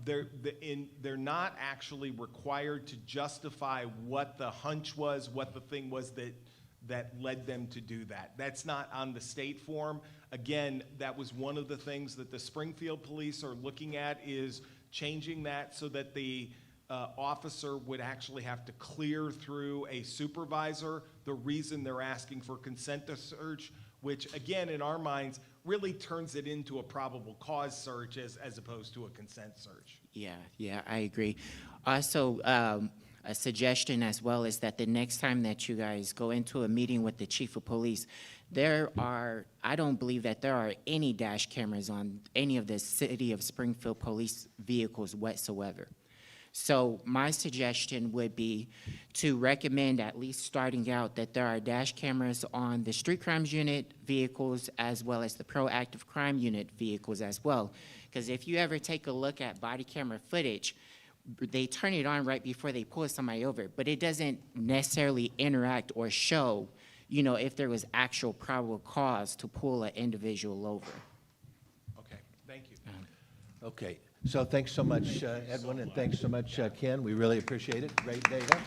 they're not actually required to justify what the hunch was, what the thing was that led them to do that. That's not on the state form. Again, that was one of the things that the Springfield police are looking at, is changing that so that the officer would actually have to clear through a supervisor the reason they're asking for consent to search, which again, in our minds, really turns it into a probable cause search as opposed to a consent search. Yeah, I agree. Also, a suggestion as well is that the next time that you guys go into a meeting with the chief of police, I don't believe that there are any dash cameras on any of the city of Springfield police vehicles whatsoever. So my suggestion would be to recommend, at least starting out, that there are dash cameras on the street crimes unit vehicles as well as the proactive crime unit vehicles as well. Because if you ever take a look at body camera footage, they turn it on right before they pull somebody over, but it doesn't necessarily interact or show, you know, if there was actual probable cause to pull an individual over. Okay, thank you. Okay, so thanks so much, Edwin, and thanks so much, Ken. We really appreciate it. Great data.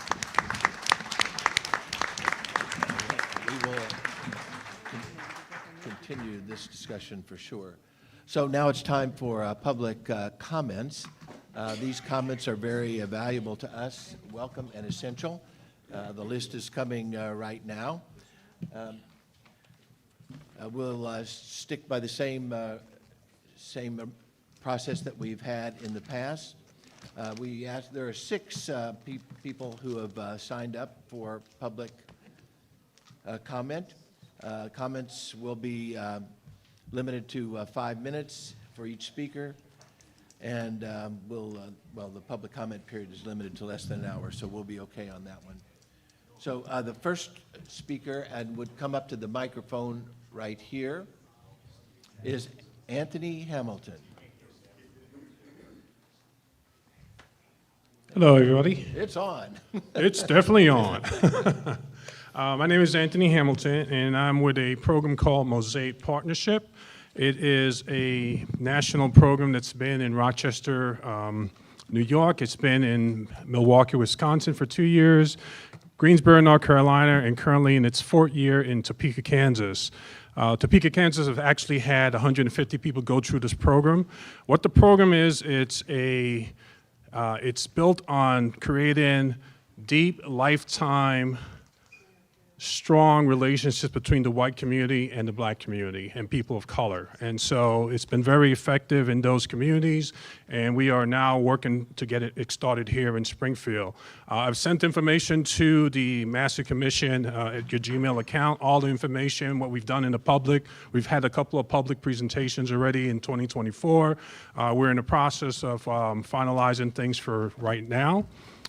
We will continue this discussion for sure. So now it's time for public comments. These comments are very valuable to us, welcome and essential. The list is coming right now. We'll stick by the same process that we've had in the past. There are 6 people who have signed up for public comment. Comments will be limited to 5 minutes for each speaker, and the public comment period is limited to less than an hour, so we'll be okay on that one. So the first speaker, and would come up to the microphone right here, is Anthony Hamilton. Hello, everybody. It's on. It's definitely on. My name is Anthony Hamilton, and I'm with a program called Mosaic Partnership. It is a national program that's been in Rochester, New York. It's been in Milwaukee, Wisconsin for 2 years, Greensboro, North Carolina, and currently in its 4th year in Topeka, Kansas. Topeka, Kansas have actually had 150 people go through this program. What the program is, it's built on creating deep, lifetime, strong relationships between the white community and the black community and people of color. And so it's been very effective in those communities, and we are now working to get it started here in Springfield. I've sent information to the Massey Commission at your Gmail account, all the information, what we've done in the public. We've had a couple of public presentations already in 2024. We're in the process of finalizing things for right now.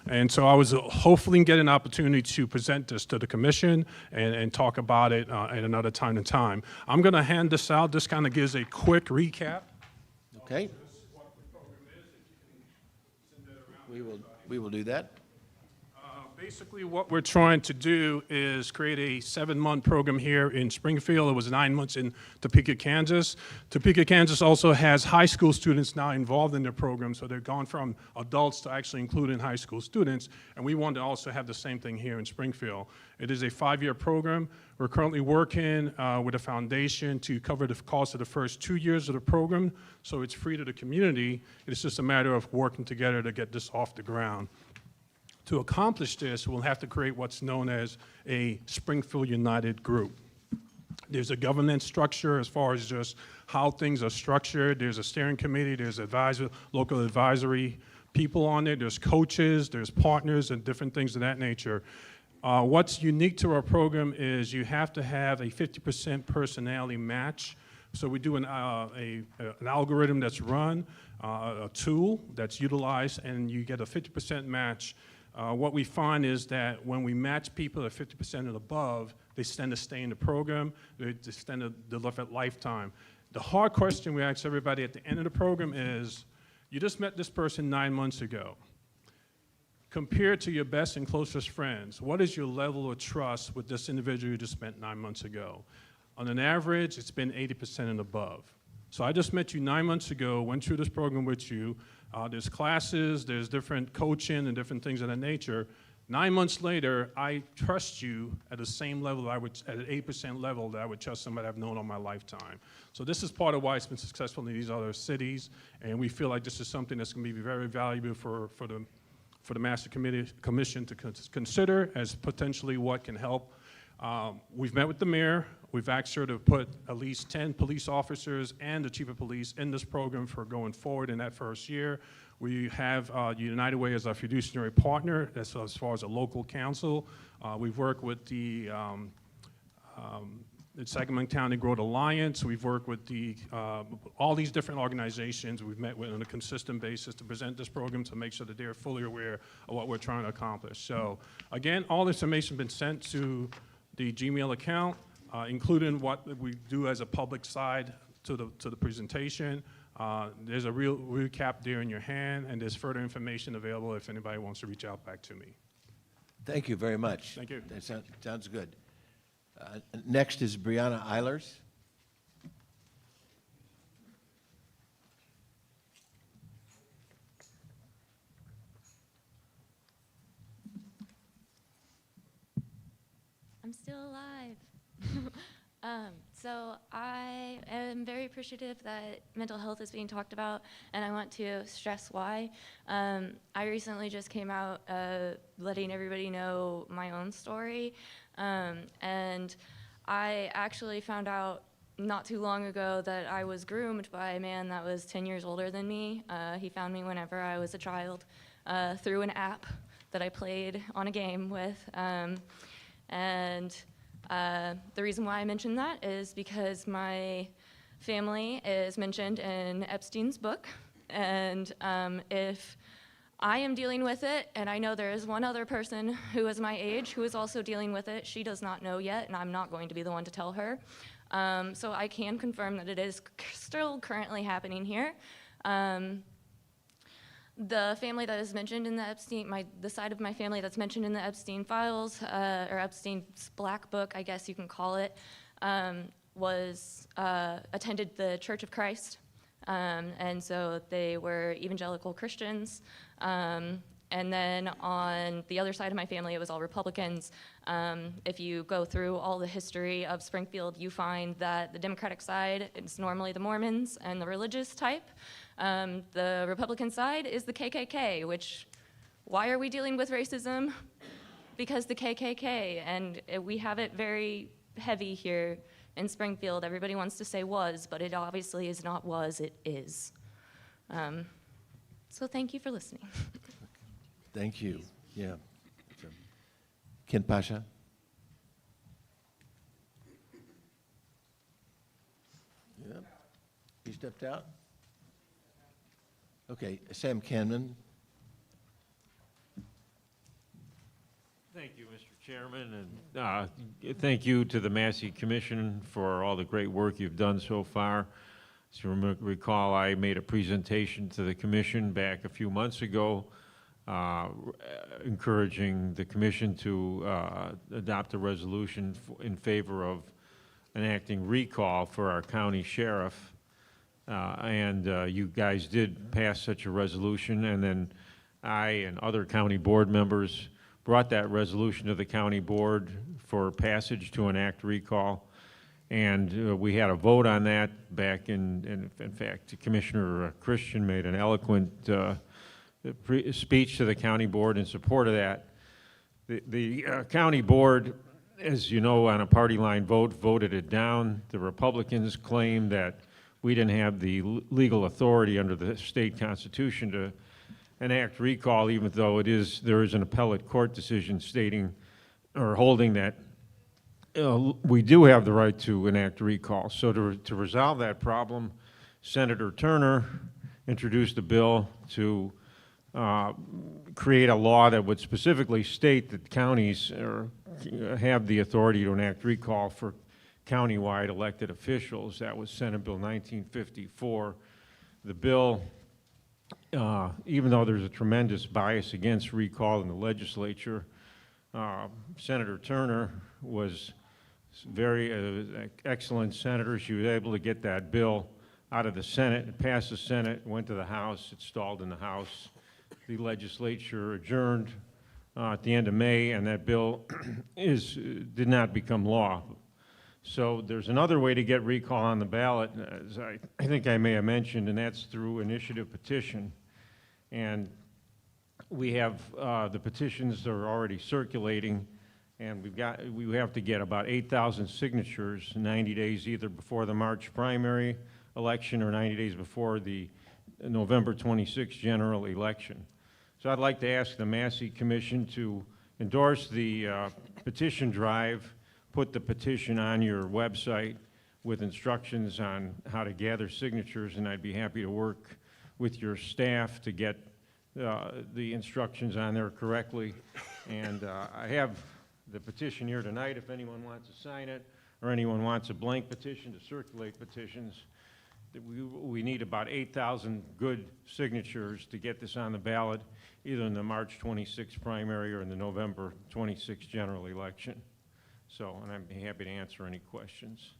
And so I was hopefully get an opportunity to present this to the commission and talk about it at another time and time. I'm going to hand this out. This kind of gives a quick recap. Okay. We will do that. Basically, what we're trying to do is create a 7-month program here in Springfield. It was 9 months in Topeka, Kansas. Topeka, Kansas also has high school students now involved in their program, so they've gone from adults to actually including high school students, and we want to also have the same thing here in Springfield. It is a 5-year program. We're currently working with a foundation to cover the cost of the first 2 years of the program, so it's free to the community. It's just a matter of working together to get this off the ground. To accomplish this, we'll have to create what's known as a Springfield United group. There's a governance structure as far as just how things are structured. There's a steering committee, there's local advisory people on there, there's coaches, there's partners, and different things of that nature. What's unique to our program is you have to have a 50% personality match. So we do an algorithm that's run, a tool that's utilized, and you get a 50% match. What we find is that when we match people at 50% and above, they tend to stay in the program, they tend to deliver at lifetime. The hard question we ask everybody at the end of the program is, you just met this person 9 months ago. Compared to your best and closest friends, what is your level of trust with this individual you just met 9 months ago? On an average, it's been 80% and above. So I just met you 9 months ago, went through this program with you. There's classes, there's different coaching and different things of that nature. 9 months later, I trust you at the same level at an 8% level that I would trust somebody I've known all my lifetime. So this is part of why it's been successful in these other cities, and we feel like this is something that's going to be very valuable for the Master Commission to consider as potentially what can help. We've met with the mayor. We've asked her to put at least 10 police officers and the chief of police in this program for going forward in that first year. We have United Way as our fiduciary partner, as far as a local council. We've worked with the the Sangamon County Growth Alliance. We've worked with all these different organizations. We've met with on a consistent basis to present this program to make sure that they're fully aware of what we're trying to accomplish. So again, all this information has been sent to the Gmail account, including what we do as a public side to the presentation. There's a real recap there in your hand, and there's further information available if anybody wants to reach out back to me. Thank you very much. Thank you. That sounds good. Next is Brianna Eilers. I'm still alive. So I am very appreciative that mental health is being talked about, and I want to stress why. I recently just came out letting everybody know my own story, and I actually found out not too long ago that I was groomed by a man that was 10 years older than me. He found me whenever I was a child through an app that I played on a game with. The reason why I mention that is because my family is mentioned in Epstein's book, and if I am dealing with it, and I know there is one other person who is my age who is also dealing with it, she does not know yet, and I'm not going to be the one to tell her. So I can confirm that it is still currently happening here. The family that is mentioned in the Epstein, the side of my family that's mentioned in the Epstein files, or Epstein's black book, I guess you can call it, attended the Church of Christ. And so they were evangelical Christians. And then on the other side of my family, it was all Republicans. If you go through all the history of Springfield, you find that the Democratic side is normally the Mormons and the religious type. The Republican side is the KKK, which, why are we dealing with racism? Because the KKK, and we have it very heavy here in Springfield. Everybody wants to say was, but it obviously is not was, it is. So thank you for listening. Thank you. Yeah. So, Ken Pasha. Yeah. He stepped out? Okay, Sam Canman. Thank you, Mr. Chairman, and thank you to the Massey Commission for all the great work you've done so far. As you recall, I made a presentation to the Commission back a few months ago, encouraging the Commission to adopt a resolution in favor of enacting recall for our county sheriff. You guys did pass such a resolution, and then I and other county board members brought that resolution to the county board for passage to enact recall. And we had a vote on that back in fact, Commissioner Christian made an eloquent speech to the county board in support of that. The county board, as you know, on a party line vote, voted it down. The Republicans claimed that we didn't have the legal authority under the state constitution to enact recall, even though there is an appellate court decision stating or holding that we do have the right to enact recall. So to resolve that problem, Senator Turner introduced a bill to create a law that would specifically state that counties have the authority to enact recall for countywide elected officials. That was Senate Bill 1954. The bill, even though there's a tremendous bias against recall in the legislature, Senator Turner was very excellent senator. She was able to get that bill out of the Senate. It passed the Senate, went to the House, it stalled in the House. The legislature adjourned at the end of May, and that bill did not become law. So there's another way to get recall on the ballot, as I think I may have mentioned, and that's through initiative petition. And we have the petitions that are already circulating, and we have to get about 8,000 signatures 90 days either before the March primary election or 90 days before the November 26th general election. So I'd like to ask the Massey Commission to endorse the petition drive, put the petition on your website with instructions on how to gather signatures, and I'd be happy to work with your staff to get the instructions on there correctly. And I have the petition here tonight if anyone wants to sign it, or anyone wants a blank petition to circulate petitions. We need about 8,000 good signatures to get this on the ballot, either in the March 26th primary or in the November 26th general election. So, and I'd be happy to answer any questions.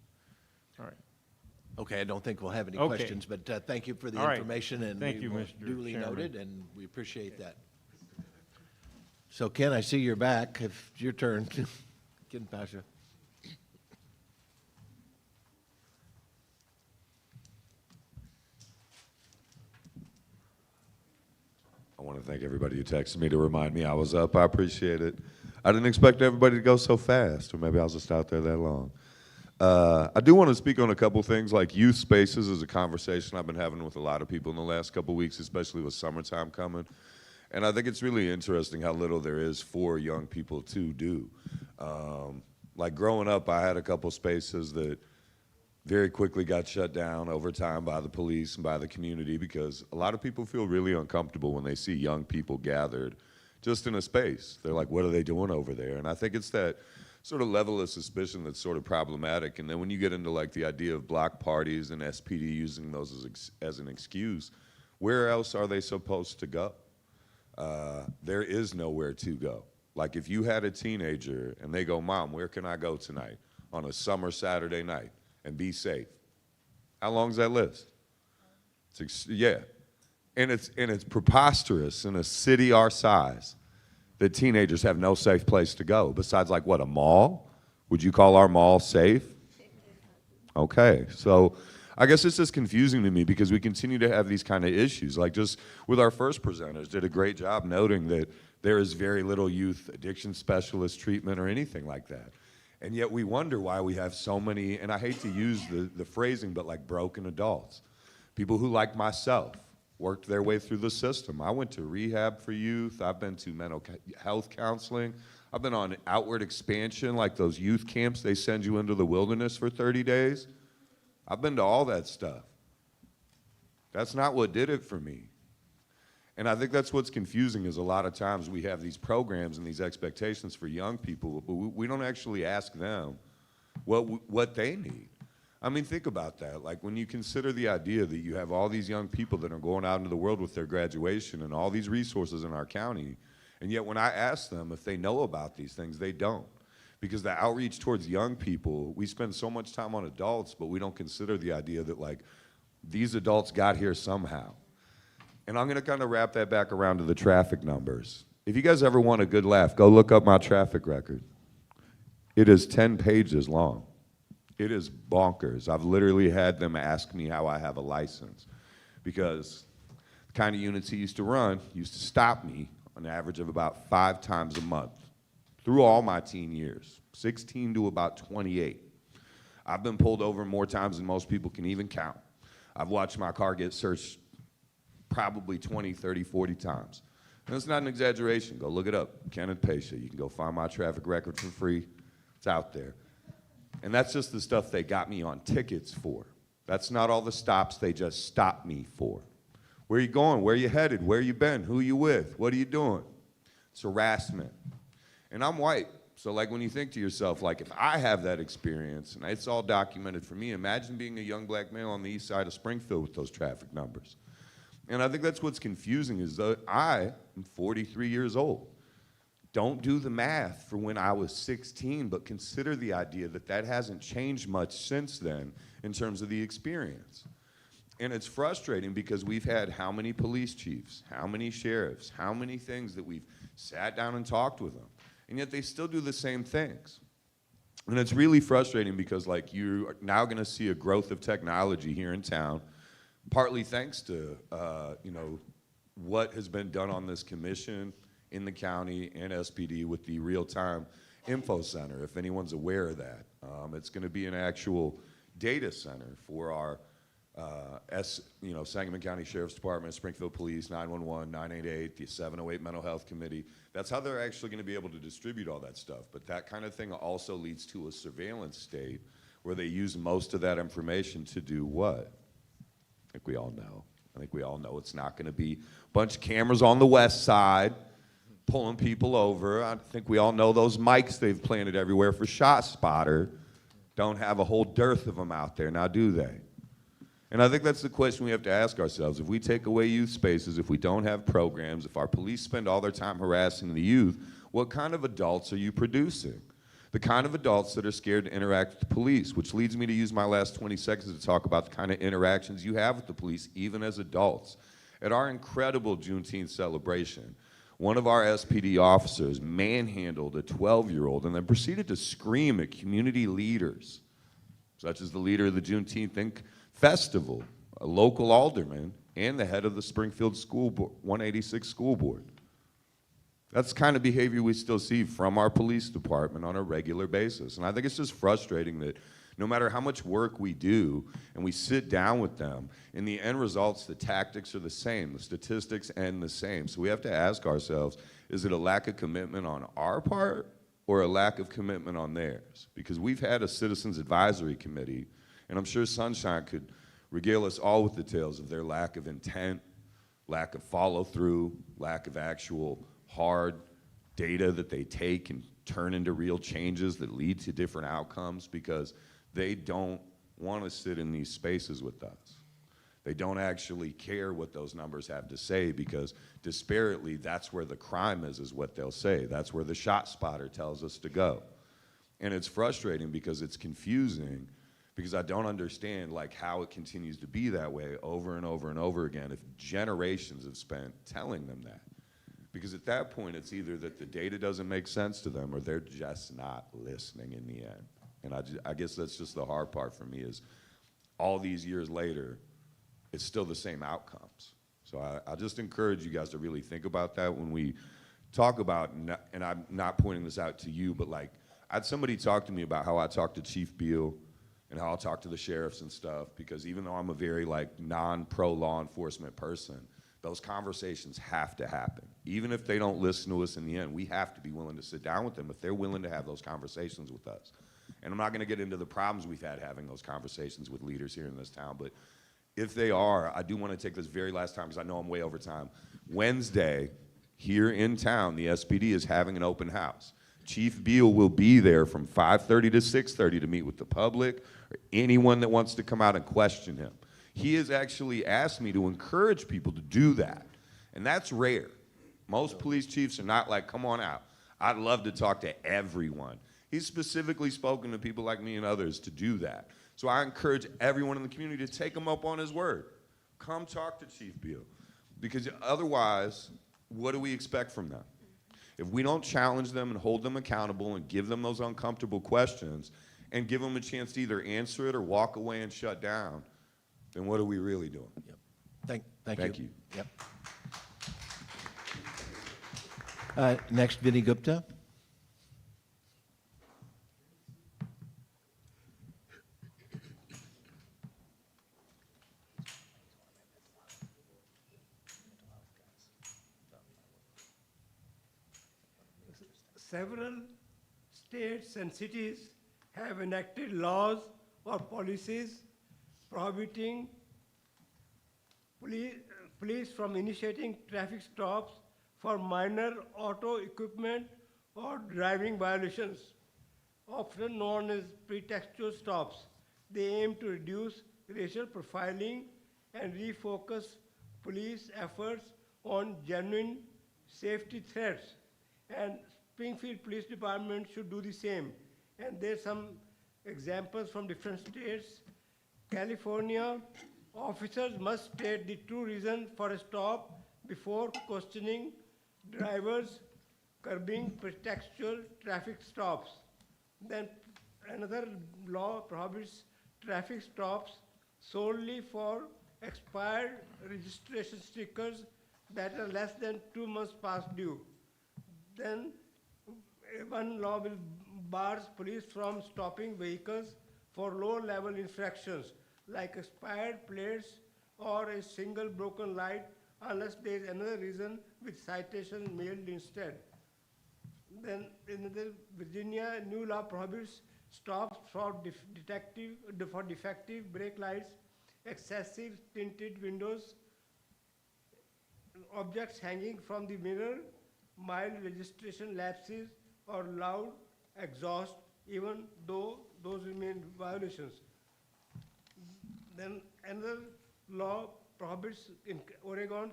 All right. Okay, I don't think we'll have any Okay. questions, but thank you for the All right. information, and Thank we you, will Mr. duly Chairman. noted, and we appreciate that. So Ken, I see you're back. If it's your turn, Ken Pasha. I want to thank everybody who texted me to remind me I was up. I appreciate it. I didn't expect everybody to go so fast, or maybe I was just out there that long. I do want to speak on a couple things, like youth spaces is a conversation I've been having with a lot of people in the last couple weeks, especially with summertime coming. And I think it's really interesting how little there is for young people to do. Like growing up, I had a couple spaces that very quickly got shut down over time by the police and by the community, because a lot of people feel really uncomfortable when they see young people gathered just in a space. They're like, what are they doing over there? And I think it's that sort of level of suspicion that's sort of problematic. And then when you get into like the idea of block parties and SPD using those as an excuse, where else are they supposed to go? There is nowhere to go. Like if you had a teenager and they go, Mom, where can I go tonight on a summer Saturday night and be safe? How long's that list? Yeah. And it's preposterous in a city our size that teenagers have no safe place to go besides like what, a mall? Would you call our mall safe? Okay, so I guess it's just confusing to me because we continue to have these kind of issues. Like just with our first presenters did a great job noting that there is very little youth addiction specialist treatment or anything like that. And yet we wonder why we have so many, and I hate to use the phrasing, but like broken adults. People who, like myself, worked their way through the system. I went to rehab for youth. I've been to mental health counseling. I've been on outward expansion, like those youth camps they send you into the wilderness for 30 days. I've been to all that stuff. That's not what did it for me. And I think that's what's confusing is a lot of times we have these programs and these expectations for young people, but we don't actually ask them what they need. I mean, think about that. Like when you consider the idea that you have all these young people that are going out into the world with their graduation and all these resources in our county, and yet when I ask them if they know about these things, they don't. Because the outreach towards young people, we spend so much time on adults, but we don't consider the idea that like these adults got here somehow. And I'm gonna kind of wrap that back around to the traffic numbers. If you guys ever want a good laugh, go look up my traffic record. It is 10 pages long. It is bonkers. I've literally had them ask me how I have a license because the kind of units he used to run used to stop me on an average of about 5 times a month through all my teen years, 16 to about 28. I've been pulled over more times than most people can even count. I've watched my car get searched probably 20, 30, 40 times. And it's not an exaggeration. Go look it up. Kenneth Pasha. You can go find my traffic record for free. It's out there. And that's just the stuff they got me on tickets for. That's not all the stops they just stopped me for. Where you going? Where you headed? Where you been? Who you with? What are you doing? It's harassment. And I'm white. So like when you think to yourself, like if I have that experience and it's all documented for me, imagine being a young black male on the east side of Springfield with those traffic numbers. And I think that's what's confusing is that I am 43 years old. Don't do the math for when I was 16, but consider the idea that that hasn't changed much since then in terms of the experience. And it's frustrating because we've had how many police chiefs, how many sheriffs, how many things that we've sat down and talked with them, and yet they still do the same things. And it's really frustrating because like you are now gonna see a growth of technology here in town, partly thanks to what has been done on this commission in the county and SPD with the real-time info center, if anyone's aware of that. It's gonna be an actual data center for our Sangamon County Sheriff's Department, Springfield Police, 911, 988, the 708 Mental Health Committee. That's how they're actually going to be able to distribute all that stuff. But that kind of thing also leads to a surveillance state where they use most of that information to do what? I think we all know. I think we all know it's not going to be a bunch of cameras on the west side pulling people over. I think we all know those mics they've planted everywhere for ShotSpotter don't have a whole dearth of them out there, now do they? And I think that's the question we have to ask ourselves. If we take away youth spaces, if we don't have programs, if our police spend all their time harassing the youth, what kind of adults are you producing? The kind of adults that are scared to interact with the police, which leads me to use my last 20 seconds to talk about the kind of interactions you have with the police, even as adults. At our incredible Juneteenth celebration, one of our SPD officers manhandled a 12-year-old and then proceeded to scream at community leaders, such as the leader of the Juneteenth Festival, a local alderman, and the head of the Springfield School Board, 186 School Board. That's the kind of behavior we still see from our police department on a regular basis. And I think it's just frustrating that no matter how much work we do and we sit down with them, in the end results, the tactics are the same, the statistics end the same. So we have to ask ourselves, is it a lack of commitment on our part or a lack of commitment on theirs? Because we've had a Citizens Advisory Committee, and I'm sure Sunshine could regale us all with details of their lack of intent, lack of follow-through, lack of actual hard data that they take and turn into real changes that lead to different outcomes, because they don't want to sit in these spaces with us. They don't actually care what those numbers have to say, because disparately, that's where the crime is what they'll say. That's where the ShotSpotter tells us to go. And it's frustrating because it's confusing, because I don't understand like how it continues to be that way over and over and over again if generations have spent telling them that. Because at that point, it's either that the data doesn't make sense to them or they're just not listening in the end. And I guess that's just the hard part for me, is all these years later, it's still the same outcomes. So I just encourage you guys to really think about that when we talk about, and I'm not pointing this out to you, but like, I had somebody talk to me about how I talk to Chief Beal and how I'll talk to the sheriffs and stuff, because even though I'm a very like non-pro law enforcement person, those conversations have to happen. Even if they don't listen to us in the end, we have to be willing to sit down with them if they're willing to have those conversations with us. And I'm not gonna get into the problems we've had having those conversations with leaders here in this town, but if they are, I do wanna take this very last time, because I know I'm way over time. Wednesday, here in town, the SPD is having an open house. Chief Beal will be there from 5:30 to 6:30 to meet with the public or anyone that wants to come out and question him. He has actually asked me to encourage people to do that, and that's rare. Most police chiefs are not like, come on out. I'd love to talk to everyone. He's specifically spoken to people like me and others to do that. So I encourage everyone in the community to take him up on his word. Come talk to Chief Beal, because otherwise, what do we expect from them? If we don't challenge them and hold them accountable and give them those uncomfortable questions and give them a chance to either answer it or walk away and shut down, then what are we really doing? Yep. Thank you. Yep. Next, Vinny Gupta. Several states and cities have enacted laws or policies prohibiting police from initiating traffic stops for minor auto equipment or driving violations, often known as pretextual stops. They aim to reduce racial profiling and refocus police efforts on genuine safety threats. And Springfield Police Department should do the same. And there's some examples from different states. California, officers must state the true reason for a stop before questioning drivers, curbing pretextual traffic stops. Then another law prohibits traffic stops solely for expired registration stickers that are less than 2 months past due. Then one law will bar police from stopping vehicles for low-level infractions, like expired plates or a single broken light, unless there is another reason with citation mailed instead. Then in the Virginia, new law prohibits stops for defective brake lights, excessive tinted windows, objects hanging from the mirror, mild registration lapses, or loud exhaust, even though those remain violations. Then another law prohibits in Oregon,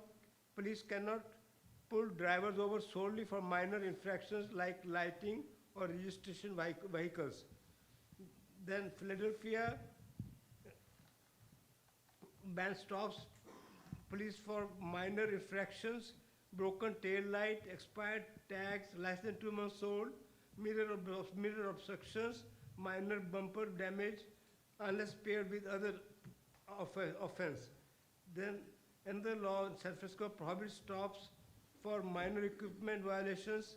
police cannot pull drivers over solely for minor infractions like lighting or registration vehicles. Then Philadelphia ban stops police for minor infractions, broken tail light, expired tags less than 2 months old, mirror obstructions, minor bumper damage, unless paired with other offense. Then another law in San Francisco prohibits stops for minor equipment violations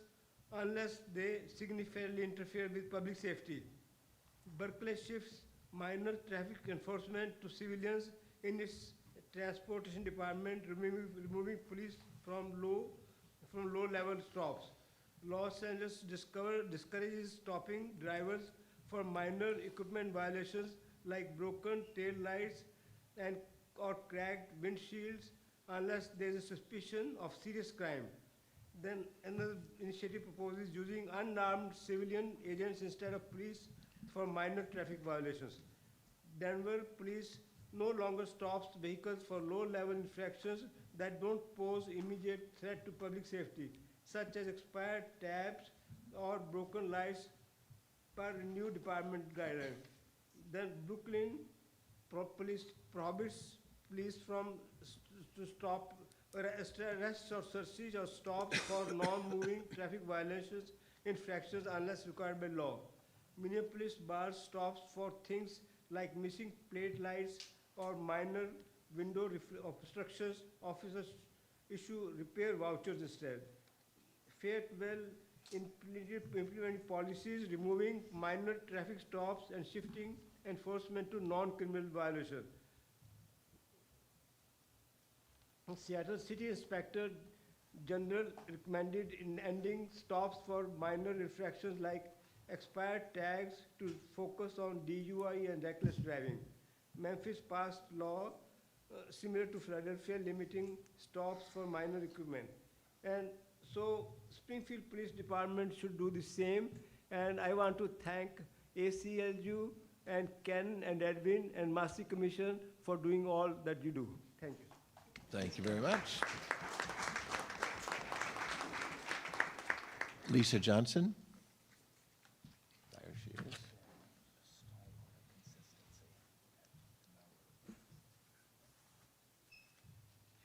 unless they significantly interfere with public safety. Berkeley shifts minor traffic enforcement to civilians in its transportation department, removing police from low-level stops. Los Angeles discourages stopping drivers for minor equipment violations like broken tail lights or cracked windshields unless there is a suspicion of serious crime. Then another initiative proposes using unarmed civilian agents instead of police for minor traffic violations. Denver police no longer stops vehicles for low-level infractions that don't pose immediate threat to public safety, such as expired tabs or broken lights per new department guideline. Then Brooklyn police prohibits police from to stop arrests or searches or stops for non-moving traffic violations, infractions unless required by law. Minneapolis bars stops for things like missing plate lights or minor window obstructions. Officers issue repair vouchers instead. Fayetteville implementing policies removing minor traffic stops and shifting enforcement to non-criminal violations. Seattle City Inspector General recommended in ending stops for minor infractions like expired tags to focus on DUI and reckless driving. Memphis passed law similar to Philadelphia, limiting stops for minor equipment. And so Springfield Police Department should do the same. And I want to thank ACLU and Ken and Edwin and Massey Commission for doing all that you do. Thank you. Thank you very much. Lisa Johnson. There she is.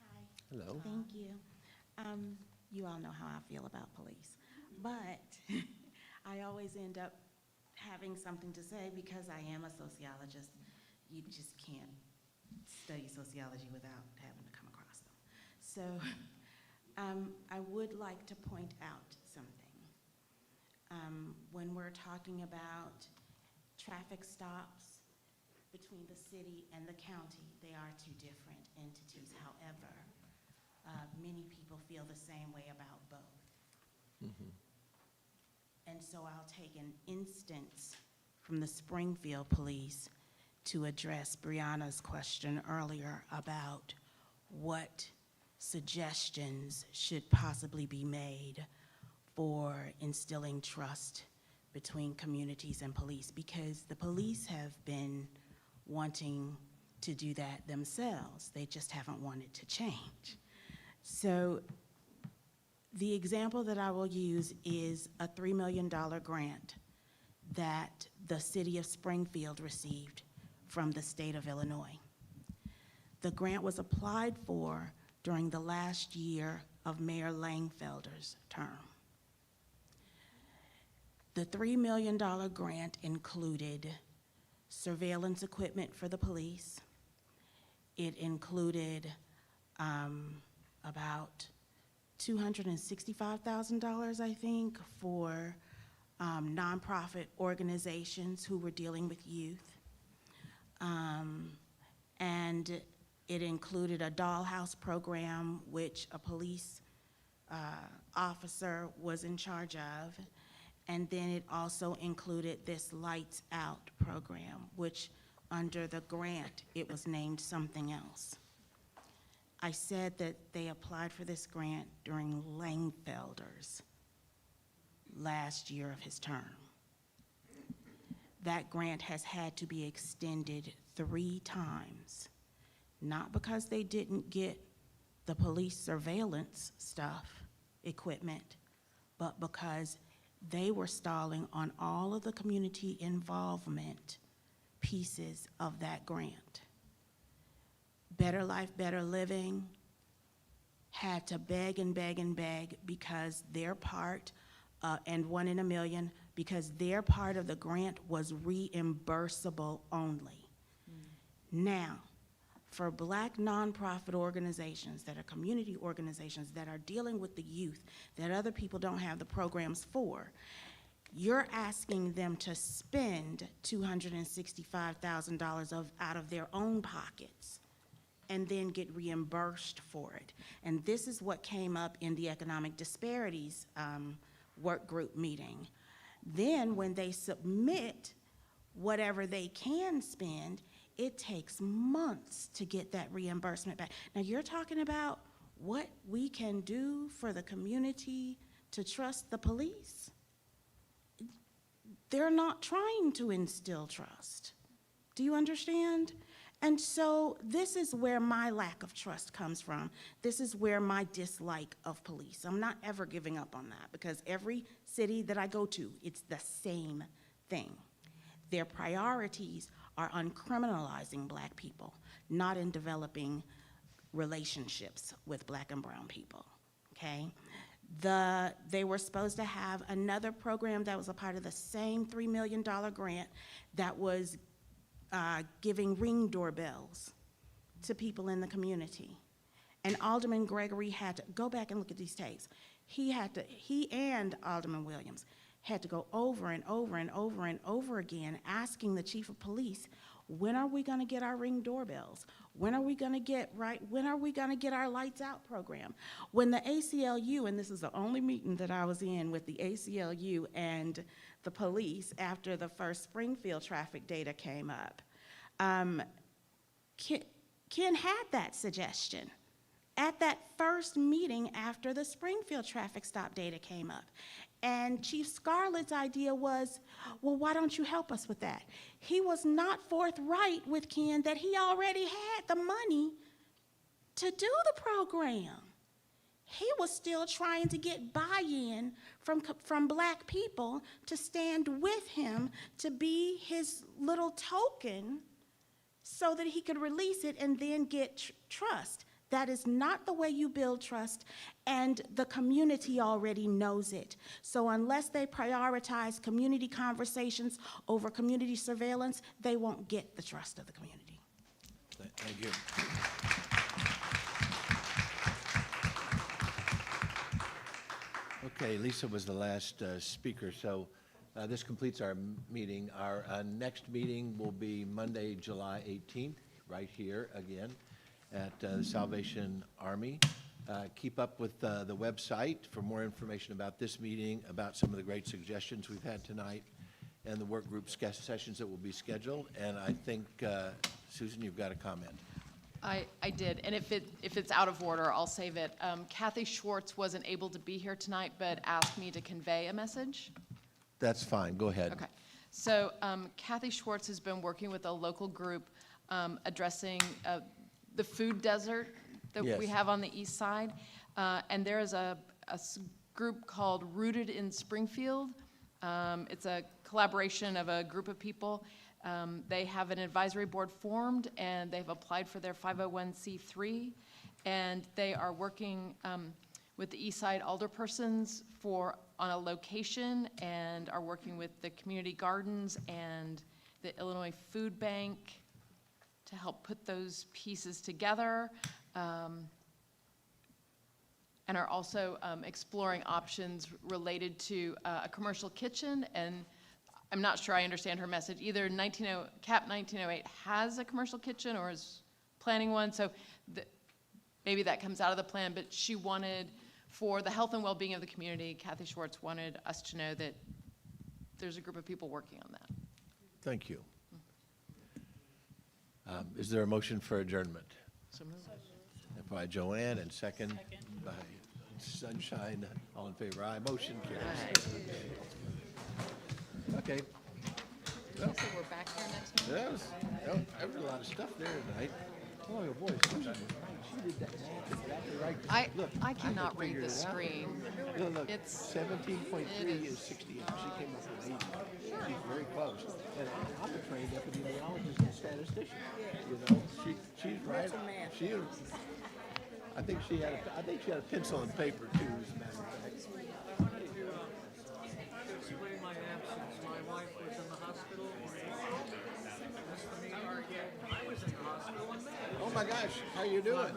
Hi. Hello. Thank you. You all know how I feel about police, but I always end up having something to say because I am a sociologist. You just can't study sociology without having to come across them. So I would like to point out something. When we're talking about traffic stops between the city and the county, they are two different entities. However, many people feel the same way about both. And so I'll take an instance from the Springfield Police to address Brianna's question earlier about what suggestions should possibly be made for instilling trust between communities and police, because the police have been wanting to do that themselves. They just haven't wanted to change. So the example that I will use is a $3 million grant that the city of Springfield received from the state of Illinois. The grant was applied for during the last year of Mayor Langfelder's term. The $3 million grant included surveillance equipment for the police. It included about $265,000, I think, for nonprofit organizations who were dealing with youth. and it included a dollhouse program, which a police officer was in charge of. And then it also included this Lights Out program, which under the grant, it was named something else. I said that they applied for this grant during Langfelder's last year of his term. That grant has had to be extended 3 times, not because they didn't get the police surveillance stuff, equipment, but because they were stalling on all of the community involvement pieces of that grant. Better Life, Better Living had to beg and beg and beg because their part, and 1 in a million, because their part of the grant was reimbursable only. Now, for Black nonprofit organizations that are community organizations that are dealing with the youth that other people don't have the programs for, you're asking them to spend $265,000 out of their own pockets and then get reimbursed for it. And this is what came up in the Economic Disparities work group meeting. Then when they submit whatever they can spend, it takes months to get that reimbursement back. Now you're talking about what we can do for the community to trust the police. They're not trying to instill trust. Do you understand? And so this is where my lack of trust comes from. This is where my dislike of police. I'm not ever giving up on that because every city that I go to, it's the same thing. Their priorities are on criminalizing Black people, not in developing relationships with Black and brown people, okay? They were supposed to have another program that was a part of the same $3 million grant that was giving Ring doorbells to people in the community. And Alderman Gregory had to, go back and look at these tapes. He and Alderman Williams had to go over and over and over and over again asking the chief of police, when are we gonna get our Ring doorbells? When are we gonna get our Lights Out program? When the ACLU, and this is the only meeting that I was in with the ACLU and the police after the first Springfield traffic data came up, Ken had that suggestion at that first meeting after the Springfield traffic stop data came up. And Chief Scarlett's idea was, well, why don't you help us with that? He was not forthright with Ken that he already had the money to do the program. He was still trying to get buy-in from Black people to stand with him to be his little token so that he could release it and then get trust. That is not the way you build trust, and the community already knows it. So unless they prioritize community conversations over community surveillance, they won't get the trust of the community. Thank you. Okay, Lisa was the last speaker, so this completes our meeting. Our next meeting will be Monday, July 18th, right here again at the Salvation Army. Keep up with the website for more information about this meeting, about some of the great suggestions we've had tonight, and the work group sessions that will be scheduled. And I think, Susan, you've got a comment. I did, and if it's out of order, I'll save it. Kathy Schwartz wasn't able to be here tonight, but asked me to convey a message. That's fine, go ahead. Okay, so Kathy Schwartz has been working with a local group addressing the food desert that we have on the east side. And there is a group called Rooted in Springfield. It's a collaboration of a group of people. They have an advisory board formed, and they've applied for their 501c3. And they are working with the east side alderpersons on a location, and are working with the community gardens and the Illinois Food Bank to help put those pieces together, and are also exploring options related to a commercial kitchen. And I'm not sure I understand her message. Either CAP 1908 has a commercial kitchen or is planning one, so maybe that comes out of the plan, but she wanted, for the health and well-being of the community, Kathy Schwartz wanted us to know that there's a group of people working on that. Thank you. Is there a motion for adjournment? So moved. By Joanne and second by Sunshine. All in favor, aye. Motion carries. Okay. So we're back here next month? That was a lot of stuff there tonight. Oh, boy, Susan was right. She did that math exactly right. Look, I cannot had read figured the it out. screen. Look, It's- 17.3 is 68. She came up with 80. She's very close. And I'm a trained epidemiologist and statistician. You know, she's right. I think she had a pencil and paper too, as a matter of fact. Explain my absence. My wife was in the hospital. I was in the hospital in May. Oh my gosh, how you doing?